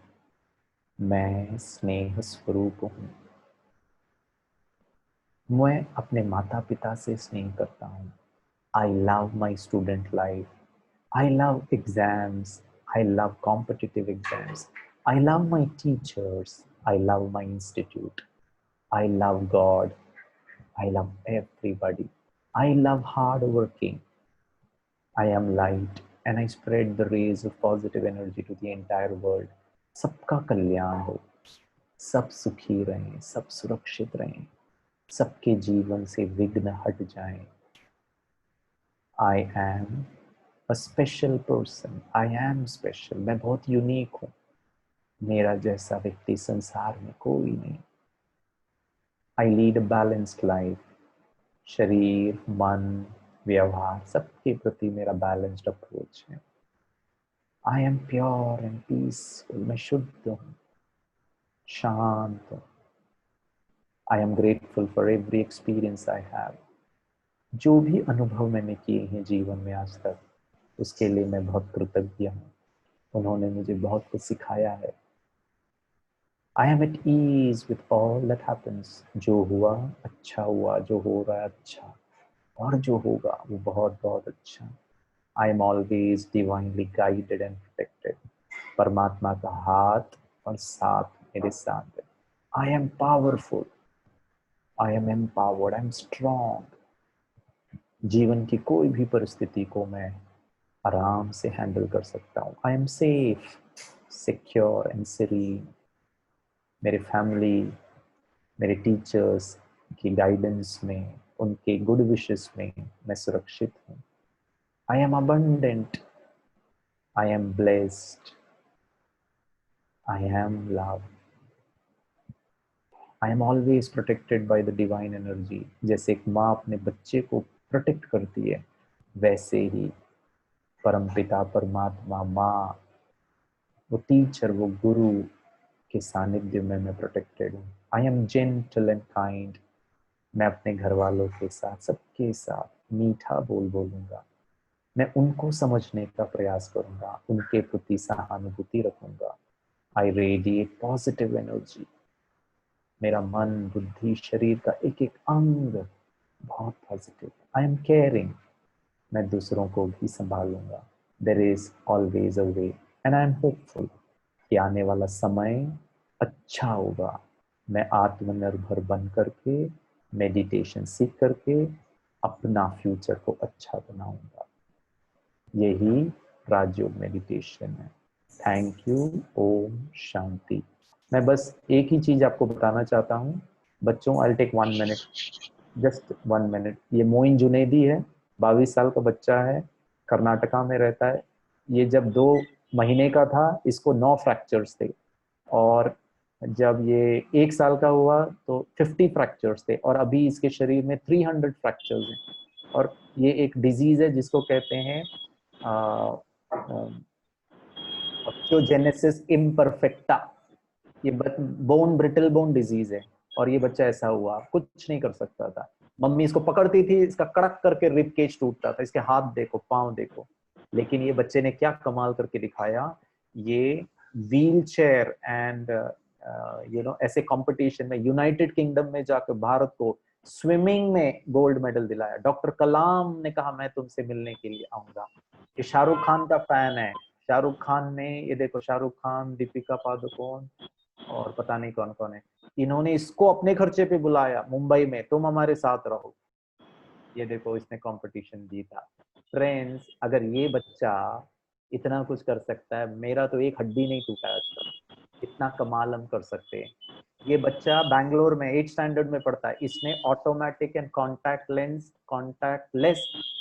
मैं स्नेह स्वरूप हूँ। मैं अपने माता पिता से स्नेह करता हूँ। I love my student life. I love exams, I love competitive exams, I love my teachers, I love my institute, I love God, I love everybody. I love hard working. I am light and I spread the rays of positive energy to the entire world. सबका कल्याण हो, सब सुखी रहें, सब सुरक्षित रहें, सबके जीवन से विघ्न हट जाएं। I am a special person. I am special. मैं बहुत यूनिक हूँ। मेरा जैसा व्यक्ति संसार में कोई नहीं। I lead a balanced life. शरीर, मन, व्यवहार सबके प्रति मेरा बैलेंस्ड अप्रोच है। I am pure and peaceful. मैं शुद्ध हूँ, शांत हूँ। I am grateful for every experience I have. जो भी अनुभव मैंने किए हैं जीवन में आज तक, उसके लिए मैं बहुत कृतज्ञ हूँ। उन्होंने मुझे बहुत कुछ सिखाया है। I am at ease with all that happens. जो हुआ अच्छा हुआ, जो हो रहा है अच्छा, और जो होगा वो बहुत बहुत अच्छा। I am always divinely guided and protected. परमात्मा का हाथ और साथ मेरे साथ है। I am powerful. I am empowered. I am strong. जीवन की कोई भी परिस्थिति को मैं आराम से हैंडल कर सकता हूँ। I am safe, secure and serene. मेरे फैमिली, मेरे टीचर्स की गाइडेंस में, उनके गुड विशेस में मैं सुरक्षित हूँ। I am abundant. I am blessed. I am loved. I am always protected by the divine energy. जैसे एक माँ अपने बच्चे को प्रोटेक्ट करती है, वैसे ही परमपिता परमात्मा, माँ, वो टीचर, वो गुरु के सानिध्य में मैं प्रोटेक्टेड हूँ. I am gentle and kind. मैं अपने घर वालों के साथ, सबके साथ मीठा बोलूंगा. मैं उनको समझने का प्रयास करूंगा, उनके प्रति सहानुभूति रखूंगा. आई रेडिएट पॉजिटिव एनर्जी. मेरा मन, बुद्धि, शरीर का एक एक अंग बहुत पॉजिटिव. I am caring. मैं दूसरों को भी संभालूंगा. There is always a way and I am hopeful कि आने वाला समय अच्छा होगा. मैं आत्मनिर्भर बन करके, मेडिटेशन सीख करके अपना फ्यूचर को अच्छा बनाऊंगा. यही राजयोग मेडिटेशन है. Thank you. ओम शांति. मैं बस एक ही चीज आपको बताना चाहता हूँ बच्चों. I take 1 minute, just 1 minute. ये मोइन जुनेदी है, 22 साल का बच्चा है, कर्नाटका में रहता है. ये जब 2 महीने का था इसको 9 फ्रैक्चर्स थे, और जब ये 1 साल का हुआ तो 50 फ्रैक्चर्स थे, और अभी इसके शरीर में 300 फ्रैक्चर्स हैं. और ये एक डिजीज है जिसको कहते हैं ऑस्टियोजेनेसिस इम्परफेक्टा. ये बोन ब्रिटल बोन डिजीज है, और ये बच्चा ऐसा हुआ, कुछ नहीं कर सकता था. मम्मी इसको पकड़ती थी, इसका कड़क करके रिब केज टूटता था. इसके हाथ देखो, पांव देखो. लेकिन ये बच्चे ने क्या कमाल करके दिखाया. ये व्हील चेयर एंड ऐसे कंपटीशन में यूनाइटेड किंगडम में जाकर भारत को स्विमिंग में गोल्ड मेडल दिलाया. डॉक्टर कलाम ने कहा मैं तुमसे मिलने के लिए आऊंगा. ये शाहरुख खान का फैन है. शाहरुख खान ने, ये देखो, शाहरुख खान, दीपिका पादुकोण और पता नहीं कौन कौन है, इन्होंने इसको अपने खर्चे पे बुलाया मुंबई में, तुम हमारे साथ रहो. ये देखो, इसने कंपटीशन जीता. फ्रेंड्स, अगर ये बच्चा इतना कुछ कर सकता है, मेरा तो एक हड्डी नहीं टूटा आज तक. इतना कमाल हम कर सकते हैं. ये बच्चा बैंगलोर में 8th स्टैंडर्ड में पढ़ता है. इसने automatic and contactless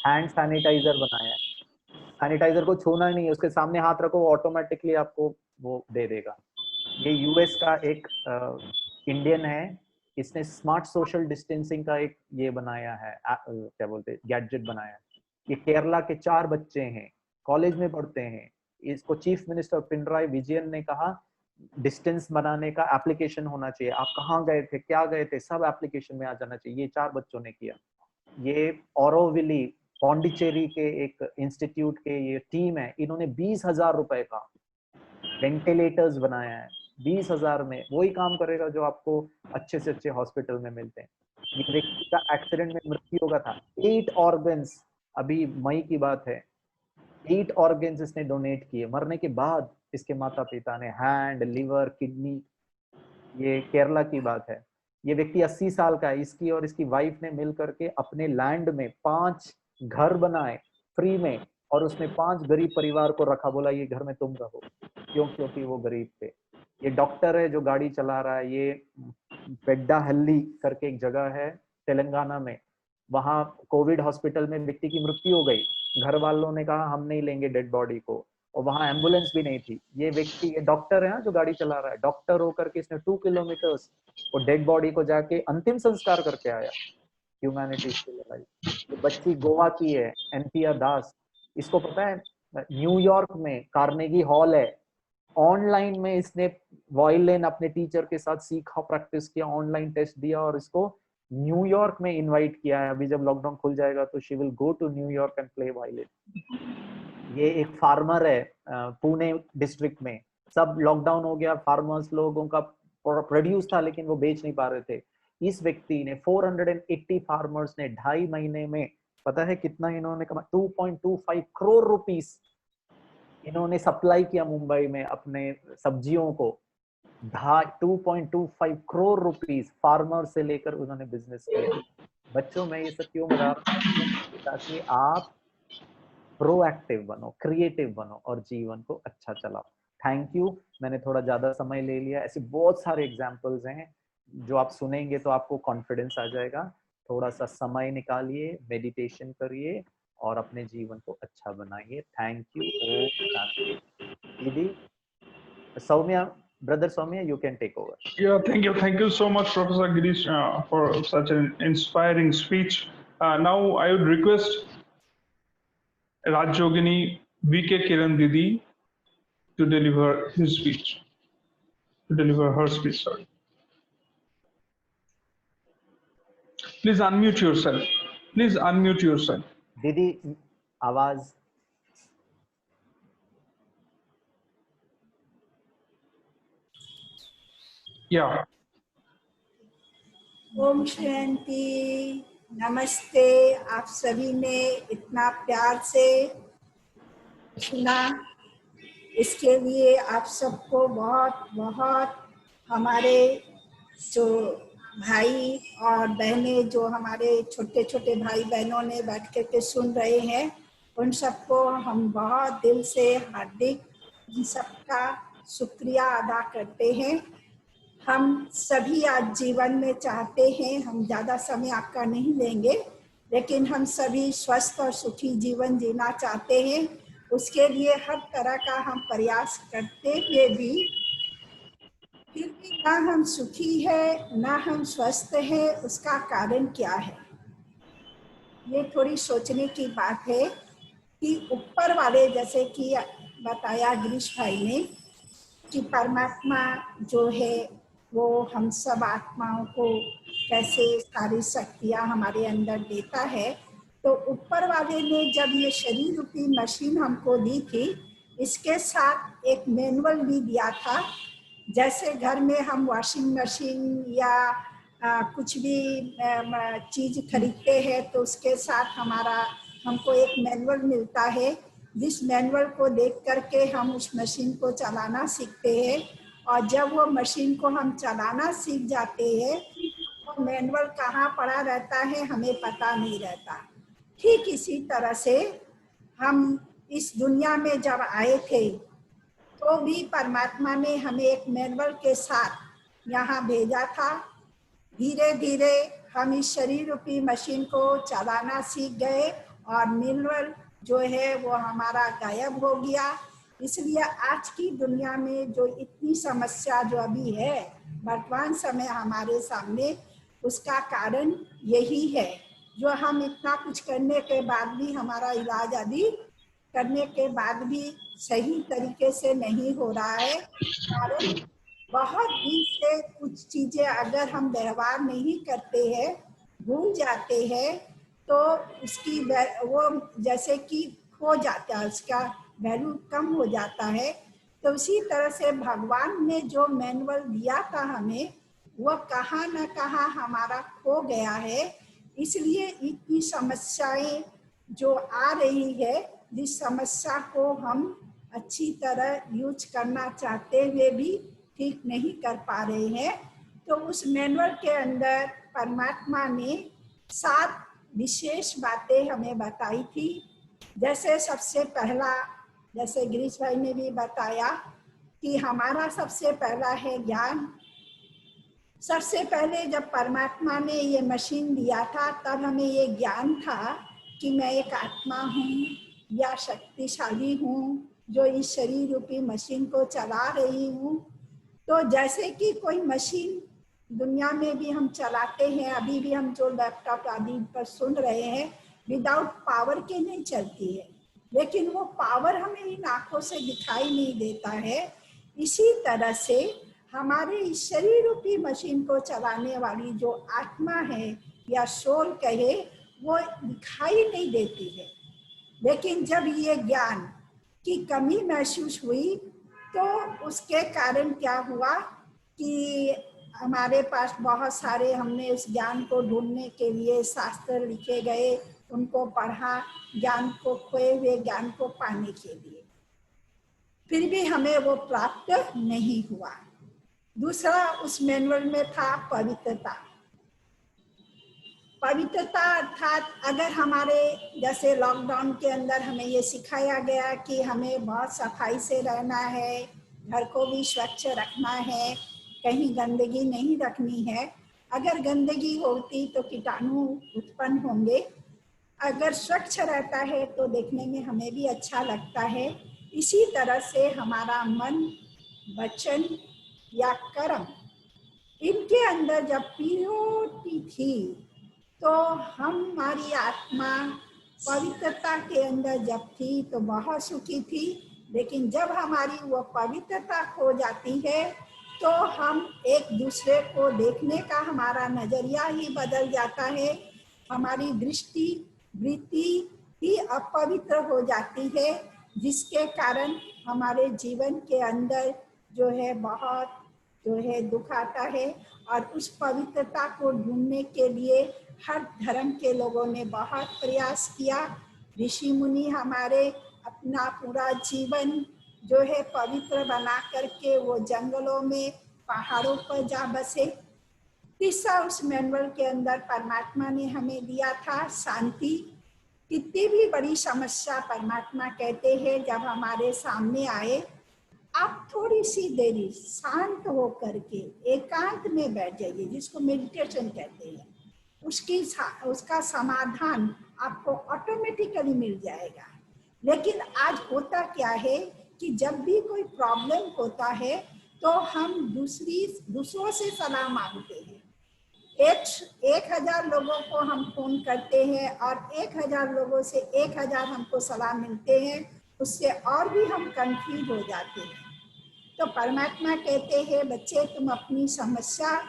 hand sanitiser बनाया है. सैनिटाइजर को छूना ही नहीं है, उसके सामने हाथ रखो, ऑटोमेटिकली आपको वो दे देगा. ये यूएस का एक इंडियन है. इसने स्मार्ट सोशल डिस्टेंसिंग का एक ये बनाया है, क्या बोलते हैं, गैजेट बनाया है. ये केरला के 4 बच्चे हैं, कॉलेज में पढ़ते हैं. इसको चीफ मिनिस्टर पिनराई विजयन ने कहा डिस्टेंस बनाने का एप्लीकेशन होना चाहिए. आप कहाँ गए थे, क्या गए थे, सब एप्लीकेशन में आ जाना चाहिए. ये 4 बच्चों ने किया. ये औरोविली पौंडीचेरी के एक इंस्टीट्यूट के ये टीम है. इन्होंने 20,000 रुपए का वेंटिलेटर्स बनाया है. 20,000 में वही काम करेगा जो आपको अच्छे से अच्छे हॉस्पिटल में मिलते हैं. ये व्यक्ति का एक्सीडेंट में मृत्यु हो गया था. 8 ऑर्गन्स, अभी मई की बात है, 8 ऑर्गन्स इसने डोनेट किए. मरने के बाद इसके माता पिता ने हैंड, लिवर, किडनी. ये केरला की बात है. ये व्यक्ति 80 साल का है. इसकी और इसकी वाइफ ने मिल करके अपने लैंड में 5 घर बनाए फ्री में, और उसमें 5 गरीब परिवार को रखा. बोला ये घर में तुम रहो. क्यों? क्योंकि वो गरीब थे. ये डॉक्टर है जो गाड़ी चला रहा है. ये पेड्डाहल्ली करके एक जगह है तेलंगाना में. वहां कोविड हॉस्पिटल में व्यक्ति की मृत्यु हो गई. घर वालों ने कहा हम नहीं लेंगे डेड बॉडी को, और वहां एम्बुलेंस भी नहीं थी. ये व्यक्ति, ये डॉक्टर है जो गाड़ी चला रहा है, डॉक्टर होकर के इसने 2 किलोमीटर्स वो डेड बॉडी को जाके अंतिम संस्कार करके आया. ह्यूमैनिटी के लिए भाई. ये बच्ची गोवा की है, एनपिया दास. इसको पता है न्यूयॉर्क में कार्नेगी हॉल है. ऑनलाइन में इसने वायलिन अपने टीचर के साथ सीखा, प्रैक्टिस किया, ऑनलाइन टेस्ट दिया, और इसको न्यूयॉर्क में इनवाइट किया है. अभी जब लॉकडाउन खुल जाएगा तो she will go to New York and play violin. ये एक फार्मर है पुणे डिस्ट्रिक्ट में. सब लॉकडाउन हो गया, फार्मर्स लोगों का प्रोड्यूस था लेकिन वो बेच नहीं पा रहे थे. इस व्यक्ति ने 480 फार्मर्स ने 2.5 महीने में, पता है कितना इन्होंने कमा, 2.25 करोड़ रुपीस इन्होंने सप्लाई किया मुंबई में अपने सब्जियों को. 2.25 करोड़ रुपीस फार्मर से लेकर उन्होंने बिजनेस किया. बच्चों में ये सब क्यों बता रहा हूँ? ताकि आप प्रोएक्टिव बनो, क्रिएटिव बनो और जीवन को अच्छा चलाओ. Thank you. मैंने थोड़ा ज्यादा समय ले लिया. ऐसे बहुत सारे एग्जाम्पल्स हैं जो आप सुनेंगे तो आपको कॉन्फिडेंस आ जाएगा. थोड़ा सा समय निकालिए, मेडिटेशन करिए और अपने जीवन को अच्छा बनाइए। Thank you. ओम शांति। दीदी Saumya, brother Saumya, you can take over. Yeah, thank you so much, Professor Girish, for such an inspiring speech. Now I would request Rajyogini VK Kiran Didi to deliver his speech, to deliver her speech. Sorry. Please unmute yourself. Please unmute yourself. दीदी आवाज। Yeah. ओम शांति। नमस्ते। आप सभी ने इतना प्यार से सुना, इसके लिए आप सबको बहुत बहुत, हमारे जो भाई और बहनें, जो हमारे छोटे छोटे भाई बहनों ने बैठ कर के सुन रहे हैं, उन सबको हम बहुत दिल से हार्दिक इन सबका शुक्रिया अदा करते हैं। हम सभी आज जीवन में चाहते हैं, हम ज़्यादा समय आपका नहीं लेंगे, लेकिन हम सभी स्वस्थ और सुखी जीवन जीना चाहते हैं। उसके लिए हर तरह का हम प्रयास करते हुए भी फिर भी ना हम सुखी है, ना हम स्वस्थ है। उसका कारण क्या है? ये थोड़ी सोचने की बात है कि ऊपर वाले, जैसे कि बताया गिरीश भाई ने, कि परमात्मा जो है वो हम सब आत्माओं को कैसे सारी शक्तियाँ हमारे अंदर देता है। तो ऊपर वाले ने जब ये शरीर रूपी मशीन हमको दी थी, इसके साथ एक मैनुअल भी दिया था। जैसे घर में हम वॉशिंग मशीन या कुछ भी चीज़ खरीदते हैं तो उसके साथ हमको एक मैनुअल मिलता है, जिस मैनुअल को देख करके हम उस मशीन को चलाना सीखते हैं। और जब वो मशीन को हम चलाना सीख जाते हैं, वो मैनुअल कहाँ पड़ा रहता है हमें पता नहीं रहता। ठीक इसी तरह से हम इस दुनिया में जब आए थे तो भी परमात्मा ने हमें एक मैनुअल के साथ यहाँ भेजा था। धीरे धीरे हम इस शरीर रूपी मशीन को चलाना सीख गए और मैनुअल जो है वो हमारा गायब हो गया। इसलिए आज की दुनिया में जो इतनी समस्या जो अभी है वर्तमान समय हमारे सामने, उसका कारण यही है। जो हम इतना कुछ करने के बाद भी, हमारा इलाज आदि करने के बाद भी सही तरीके से नहीं हो रहा है। कारण बहुत दिन से कुछ चीजें अगर हम व्यवहार नहीं करते हैं, भूल जाते हैं, तो उसकी वो जैसे कि खो जाता है, उसका वैल्यू कम हो जाता है। तो उसी तरह से भगवान ने जो मैनुअल दिया था हमें, वो कहाँ न कहाँ हमारा खो गया है। इसलिए इतनी समस्याएं जो आ रही है, जिस समस्या को हम अच्छी तरह यूज करना चाहते हुए भी ठीक नहीं कर पा रहे हैं। तो उस मैनुअल के अंदर परमात्मा ने 7 विशेष बातें हमें बताई थी। जैसे सबसे पहला, जैसे गिरीश भाई ने भी बताया कि हमारा सबसे पहला है ज्ञान। सबसे पहले जब परमात्मा ने ये मशीन दिया था, तब हमें ये ज्ञान था कि मैं एक आत्मा हूँ या शक्तिशाली हूँ जो इस शरीर रूपी मशीन को चला रही हूँ। तो जैसे कि कोई मशीन दुनिया में भी हम चलाते हैं, अभी भी हम जो लैपटॉप आदि पर सुन रहे हैं, विदाउट पावर के नहीं चलती है, लेकिन वो पावर हमें इन आंखों से दिखाई नहीं देता है। इसी तरह से हमारे इस शरीर रूपी मशीन को चलाने वाली जो आत्मा है या सोल कहे, वो दिखाई नहीं देती है। लेकिन जब ये ज्ञान की कमी महसूस हुई, तो उसके कारण क्या हुआ कि हमारे पास बहुत सारे, हमने उस ज्ञान को ढूंढने के लिए शास्त्र लिखे गए, उनको पढ़ा, ज्ञान को, खोए हुए ज्ञान को पाने के लिए, फिर भी हमें वो प्राप्त नहीं हुआ। दूसरा उस मैनुअल में था पवित्रता। पवित्रता अर्थात अगर हमारे, जैसे लॉकडाउन के अंदर हमें ये सिखाया गया कि हमें बहुत सफाई से रहना है, घर को भी स्वच्छ रखना है, कहीं गंदगी नहीं रखनी है। अगर गंदगी होती तो कीटाणु उत्पन्न होंगे। अगर स्वच्छ रहता है तो देखने में हमें भी अच्छा लगता है। इसी तरह से हमारा मन, वचन या कर्म, इनके अंदर जब प्योरिटी थी तो हमारी आत्मा पवित्रता के अंदर जब थी तो बहुत सुखी थी। लेकिन जब हमारी वो पवित्रता खो जाती है तो हम एक दूसरे को देखने का हमारा नजरिया ही बदल जाता है। हमारी दृष्टि वृत्ति ही अपवित्र हो जाती है, जिसके कारण हमारे जीवन के अंदर जो है बहुत जो है दुख आता है। और उस पवित्रता को ढूंढने के लिए हर धर्म के लोगों ने बहुत प्रयास किया। ऋषि मुनि हमारे अपना पूरा जीवन जो है पवित्र बना करके वो जंगलों में, पहाड़ों पर जा बसे। तीसरा उस मैनुअल के अंदर परमात्मा ने हमें दिया था शांति। कितनी भी बड़ी समस्या परमात्मा कहते हैं जब हमारे सामने आए, आप थोड़ी सी देरी शांत हो करके एकांत में बैठ जाइए, जिसको मेडिटेशन कहते हैं। उसका समाधान आपको ऑटोमेटिकली मिल जाएगा। लेकिन आज होता क्या है कि जब भी कोई प्रॉब्लम होता है तो हम दूसरों से सलाह मांगते हैं। 1000 लोगों को हम फोन करते हैं और 1000 लोगों से 1000 हमको सलाह मिलते हैं, उससे और भी हम कंफ्यूज हो जाते हैं। तो परमात्मा कहते हैं बच्चे, तुम अपनी समस्या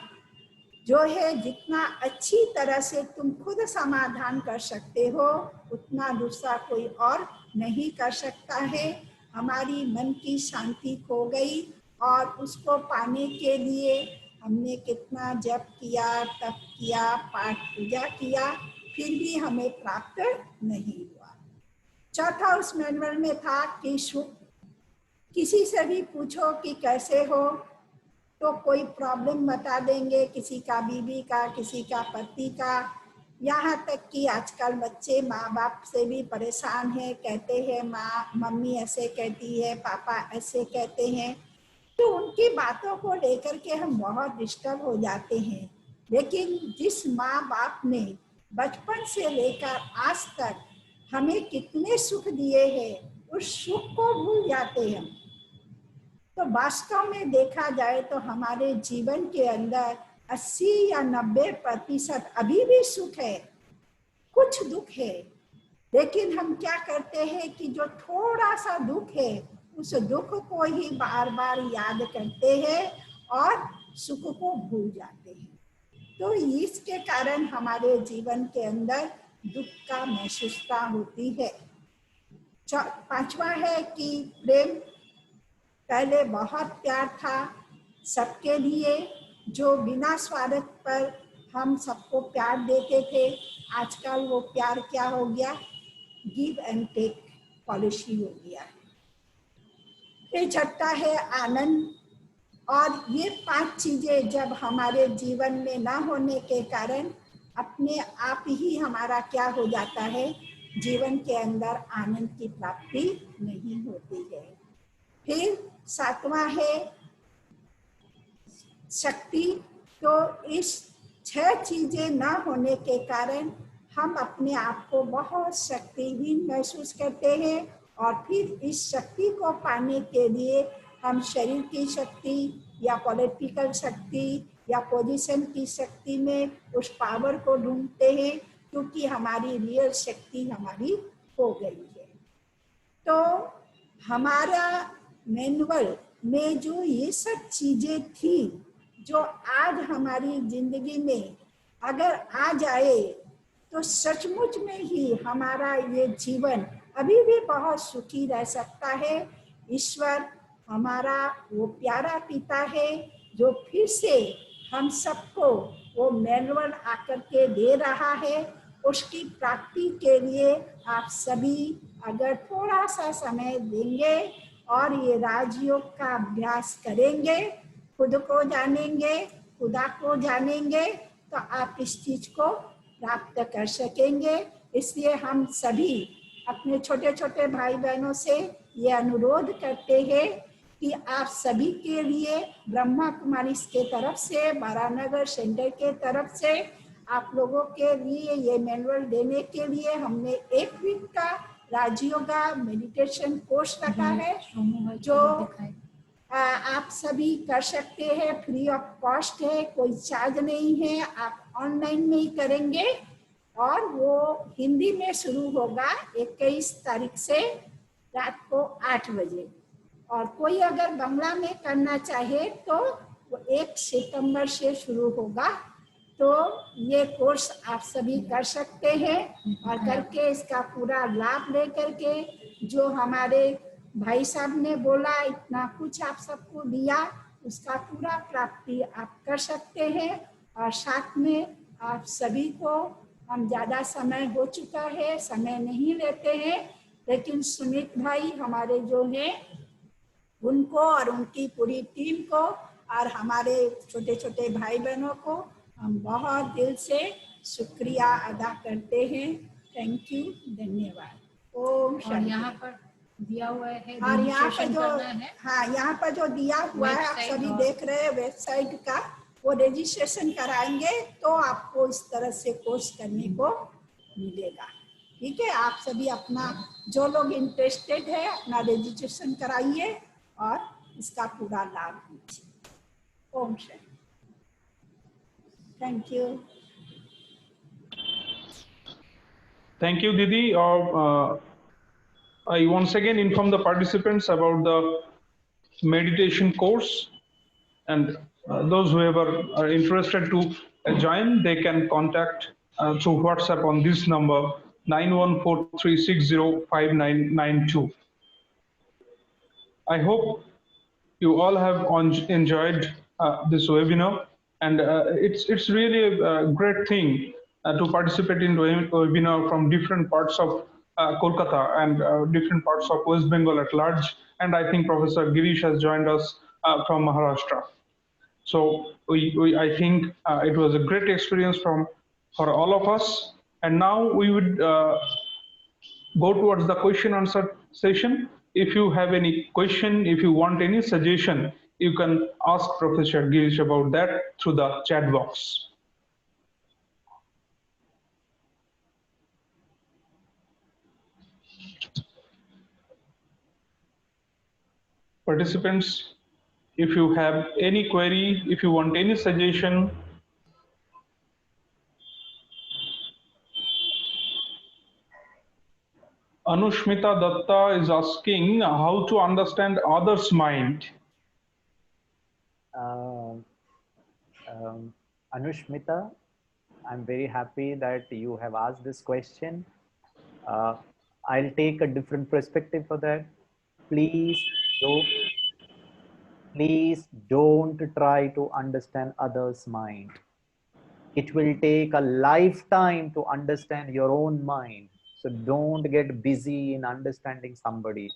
जो है जितना अच्छी तरह से तुम खुद समाधान कर सकते हो, उतना दूसरा कोई और नहीं कर सकता है। हमारी मन की शांति खो गई और उसको पाने के लिए हमने कितना जप किया, तप किया, पाठ पूजा किया, फिर भी हमें प्राप्त नहीं हुआ। चौथा उस मैनुअल में था कि किसी से भी पूछो कि कैसे हो तो कोई प्रॉब्लम बता देंगे, किसी का बीवी का, किसी का पति का, यहाँ तक कि आजकल बच्चे माँ बाप से भी परेशान हैं। कहते हैं मम्मी ऐसे कहती है, पापा ऐसे कहते हैं। तो उनकी बातों को लेकर के हम बहुत डिस्टर्ब हो जाते हैं। लेकिन जिस माँ बाप ने बचपन से लेकर आज तक हमें कितने सुख दिए हैं, उस सुख को भूल जाते हैं। तो वास्तव में देखा जाए तो हमारे जीवन के अंदर 80 या 90% अभी भी सुख है, कुछ दुख है। लेकिन हम क्या करते हैं कि जो थोड़ा सा दुख है उस दुख को ही बार बार याद करते हैं और सुख को भूल जाते हैं। तो इसके कारण हमारे जीवन के अंदर दुख का महसूसता होती है। पांचवा है कि प्रेम। पहले बहुत प्यार था सबके लिए, जो बिना स्वार्थ पर हम सबको प्यार देते थे। आजकल वो प्यार क्या हो गया, गिव एंड टेक पॉलिसी हो गया है। फिर छठा है आनंद। और ये 5 चीजें जब हमारे जीवन में ना होने के कारण अपने आप ही हमारा क्या हो जाता है, जीवन के अंदर आनंद की प्राप्ति नहीं होती है। फिर 7वां है शक्ति। तो इस 6 चीजें ना होने के कारण हम अपने आप को बहुत शक्तिहीन महसूस करते हैं। और फिर इस शक्ति को पाने के लिए हम शरीर की शक्ति या पॉलिटिकल शक्ति या पोजीशन की शक्ति में उस पावर को ढूंढते हैं, क्योंकि हमारी रियल शक्ति हमारी खो गई है। तो हमारा मैनुअल में जो ये सब चीजें थी, जो आज हमारी जिंदगी में अगर आ जाए तो सचमुच में ही हमारा ये जीवन अभी भी बहुत सुखी रह सकता है। ईश्वर हमारा वो प्यारा पिता है जो फिर से हम सबको वो मैनुअल आकर के दे रहा है। उसकी प्राप्ति के लिए आप सभी अगर थोड़ा सा समय देंगे और ये राजयोग का अभ्यास करेंगे, खुद को जानेंगे, खुदा को जानेंगे, तो आप इस चीज को प्राप्त कर सकेंगे। इसलिए हम सभी अपने छोटे छोटे भाई बहनों से ये अनुरोध करते हैं कि आप सभी के लिए ब्रह्मा कुमारी के तरफ से, बारानगर सेंटर के तरफ से आप लोगों के लिए ये मैनुअल देने के लिए हमने 1 वीक का राजयोगा मेडिटेशन कोर्स रखा है, जो आप सभी कर सकते हैं, फ्री ऑफ कॉस्ट है, कोई चार्ज नहीं है, आप ऑनलाइन में ही करेंगे और वो हिंदी में शुरू होगा 21 तारीख से रात को 8 बजे। और कोई अगर बांग्ला में करना चाहे तो वो 1 सितंबर से शुरू होगा। तो ये कोर्स आप सभी कर सकते हैं और करके इसका पूरा लाभ लेकर के जो हमारे भाई साहब ने बोला इतना कुछ आप सबको दिया, उसका पूरा प्राप्ति आप कर सकते हैं। और साथ में आप सभी को, हम ज़्यादा समय हो चुका है, समय नहीं लेते हैं, लेकिन सुमित भाई हमारे जो हैं उनको और उनकी पूरी टीम को और हमारे छोटे छोटे भाई बहनों को हम बहुत दिल से शुक्रिया अदा करते हैं। थैंक यू, धन्यवाद। ओम और शांति। यहाँ पर दिया हुआ है और यहाँ पर रजिस्ट्रेशन जो, करना है। हाँ, यहाँ पर जो दिया हुआ है आप वेबसाइट सभी और- देख रहे हैं वेबसाइट का, वो रजिस्ट्रेशन कराएंगे तो आपको इस तरह से कोर्स करने को मिलेगा। ठीक है, आप सभी अपना, जो लोग इंटरेस्टेड है अपना रजिस्ट्रेशन कराइए और इसका पूरा लाभ लीजिए। ओम शांति। Thank you. Thank you, Didi. I once again inform the participants about the meditation course, and those who ever are interested to join, they can contact through WhatsApp on this number 9143605992. I hope you all have enjoyed this webinar, and it's really a great thing to participate in webinar from different parts of Kolkata and different parts of West Bengal at large. And I think Professor Girish has joined us from Maharashtra. So I think it was a great experience for all of us. And now we would go towards the question answer session. If you have any question, if you want any suggestion, you can ask Professor Girish about that through the chat box. Participants, if you have any query, if you want any suggestion, Anushmita Datta is asking how to understand others' mind. Anushmita, I'm very happy that you have asked this question. I'll take a different perspective for that. Please don't try to understand others' mind. It will take a lifetime to understand your own mind. So don't get busy in understanding somebody.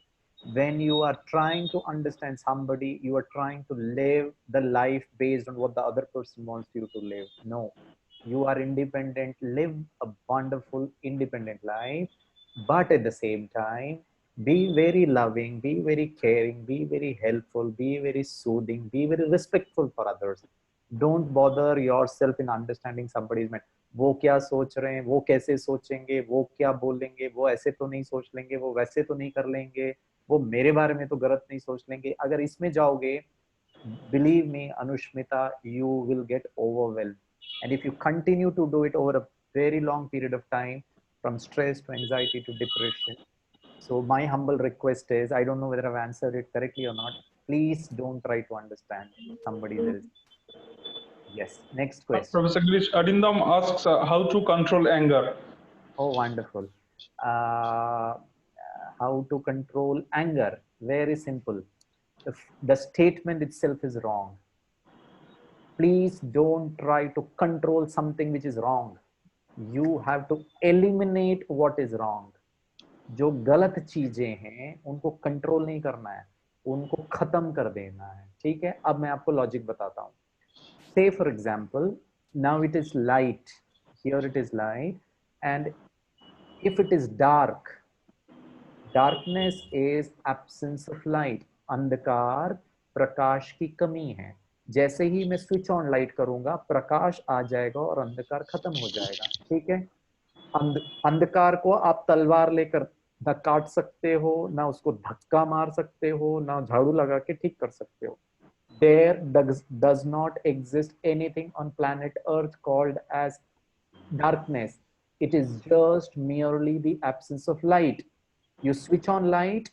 When you are trying to understand somebody, you are trying to live the life based on what the other person wants you to live. No, you are independent. Live a wonderful independent life, but at the same time, be very loving, be very caring, be very helpful, be very soothing, be very respectful for others. Don't bother yourself in understanding somebody's mind. वो क्या सोच रहे हैं, वो कैसे सोचेंगे, वो क्या बोलेंगे, वो ऐसे तो नहीं सोच लेंगे, वो वैसे तो नहीं कर लेंगे, वो मेरे बारे में तो गलत नहीं सोच लेंगे. अगर इसमें जाओगे, believe me, Anushmita, you will get overwhelmed. And if you continue to do it over a very long period of time, from stress to anxiety to depression. So my humble request is, I don't know whether I've answered it correctly or not. Please don't try to understand somebody else. Yes, next question. Professor Girish, Arindam asks how to control anger. Oh, wonderful. How to control anger? Very simple. The statement itself is wrong. Please don't try to control something which is wrong. You have to eliminate what is wrong. जो गलत चीजें हैं उनको कंट्रोल नहीं करना है, उनको खत्म कर देना है. ठीक है, अब मैं आपको लॉजिक बताता हूँ. Say for example, now it is light, here it is light, and if it is dark, darkness is absence of light. अंधकार प्रकाश की कमी है. जैसे ही मैं स्विच ऑन लाइट करूंगा प्रकाश आ जाएगा और अंधकार खत्म हो जाएगा, ठीक है। अंधकार को आप तलवार लेकर न काट सकते हो, ना उसको धक्का मार सकते हो, ना झाड़ू लगा के ठीक कर सकते हो। There does not exist anything on planet Earth called as darkness. It is just merely the absence of light. You switch on light,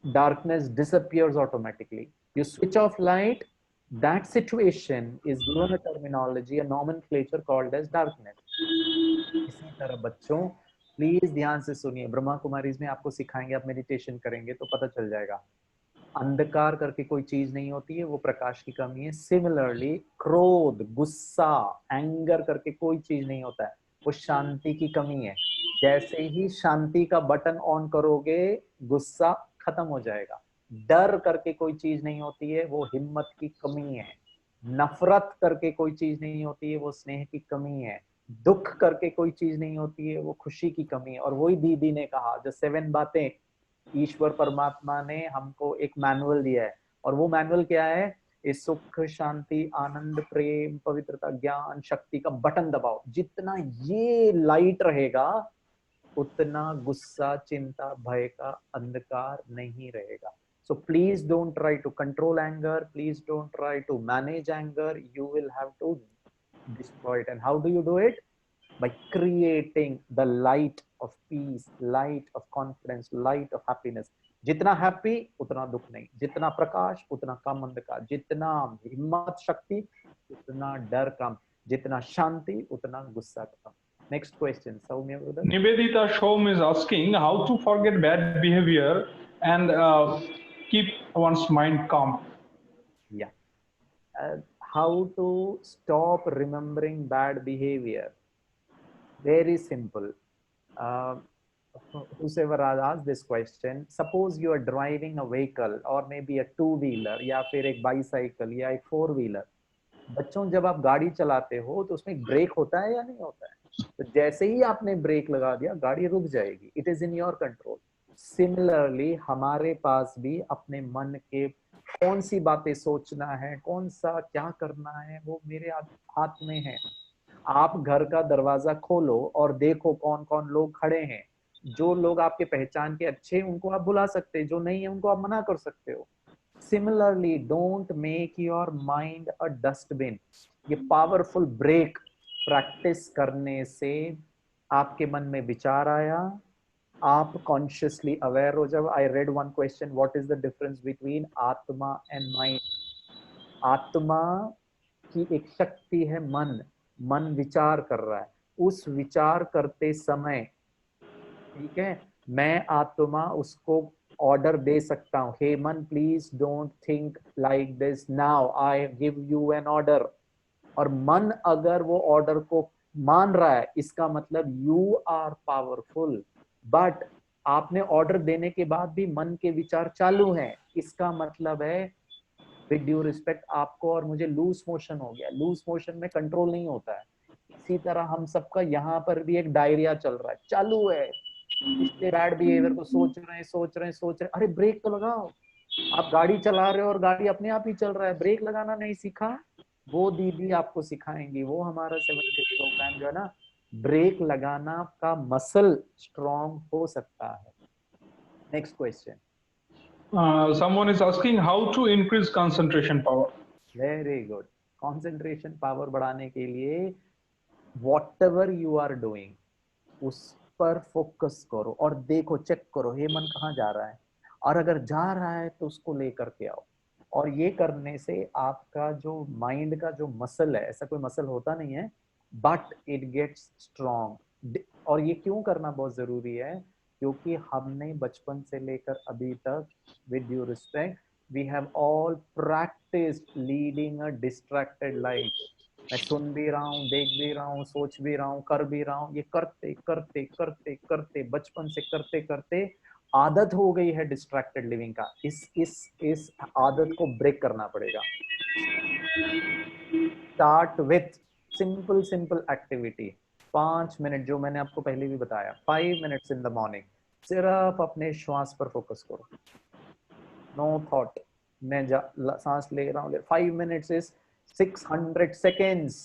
darkness disappears automatically. You switch off light, that situation is given a terminology, a nomenclature called as darkness. इसी तरह बच्चों प्लीज ध्यान से सुनिए, ब्रह्मा कुमारीज में आपको सिखाएंगे, आप मेडिटेशन करेंगे तो पता चल जाएगा। अंधकार करके कोई चीज नहीं होती है, वो प्रकाश की कमी है। सिमिलरली क्रोध, गुस्सा, एंगर करके कोई चीज नहीं होता है, वो शांति की कमी है। जैसे ही शांति का बटन ऑन करोगे गुस्सा खत्म हो जाएगा। डर करके कोई चीज नहीं होती है, वो हिम्मत की कमी है। नफरत करके कोई चीज नहीं होती है, वो स्नेह की कमी है। दुख करके कोई चीज नहीं होती है, वो खुशी की कमी है। और वही दीदी ने कहा, जो 7 बातें ईश्वर परमात्मा ने हमको एक मैनुअल दिया है, और वो मैनुअल क्या है? इस सुख, शांति, आनंद, प्रेम, पवित्रता, ज्ञान, शक्ति का बटन दबाओ। जितना ये लाइट रहेगा उतना गुस्सा, चिंता, भय का अंधकार नहीं रहेगा। So please don't try to control anger. Please don't try to manage anger. You will have to destroy it. And how do you do it? By creating the light of peace, light of confidence, light of happiness. जितना हैप्पी उतना दुख नहीं, जितना प्रकाश उतना कम अंधकार, जितना हिम्मत शक्ति उतना डर कम, जितना शांति उतना गुस्सा कम। Next question, Soumya brother. Nivedita Shom is asking how to forget bad behavior and keep one's mind calm. Yeah. How to stop remembering bad behavior? Very simple. Whoever asked this question, suppose you are driving a vehicle or maybe a 2-wheeler या फिर एक bicycle या एक 4-wheeler. बच्चों जब आप गाड़ी चलाते हो तो उसमें ब्रेक होता है या नहीं होता है? तो जैसे ही आपने ब्रेक लगा दिया गाड़ी रुक जाएगी। It is in your control. Similarly हमारे पास भी अपने मन के कौन सी बातें सोचना है, कौन सा क्या करना है, वो मेरे हाथ में है। आप घर का दरवाजा खोलो और देखो कौन कौन लोग खड़े हैं। जो लोग आपके पहचान के अच्छे हैं उनको आप बुला सकते हैं, जो नहीं है उनको आप मना कर सकते हो। Similarly don't make your mind a dustbin. ये पावरफुल ब्रेक प्रैक्टिस करने से आपके मन में विचार आया, आप कॉन्शियसली अवेयर हो। जब I read one question, what is the difference between आत्मा एंड माइंड? आत्मा की एक शक्ति है मन, मन विचार कर रहा है। उस विचार करते समय, ठीक है, मैं आत्मा उसको ऑर्डर दे सकता हूँ, हे मन please don't think like this now, I give you an order. और मन अगर वो ऑर्डर को मान रहा है इसका मतलब यू आर पावरफुल। बट आपने ऑर्डर देने के बाद भी मन के विचार चालू हैं, इसका मतलब है विद ड्यू रिस्पेक्ट आपको और मुझे लूज मोशन हो गया। लूज मोशन में कंट्रोल नहीं होता है। इसी तरह हम सबका यहाँ पर भी एक डायरिया चल रहा है, चालू है। पिछले बैड बिहेवियर को सोच रहे हैं, अरे ब्रेक तो लगाओ। आप गाड़ी चला रहे हो और गाड़ी अपने आप ही चल रहा है, ब्रेक लगाना नहीं सीखा, वो दीदी आपको सिखाएंगी। वो हमारा 7 डे प्रोग्राम जो है ना, ब्रेक लगाना का मसल स्ट्रॉन्ग हो सकता है। Next question. Someone is asking how to increase concentration power. Very good. Concentration power बढ़ाने के लिए व्हाटएवर यू आर डूइंग उस पर फोकस करो और देखो, चेक करो हे मन कहाँ जा रहा है, और अगर जा रहा है तो उसको लेकर के आओ। और ये करने से आपका जो माइंड का जो मसल है, ऐसा कोई मसल होता नहीं है, बट इट गेट्स स्ट्रॉन्ग। और ये क्यों करना बहुत जरूरी है? क्योंकि हमने बचपन से लेकर अभी तक, with due respect, we have all practised leading a distracted life. मैं सुन भी रहा हूँ, देख भी रहा हूँ, सोच भी रहा हूँ, कर भी रहा हूँ। ये करते करते करते करते बचपन से करते करते आदत हो गई है डिस्ट्रैक्टेड लिविंग का। इस आदत को ब्रेक करना पड़ेगा। Start with simple simple activity. 5 minute, जो मैंने आपको पहले भी बताया, 5 मिनट्स इन द मॉर्निंग, सिर्फ अपने श्वास पर फोकस करो। नो थॉट, मैं सांस ले रहा हूँ। 5 मिनट्स इज 600 seconds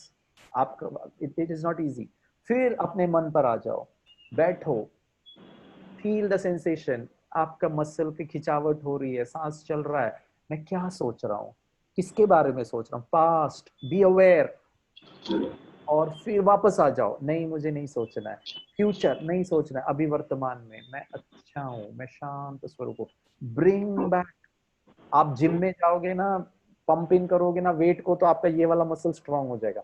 आपका, इट इज नॉट इजी। फिर अपने मन पर आ जाओ, बैठो, फील द सेंसेशन, आपका मसल की खिंचावट हो रही है, सांस चल रहा है, मैं क्या सोच रहा हूँ, किसके बारे में सोच रहा हूँ, पास्ट, बी अवेयर। और फिर वापस आ जाओ, नहीं मुझे नहीं सोचना है, फ्यूचर नहीं सोचना है, अभी वर्तमान में मैं अच्छा हूँ, मैं शांत स्वरूप हूँ। Bring back. आप जिम में जाओगे ना, पंप इन करोगे ना वेट को, तो आपका ये वाला मसल स्ट्रांग हो जाएगा।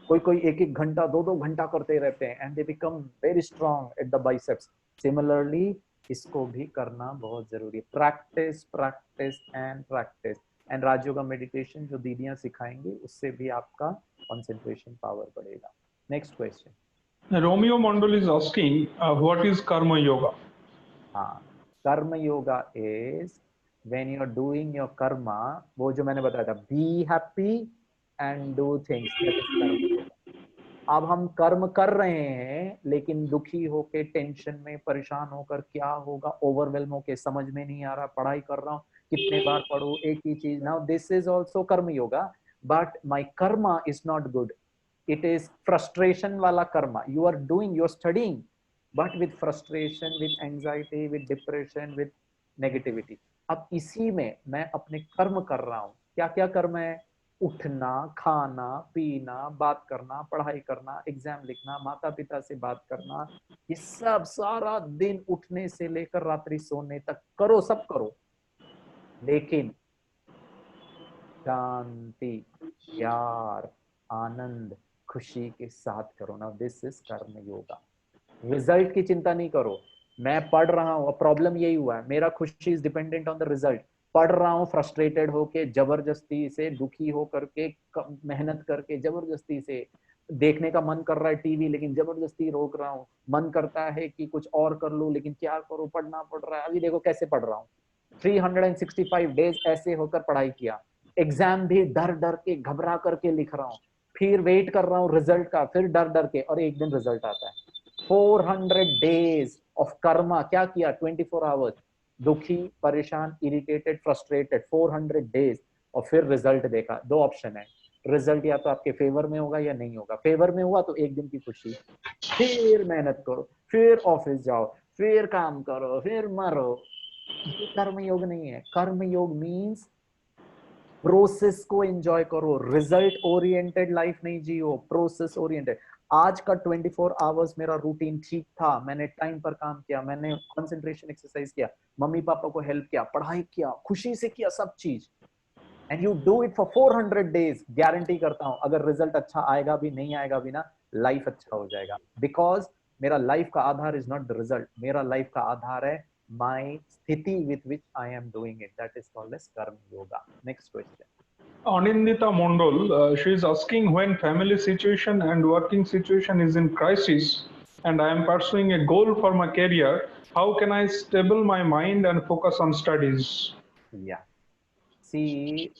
कोई कोई 1-1 घंटा 2-2 घंटा करते रहते हैं and they become very strong at the biceps. Similarly इसको भी करना बहुत जरूरी है, practice practice and practice. And Rajyoga meditation जो दीदियां सिखाएंगी उससे भी आपका कंसंट्रेशन पावर बढ़ेगा। Next question. Romeo Mondal is asking, what is Karma Yoga? हाँ, karma yoga is when you are doing your karma, वो जो मैंने बताया था, be happy and do things, that is karma yoga. अब हम कर्म कर रहे हैं लेकिन दुखी होके, टेंशन में, परेशान होकर, क्या होगा, ओवरवेल्म होके, समझ में नहीं आ रहा, पढ़ाई कर रहा हूँ, कितने बार पढ़ूं एक ही चीज। नाउ दिस इज आल्सो कर्म yoga, but my Karma is not good, it is frustration wala karma. You are doing, you are studying, but with frustration, with anxiety, with depression, with negativity. अब इसी में मैं अपने कर्म कर रहा हूँ। क्या क्या कर्म है? उठना, खाना, पीना, बात करना, पढ़ाई करना, एग्जाम लिखना, माता पिता से बात करना, ये सब सारा दिन उठने से लेकर रात्रि सोने तक करो, सब करो, लेकिन शांति, प्यार, आनंद, खुशी के साथ करो ना। This is karma yoga. Result की चिंता नहीं करो। मैं पढ़ रहा हूँ, प्रॉब्लम यही हुआ है, मेरा खुशी is dependent on the result. पढ़ रहा हूँ फ्रस्ट्रेटेड होके, जबरदस्ती से, दुखी हो करके, मेहनत करके, जबरदस्ती से, देखने का मन कर रहा है टीवी लेकिन जबरदस्ती रोक रहा हूँ, मन करता है कि कुछ और कर लूं लेकिन क्या करूं, पढ़ना पड़ रहा है, अभी देखो कैसे पढ़ रहा हूँ। 365 डेज ऐसे होकर पढ़ाई किया, एग्जाम भी डर डर के, घबरा करके लिख रहा हूँ, फिर वेट कर रहा हूँ रिजल्ट का, फिर डर डर के, और एक दिन रिजल्ट आता है। 400 डेज ऑफ कर्मा, क्या किया? 24 आवर्स, दुखी, परेशान, इरिटेटेड, फ्रस्ट्रेटेड, 400 डेज, और फिर रिजल्ट देखा। दो ऑप्शन है, रिजल्ट या तो आपके फेवर में होगा या नहीं होगा। फेवर में हुआ तो एक दिन की खुशी, फिर मेहनत करो, फिर ऑफिस जाओ, फिर काम करो, फिर मरो। ये कर्म योग नहीं है। कर्म योग मीन्स प्रोसेस को एंजॉय करो, रिजल्ट ओरिएंटेड लाइफ नहीं जियो, प्रोसेस ओरिएंटेड। आज का 24 आवर्स मेरा रूटीन ठीक था, मैंने टाइम पर काम किया, मैंने कंसंट्रेशन एक्सरसाइज किया, मम्मी पापा को हेल्प किया, पढ़ाई किया, खुशी से किया सब चीज, and you do it for 400 days. Guarantee करता हूं अगर रिजल्ट अच्छा आएगा भी नहीं आएगा भी ना, लाइफ अच्छा हो जाएगा। बिकॉज मेरा लाइफ का आधार इज नॉट द रिजल्ट, मेरा लाइफ का आधार है माय स्थिति with which I am doing it, that is called as karma yoga. Next question. Anindita Mondal, she is asking, when family situation and working situation is in crisis and I am pursuing a goal for my career, how can I stable my mind and focus on studies? Yeah. See,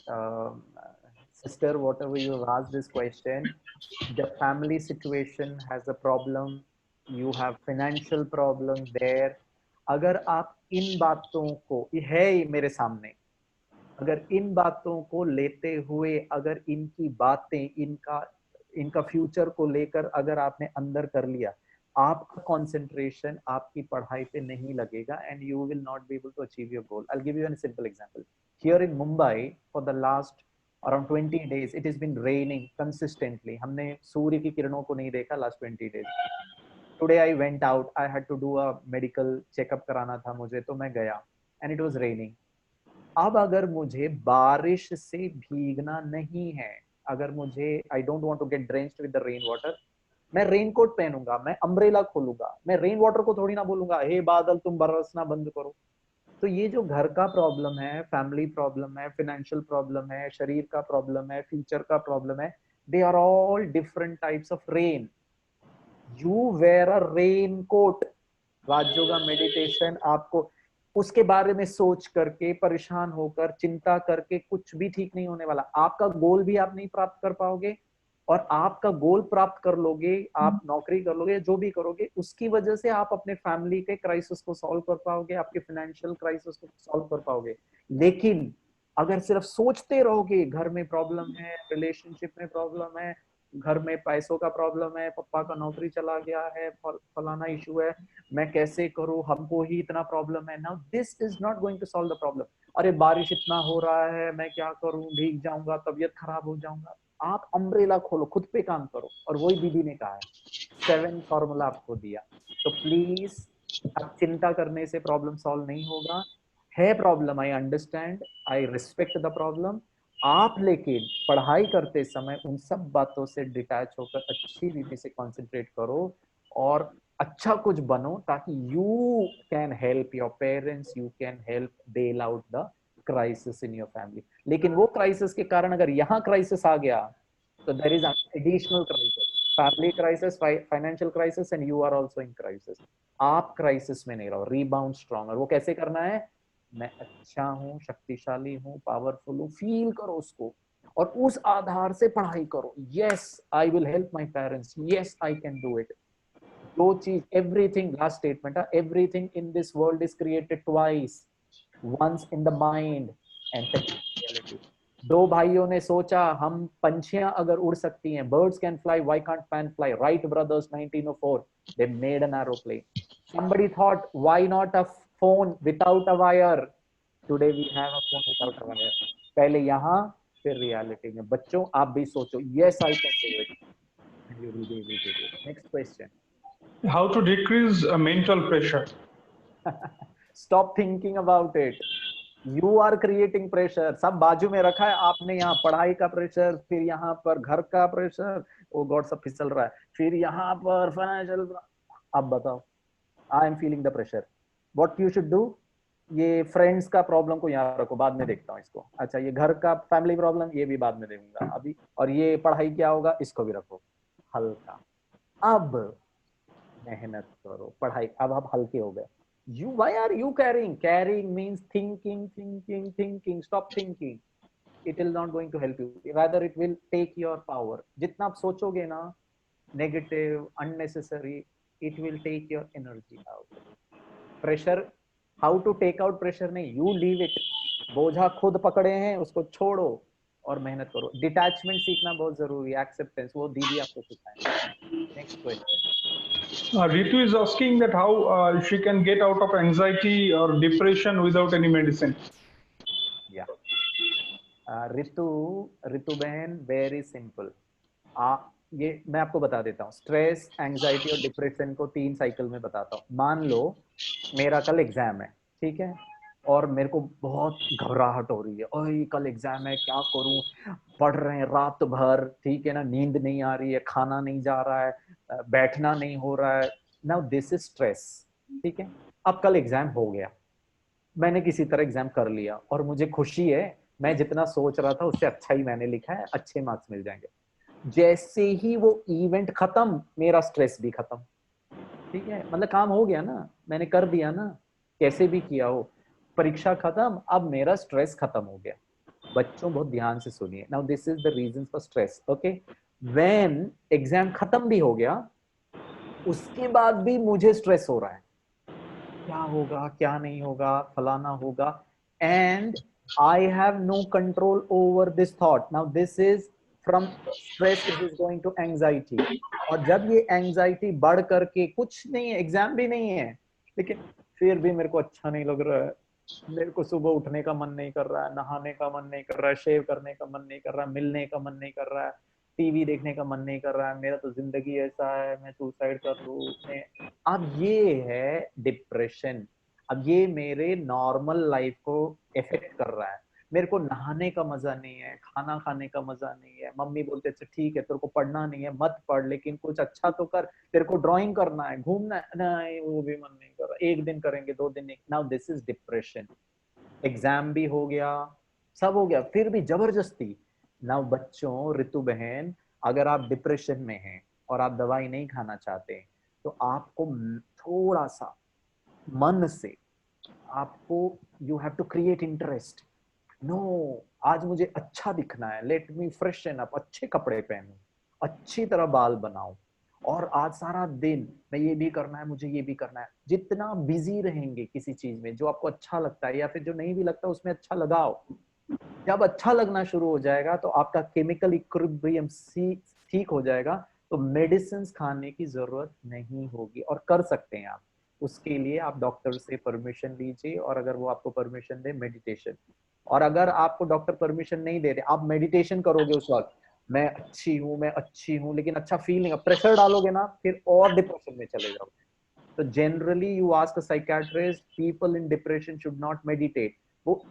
sister, whatever you have asked this question, the family situation has a problem, you have financial problem there. अगर आप इन बातों को, ये है ही मेरे सामने, अगर इन बातों को लेते हुए, अगर इनकी बातें, इनका फ्यूचर को लेकर अगर आपने अंदर कर लिया, आपका कंसंट्रेशन आपकी पढ़ाई पे नहीं लगेगा and you will not be able to achieve your goal. I will give you an simple example. Here in Mumbai for the last around 20 days it has been raining consistently. हमने सूर्य की किरणों को नहीं देखा last 20 days. Today I went out, I had to do a medical checkup कराना था मुझे, तो मैं गया and it was raining. अब अगर मुझे बारिश से भीगना नहीं है, अगर मुझे, I don't want to get drenched with the rain water, मैं रेनकोट पहनूंगा, मैं अम्ब्रेला खोलूंगा, मैं रेन वाटर को थोड़ी ना बोलूंगा हे बादल तुम बरसना बंद करो। तो ये जो घर का प्रॉब्लम है, फैमिली प्रॉब्लम है, फाइनेंशियल प्रॉब्लम है, शरीर का प्रॉब्लम है, फ्यूचर का प्रॉब्लम है, they are all different types of rain. You wear a rain coat. Rajyoga meditation आपको उसके बारे में सोच करके, परेशान होकर, चिंता करके कुछ भी ठीक नहीं होने वाला। आपका गोल भी आप नहीं प्राप्त कर पाओगे, और आपका गोल प्राप्त कर लोगे, आप नौकरी कर लोगे, जो भी करोगे, उसकी वजह से आप अपने फैमिली के क्राइसिस को सॉल्व कर पाओगे, आपके फाइनेंशियल क्राइसिस को सॉल्व कर पाओगे। लेकिन अगर सिर्फ सोचते रहोगे घर में प्रॉब्लम है, रिलेशनशिप में प्रॉब्लम है, घर में पैसों का प्रॉब्लम है, पापा का नौकरी चला गया है, फलाना इशू है, मैं कैसे करूं, हमको ही इतना प्रॉब्लम है, now this is not going to solve the problem. अरे बारिश इतना हो रहा है, मैं क्या करूं, भीग जाऊंगा, तबीयत खराब हो जाऊंगा। आप अम्ब्रेला खोलो, खुद पे काम करो। और वही दीदी ने कहा है, 7 फॉर्मूला आपको दिया। तो प्लीज अब चिंता करने से प्रॉब्लम सॉल्व नहीं होगा। है problem, I understand, I respect the problem. आप लेकिन पढ़ाई करते समय उन सब बातों से डिटैच होकर अच्छी रीति से कंसंट्रेट करो और अच्छा कुछ बनो, ताकि you can help your parents, you can help bail out the crisis in your family. लेकिन वो क्राइसिस के कारण अगर यहाँ क्राइसिस आ गया तो there is additional crisis, family crisis, financial crisis, and you are also in crisis. आप क्राइसिस में नहीं रहो, रीबाउंड स्ट्रॉन्गर। वो कैसे करना है? मैं अच्छा हूँ, शक्तिशाली हूँ, पावरफुल हूँ, फील करो उसको और उस आधार से पढ़ाई करो। Yes I will help my parents, yes I can do it. दो चीज, everything, last statement, everything in this world is created twice, once in the mind and second in reality। दो भाइयों ने सोचा हम पंछियां अगर उड़ सकती हैं, birds can fly, why can't man fly? Wright brothers 1904 they made an aeroplane। somebody thought why not a phone without a wire? today we have a phone without a wire। पहले यहाँ फिर रियलिटी में। बच्चों आप भी सोचो, yes I can do it and you will be able to do it। next question। How to decrease mental pressure? stop thinking about it। You are creating pressure. सब बाजू में रखा है आपने, यहाँ पढ़ाई का प्रेशर, फिर यहाँ पर घर का प्रेशर, ओ गॉड सब फिसल रहा है, फिर यहाँ पर फाइनेंशियल। अब बताओ, I am feeling the pressure, what you should do? ये फ्रेंड्स का प्रॉब्लम को यहाँ रखो, बाद में देखता हूँ इसको। अच्छा ये घर का फैमिली प्रॉब्लम, ये भी बाद में देखूंगा अभी। और ये पढ़ाई क्या होगा, इसको भी रखो हल्का। अब मेहनत करो, पढ़ाई। अब आप हल्के हो गए। You, why are you carrying? Carrying means thinking, thinking, thinking. Stop thinking. It will not going to help you. Rather, it will take your power. जितना आप सोचोगे ना negative, unnecessary, it will take your energy out। Pressure, how to take out pressure नहीं, you leave it। बोझा खुद पकड़े हैं, उसको छोड़ो और मेहनत करो। डिटैचमेंट सीखना बहुत जरूरी है, एक्सेप्टेंस, वो दीदी आपको सिखाएंगे। Next question. Ritu is asking that how she can get out of anxiety or depression without any medicine. या रितु, रितु बहन, वेरी सिंपल। ये मैं आपको बता देता हूँ, स्ट्रेस, एंजाइटी और डिप्रेशन को 3 साइकिल में बताता हूँ। मान लो मेरा कल एग्जाम है, ठीक है, और मेरे को बहुत घबराहट हो रही है, ओए कल एग्जाम है, क्या करूं, पढ़ रहे हैं रात भर, ठीक है ना, नींद नहीं आ रही है, खाना नहीं जा रहा है, बैठना नहीं हो रहा है। नाउ दिस इज स्ट्रेस, ठीक है। अब कल एग्जाम हो गया, मैंने किसी तरह एग्जाम कर लिया और मुझे खुशी है, मैं जितना सोच रहा था उससे अच्छा ही मैंने लिखा है, अच्छे मार्क्स मिल जाएंगे। जैसे ही वो इवेंट खत्म, मेरा स्ट्रेस भी खत्म, ठीक है, मतलब काम हो गया ना, मैंने कर दिया ना, कैसे भी किया हो, परीक्षा खत्म, अब मेरा स्ट्रेस खत्म हो गया। बच्चों बहुत ध्यान से सुनिए, now this is the reason for stress, okay. When exam खत्म भी हो गया, उसके बाद भी मुझे स्ट्रेस हो रहा है, क्या होगा, क्या नहीं होगा, फलाना होगा, and I have no control over this thought. Now this is from stress, it is going to anxiety. और जब ये एंजाइटी बढ़ करके, कुछ नहीं है, एग्जाम भी नहीं है, लेकिन फिर भी मेरे को अच्छा नहीं लग रहा है, मेरे को सुबह उठने का मन नहीं कर रहा है, नहाने का मन नहीं कर रहा है, शेव करने का मन नहीं कर रहा है, मिलने का मन नहीं कर रहा है, टीवी देखने का मन नहीं कर रहा है, मेरा तो जिंदगी ऐसा है, मैं सुसाइड कर लूं। अब ये है डिप्रेशन। अब ये मेरे नॉर्मल लाइफ को इफेक्ट कर रहा है। मेरे को नहाने का मजा नहीं है, खाना खाने का मजा नहीं है, मम्मी बोलते अच्छा ठीक है, तेरे को पढ़ना नहीं है मत पढ़, लेकिन कुछ अच्छा तो कर, तेरे को ड्राइंग करना है, घूमना है, नहीं वो भी मन नहीं कर रहा, एक दिन करेंगे, 2 दिन नहीं। Now this is depression. Exam भी हो गया, सब हो गया, फिर भी जबरदस्ती। नाउ बच्चों, ऋतु बहन, अगर आप डिप्रेशन में हैं और आप दवाई नहीं खाना चाहते, तो आपको थोड़ा सा मन से, आपको, you have to create interest. No, आज मुझे अच्छा दिखना है, लेट मी फ्रेशन अप, अच्छे कपड़े पहनूं, अच्छी तरह बाल बनाऊं, और आज सारा दिन मैं ये भी करना है, मुझे ये भी करना है। जितना बिजी रहेंगे किसी चीज में जो आपको अच्छा लगता है, या फिर जो नहीं भी लगता उसमें अच्छा लगाओ, जब अच्छा लगना शुरू हो जाएगा तो आपका केमिकल इक्विलिब्रियम ठीक हो जाएगा, तो मेडिसिन खाने की जरूरत नहीं होगी और कर सकते हैं आप। उसके लिए आप डॉक्टर से परमिशन लीजिए, और अगर वो आपको परमिशन दे, मेडिटेशन। और अगर आपको डॉक्टर परमिशन नहीं दे रहे, आप मेडिटेशन करोगे उस वक्त, मैं अच्छी हूँ, मैं अच्छी हूँ, लेकिन अच्छा फील नहीं, प्रेशर डालोगे ना, फिर और डिप्रेशन में चले जाओगे। तो generally you ask a psychiatrist, people in depression should not meditate. वो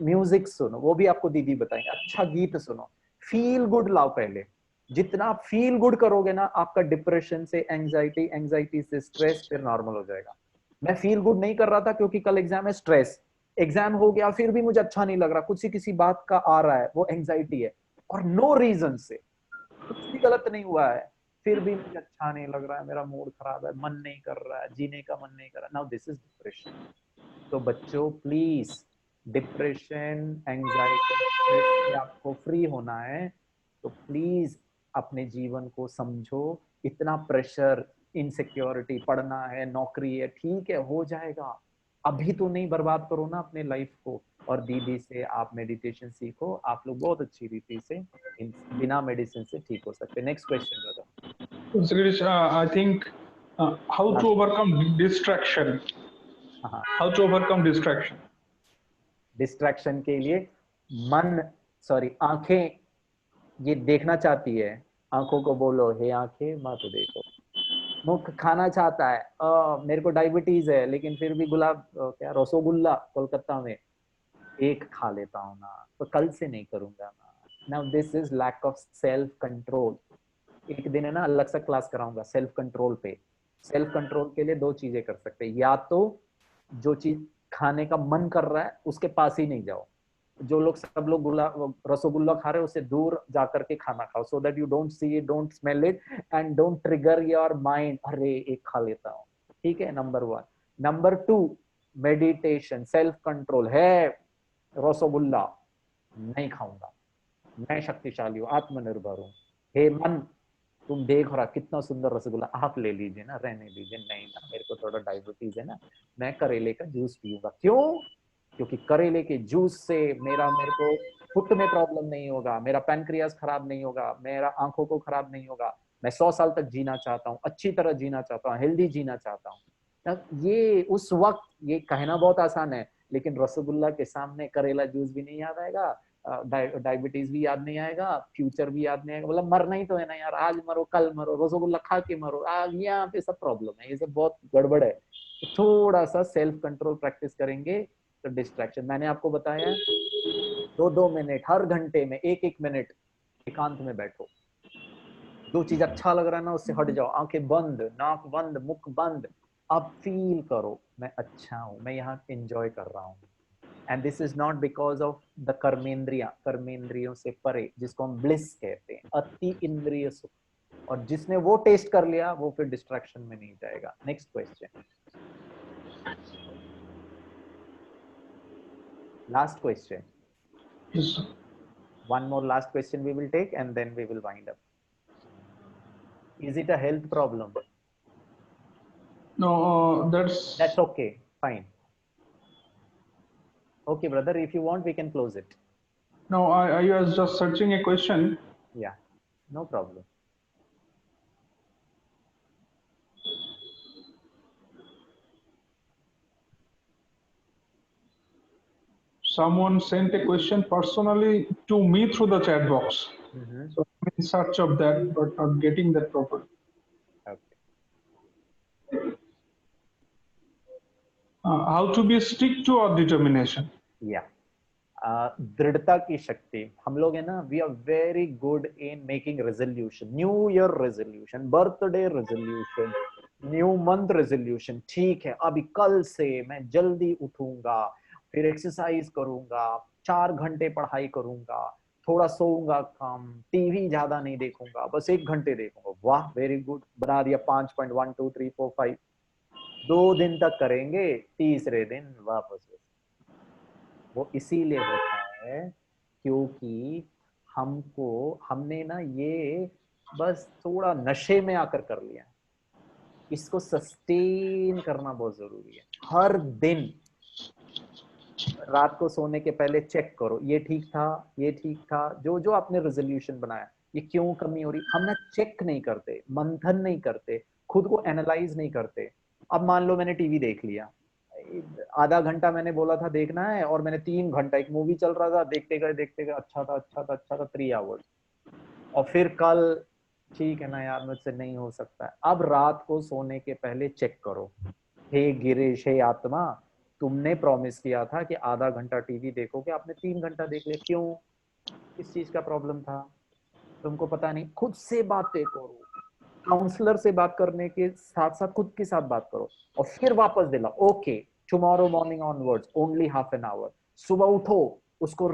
म्यूजिक सुनो, वो भी आपको दीदी बताएंगे, अच्छा गीत सुनो, फील गुड लाओ पहले। जितना आप फील गुड करोगे ना, आपका डिप्रेशन से एंजाइटी, एंजाइटी से स्ट्रेस फिर नॉर्मल हो जाएगा। मैं फील गुड नहीं कर रहा था क्योंकि कल एग्जाम है, स्ट्रेस, एग्जाम हो गया फिर भी मुझे अच्छा नहीं लग रहा, कुछ किसी बात का आ रहा है, वो एंजाइटी है, और नो रीजन से कुछ भी गलत नहीं हुआ है, फिर भी मुझे अच्छा नहीं लग रहा है, मेरा मूड खराब है, मन नहीं कर रहा है, जीने का मन नहीं कर रहा, नाउ दिस इज डिप्रेशन। तो बच्चों प्लीज, डिप्रेशन, एंजाइटी, स्ट्रेस से आपको फ्री होना है, तो प्लीज अपने जीवन को समझो। इतना प्रेशर, इनसिक्योरिटी, पढ़ना है, नौकरी है, ठीक है हो जाएगा, अभी तो नहीं बर्बाद करो ना अपने लाइफ को। और दीदी से आप मेडिटेशन सीखो, आप लोग बहुत अच्छी रीति से बिना मेडिसिन से ठीक हो सकते। Next question brother. Sirish, I think how to overcome distraction. हाँ, How to overcome distraction. Distraction के लिए मन, सॉरी आंखें ये देखना चाहती है, आंखों को बोलो हे आंखें मत देखो। मुख खाना चाहता है, मेरे को डायबिटीज है लेकिन फिर भी गुलाब क्या रसोगुल्ला कोलकाता में एक खा लेता हूँ ना, तो कल से नहीं करूंगा ना। Now this is lack of self control. एक दिन है ना अलग सा क्लास कराऊंगा सेल्फ कंट्रोल पे। सेल्फ कंट्रोल के लिए दो चीजें कर सकते हैं, या तो जो चीज खाने का मन कर रहा है उसके पास ही नहीं जाओ। जो लोग सब लोग रसगुल्ला खा रहे हैं उससे दूर जाकर के खाना खाओ, so that you don't see it, don't smell it, and don't trigger your mind, अरे एक खा लेता हूँ। ठीक है, number 1। Number 2, meditation, self control है, रसगुल्ला नहीं खाऊंगा, मैं शक्तिशाली हूँ, आत्मनिर्भर हूँ। हे मन, तुम देख रहा कितना सुंदर रसगुल्ला, आप ले लीजिए ना, रहने दीजिए, नहीं ना मेरे को थोड़ा डायबिटीज है ना, मैं करेले का जूस पीऊंगा। क्यों? क्योंकि करेले के जूस से मेरे को फुट में प्रॉब्लम नहीं होगा, मेरा पैनक्रियास खराब नहीं होगा, मेरा आंखों को खराब नहीं होगा, मैं 100 साल तक जीना चाहता हूँ, अच्छी तरह जीना चाहता हूँ, हेल्दी जीना चाहता हूँ। ये उस वक्त ये कहना बहुत आसान है, लेकिन रसगुल्ला के सामने करेला जूस भी नहीं याद आएगा, डायबिटीज भी याद नहीं आएगा, फ्यूचर भी याद नहीं आएगा, मतलब मरना ही तो है ना यार, आज मरो कल मरो, रसगुल्ला खा के मरो, आज यहाँ पे सब प्रॉब्लम है, ये सब बहुत गड़बड़ है। तो थोड़ा सा सेल्फ कंट्रोल प्रैक्टिस करेंगे तो डिस्ट्रैक्शन, मैंने आपको बताया 2-2 मिनट हर घंटे में, 1-1 मिनट एकांत में बैठो, जो चीज अच्छा लग रहा है ना उससे हट जाओ, आंखें बंद, नाक बंद, मुख बंद, अब फील करो मैं अच्छा हूं, मैं यहाँ एंजॉय कर रहा हूँ। And this is not because of the कर्मेंद्रिया, कर्मेंद्रियों से परे, जिसको हम ब्लिस कहते हैं, अति इंद्रिय सुख, और जिसने वो टेस्ट कर लिया वो फिर डिस्ट्रैक्शन में नहीं जाएगा। Next question, last question, Yes. one more last question we will take and then we will wind up. Is it a health problem? No, That's okay, fine. Okay brother, if you want we can close it. no. I was just searching a question. Yeah, no problem. Someone sent a question personally to me through the chat box. So I'm in search of that, but not getting that properly. Okay. How to be stick to our determination? Yeah. दृढ़ता की शक्ति, हम लोग है ना, we are very good in making resolution, new year resolution, birthday resolution, new month resolution. ठीक है, अभी कल से मैं जल्दी उठूंगा, फिर एक्सरसाइज करूंगा, 4 घंटे पढ़ाई करूंगा, थोड़ा सोऊंगा कम, टीवी ज्यादा नहीं देखूंगा, बस 1 घंटे देखूंगा। वाह, वेरी गुड, बना दिया 5.1 2 3 4 5। 2 दिन तक करेंगे, तीसरे दिन वापस। वो इसीलिए होता है क्योंकि हमने ना ये बस थोड़ा नशे में आकर कर लिया। इसको सस्टेन करना बहुत जरूरी है, हर दिन रात को सोने के पहले चेक करो, ये ठीक था, ये ठीक था, जो जो आपने रेजोल्यूशन बनाया, ये क्यों कमी हो रही। हम ना चेक नहीं करते, मंथन नहीं करते, खुद को एनालाइज नहीं करते। अब मान लो मैंने टीवी देख लिया, आधा घंटा मैंने बोला था देखना है, और मैंने 3 घंटा, एक मूवी चल रहा था, देखते गए, अच्छा था, अच्छा था, अच्छा था, 3 आवर्स। और फिर कल, ठीक है ना यार, मुझसे नहीं हो सकता है। अब रात को सोने के पहले चेक करो, हे गिरीश, हे आत्मा, तुमने प्रॉमिस किया था कि आधा घंटा टीवी देखोगे, आपने 3 घंटा देख लिया, क्यों, किस चीज का प्रॉब्लम था, तुमको पता नहीं। खुद से बातें करो, काउंसलर से बात करने के साथ साथ खुद के साथ बात करो, और फिर वापस दिलाओ। Okay, tomorrow morning onwards only half an hour, सुबह उठो, उसको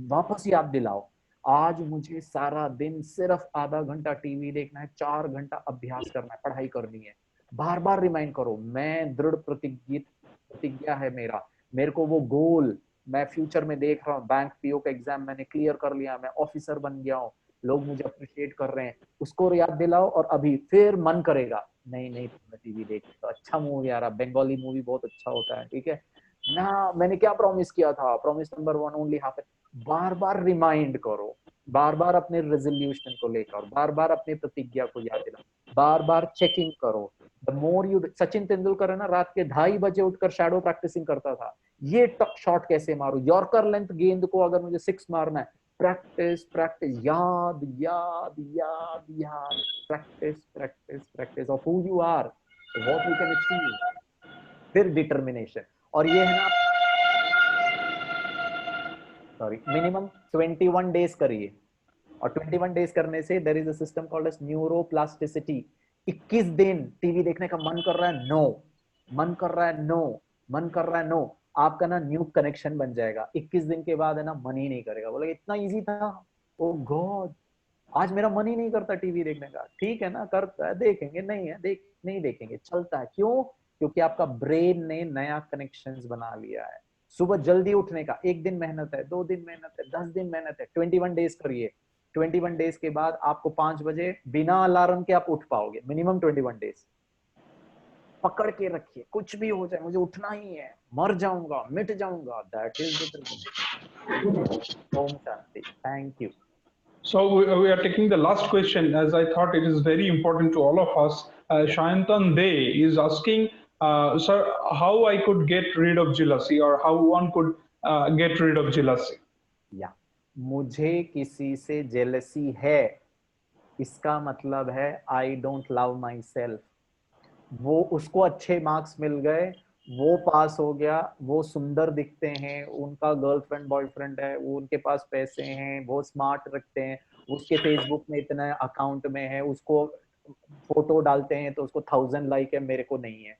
वापस याद दिलाओ, आज मुझे सारा दिन सिर्फ आधा घंटा टीवी देखना है, 4 घंटा अभ्यास करना है, पढ़ाई करनी है। बार बार रिमाइंड करो, मैं दृढ़ प्रतिज्ञा है मेरा, मेरे को वो गोल, मैं फ्यूचर में देख रहा हूँ, बैंक पीओ का एग्जाम मैंने क्लियर कर लिया, मैं ऑफिसर बन गया हूँ, लोग मुझे अप्रिशिएट कर रहे हैं, उसको याद दिलाओ। और अभी फिर मन करेगा, नहीं नहीं टीवी देख, तो अच्छा मूवी आ रहा, बंगाली मूवी बहुत अच्छा होता है, ठीक है ना, मैंने क्या प्रॉमिस किया था, प्रॉमिस नंबर 1 ओनली हाफ। बार बार रिमाइंड करो, बार बार अपने रेजोल्यूशन को लेकर, बार बार अपनी प्रतिज्ञा को याद दिलाओ, बार बार चेकिंग करो। The more you, Sachin Tendulkar है ना, रात के 2:30 बजे उठकर शैडो प्रैक्टिसिंग करता था, ये शॉट कैसे मारू, यॉर्कर लेंथ गेंद को अगर मुझे 6 मारना है, प्रैक्टिस प्रैक्टिस, याद याद याद याद, practice practice practice of who you are, what you can achieve, फिर डिटर्मिनेशन। और ये है ना, सॉरी, मिनिमम 21 डेज करिए, और 21 डेज करने से there is a system called as neuroplasticity. 21 दिन टीवी देखने का मन कर रहा है, नो, मन कर रहा है, नो, मन कर रहा है, नो, आपका ना न्यू कनेक्शन बन जाएगा। 21 दिन के बाद है ना, मन ही नहीं करेगा, बोलेगा इतना इजी था, ओ गॉड, आज मेरा मन ही नहीं करता टीवी देखने का। ठीक है ना, करता है, देखेंगे, नहीं है, नहीं देखेंगे, चलता है, क्यों, क्योंकि आपका ब्रेन ने नया कनेक्शंस बना लिया है। सुबह जल्दी उठने का, 1 दिन मेहनत है, 2 दिन मेहनत है, 10 दिन मेहनत है, 21 डेज करिए। 21 डेज के बाद आपको 5 बजे बिना अलार्म के आप उठ पाओगे, मिनिमम 21 डेज। पकड़ के रखिए, कुछ भी हो जाए मुझे उठना ही है, मर जाऊंगा, मिट जाऊंगा, that is determination. Om Shanti, thank you. So we are taking the last question, as I thought it is very important to all of us. Shayantan Dey is asking, sir, how I could get rid of jealousy, or how one could get rid of jealousy. या, मुझे किसी से जेलसी है, इसका मतलब है I don't love my self. वो, उसको अच्छे मार्क्स मिल गए, वो पास हो गया, वो सुंदर दिखते हैं, उनका गर्लफ्रेंड बॉयफ्रेंड है, वो उनके पास पैसे हैं, वो स्मार्ट रखते हैं, उसके फेसबुक में इतना अकाउंट में है, उसको फोटो डालते हैं तो उसको 1000 लाइक है, मेरे को नहीं है।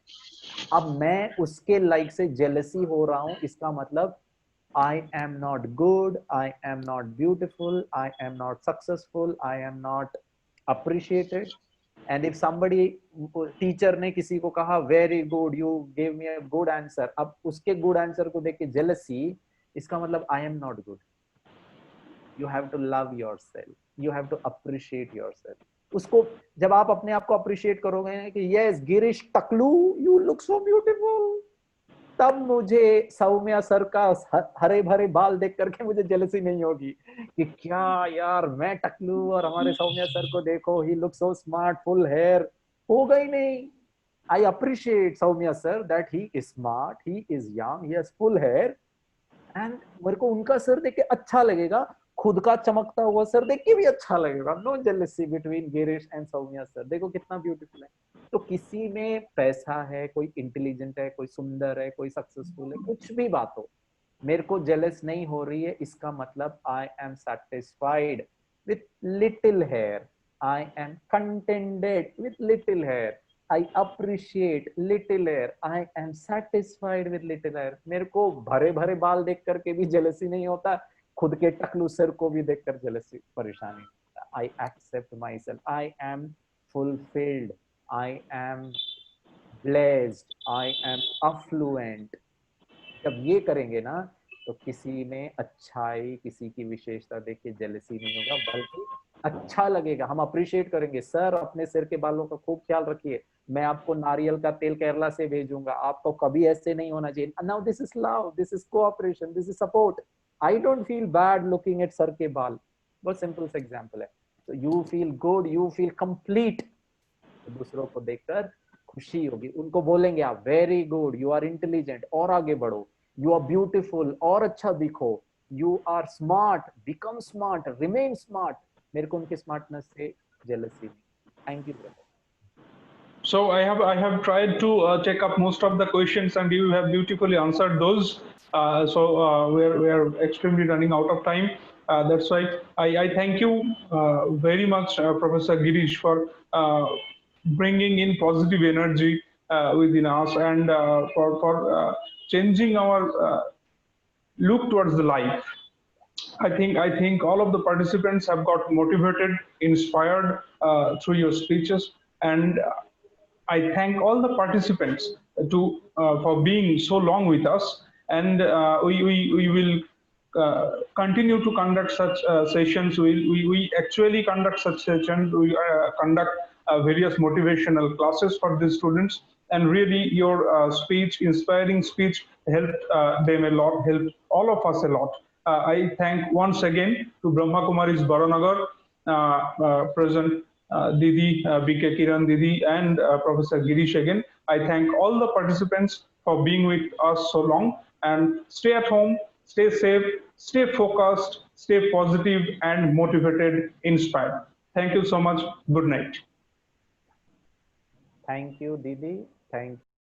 अब मैं उसके लाइक से जेलसी हो रहा हूं, इसका मतलब I am not good, I am not beautiful, I am not successful, I am not appreciated. And if somebody, teacher ने किसी को कहा very good, you gave me a good answer, अब उसके गुड आंसर को देख के जेलसी, इसका मतलब I am not good. You have to love yourself, you have to appreciate yourself. उसको, जब आप अपने आप को अप्रिशिएट करोगे कि यस गिरीश टकलू, यू लुक सो ब्यूटीफुल, तब मुझे सौम्या सर का हरे भरे बाल देख करके मुझे जेलसी नहीं होगी कि क्या यार मैं टकलू और हमारे सौम्या सर को देखो, he look so smart, full hair, होगा ही नहीं। I appreciate Saumya sir that he is smart, he is young, he has full hair, and मेरे को उनका सर देख के अच्छा लगेगा, खुद का चमकता हुआ सर देख के भी अच्छा लगेगा। No jealousy between Girish and Saumya sir, देखो कितना ब्यूटीफुल है। तो किसी में पैसा है, कोई इंटेलिजेंट है, कोई सुंदर है, कोई सक्सेसफुल है, कुछ भी बात हो, मेरे को जेलस नहीं हो रही है, इसका मतलब I am satisfied with little hair, I am contented with little hair, I appreciate little hair, I am satisfied with little hair. मेरे को भरे भरे बाल देख करके भी जेलसी नहीं होता, खुद के टकलू सर को भी देखकर जेलसी परेशानी। I accept myself, I am fulfilled, I am blessed, I am affluent. जब ये करेंगे ना, तो किसी में अच्छाई, किसी की विशेषता देख के जेलसी नहीं होगा, बल्कि अच्छा लगेगा, हम अप्रिशिएट करेंगे, सर अपने सिर के बालों का खूब ख्याल रखिए, मैं आपको नारियल का तेल केरला से भेजूंगा, आपको कभी ऐसे नहीं होना चाहिए। Now this is love, this is cooperation, this is support. I don't feel bad looking at सर के बाल। बहुत सिंपल सा एग्जांपल है। तो you feel good, you feel complete. तो दूसरों को देखकर खुशी होगी, उनको बोलेंगे आप very good, you are intelligent, और आगे बढ़ो, यू आर ब्यूटीफुल, और अच्छा दिखो, you are smart, become smart, remain smart. मेरे को उनके स्मार्टनेस से जेलसी नहीं। Thank you brother. So I have tried to take up most of the questions, and you have beautifully answered those. We are extremely running out of time. That's why I thank you very much, Professor Girish, for bringing in positive energy within us, and for changing our look towards the life. I think all of the participants have got motivated, inspired through your speeches, and I thank all the participants for being so long with us, and we will continue to conduct such sessions. We actually conduct such sessions. We conduct various motivational classes for the students, and really your speech, inspiring speech, helped them a lot, helped all of us a lot. I thank once again to Brahma Kumaris Baranagar, present Didi, BK Kiran Didi, and Professor Girish again. I thank all the participants for being with us so long, and stay at home, stay safe, stay focused, stay positive and motivated, inspired. Thank you so much. Good night. Thank you दीदी, थैंक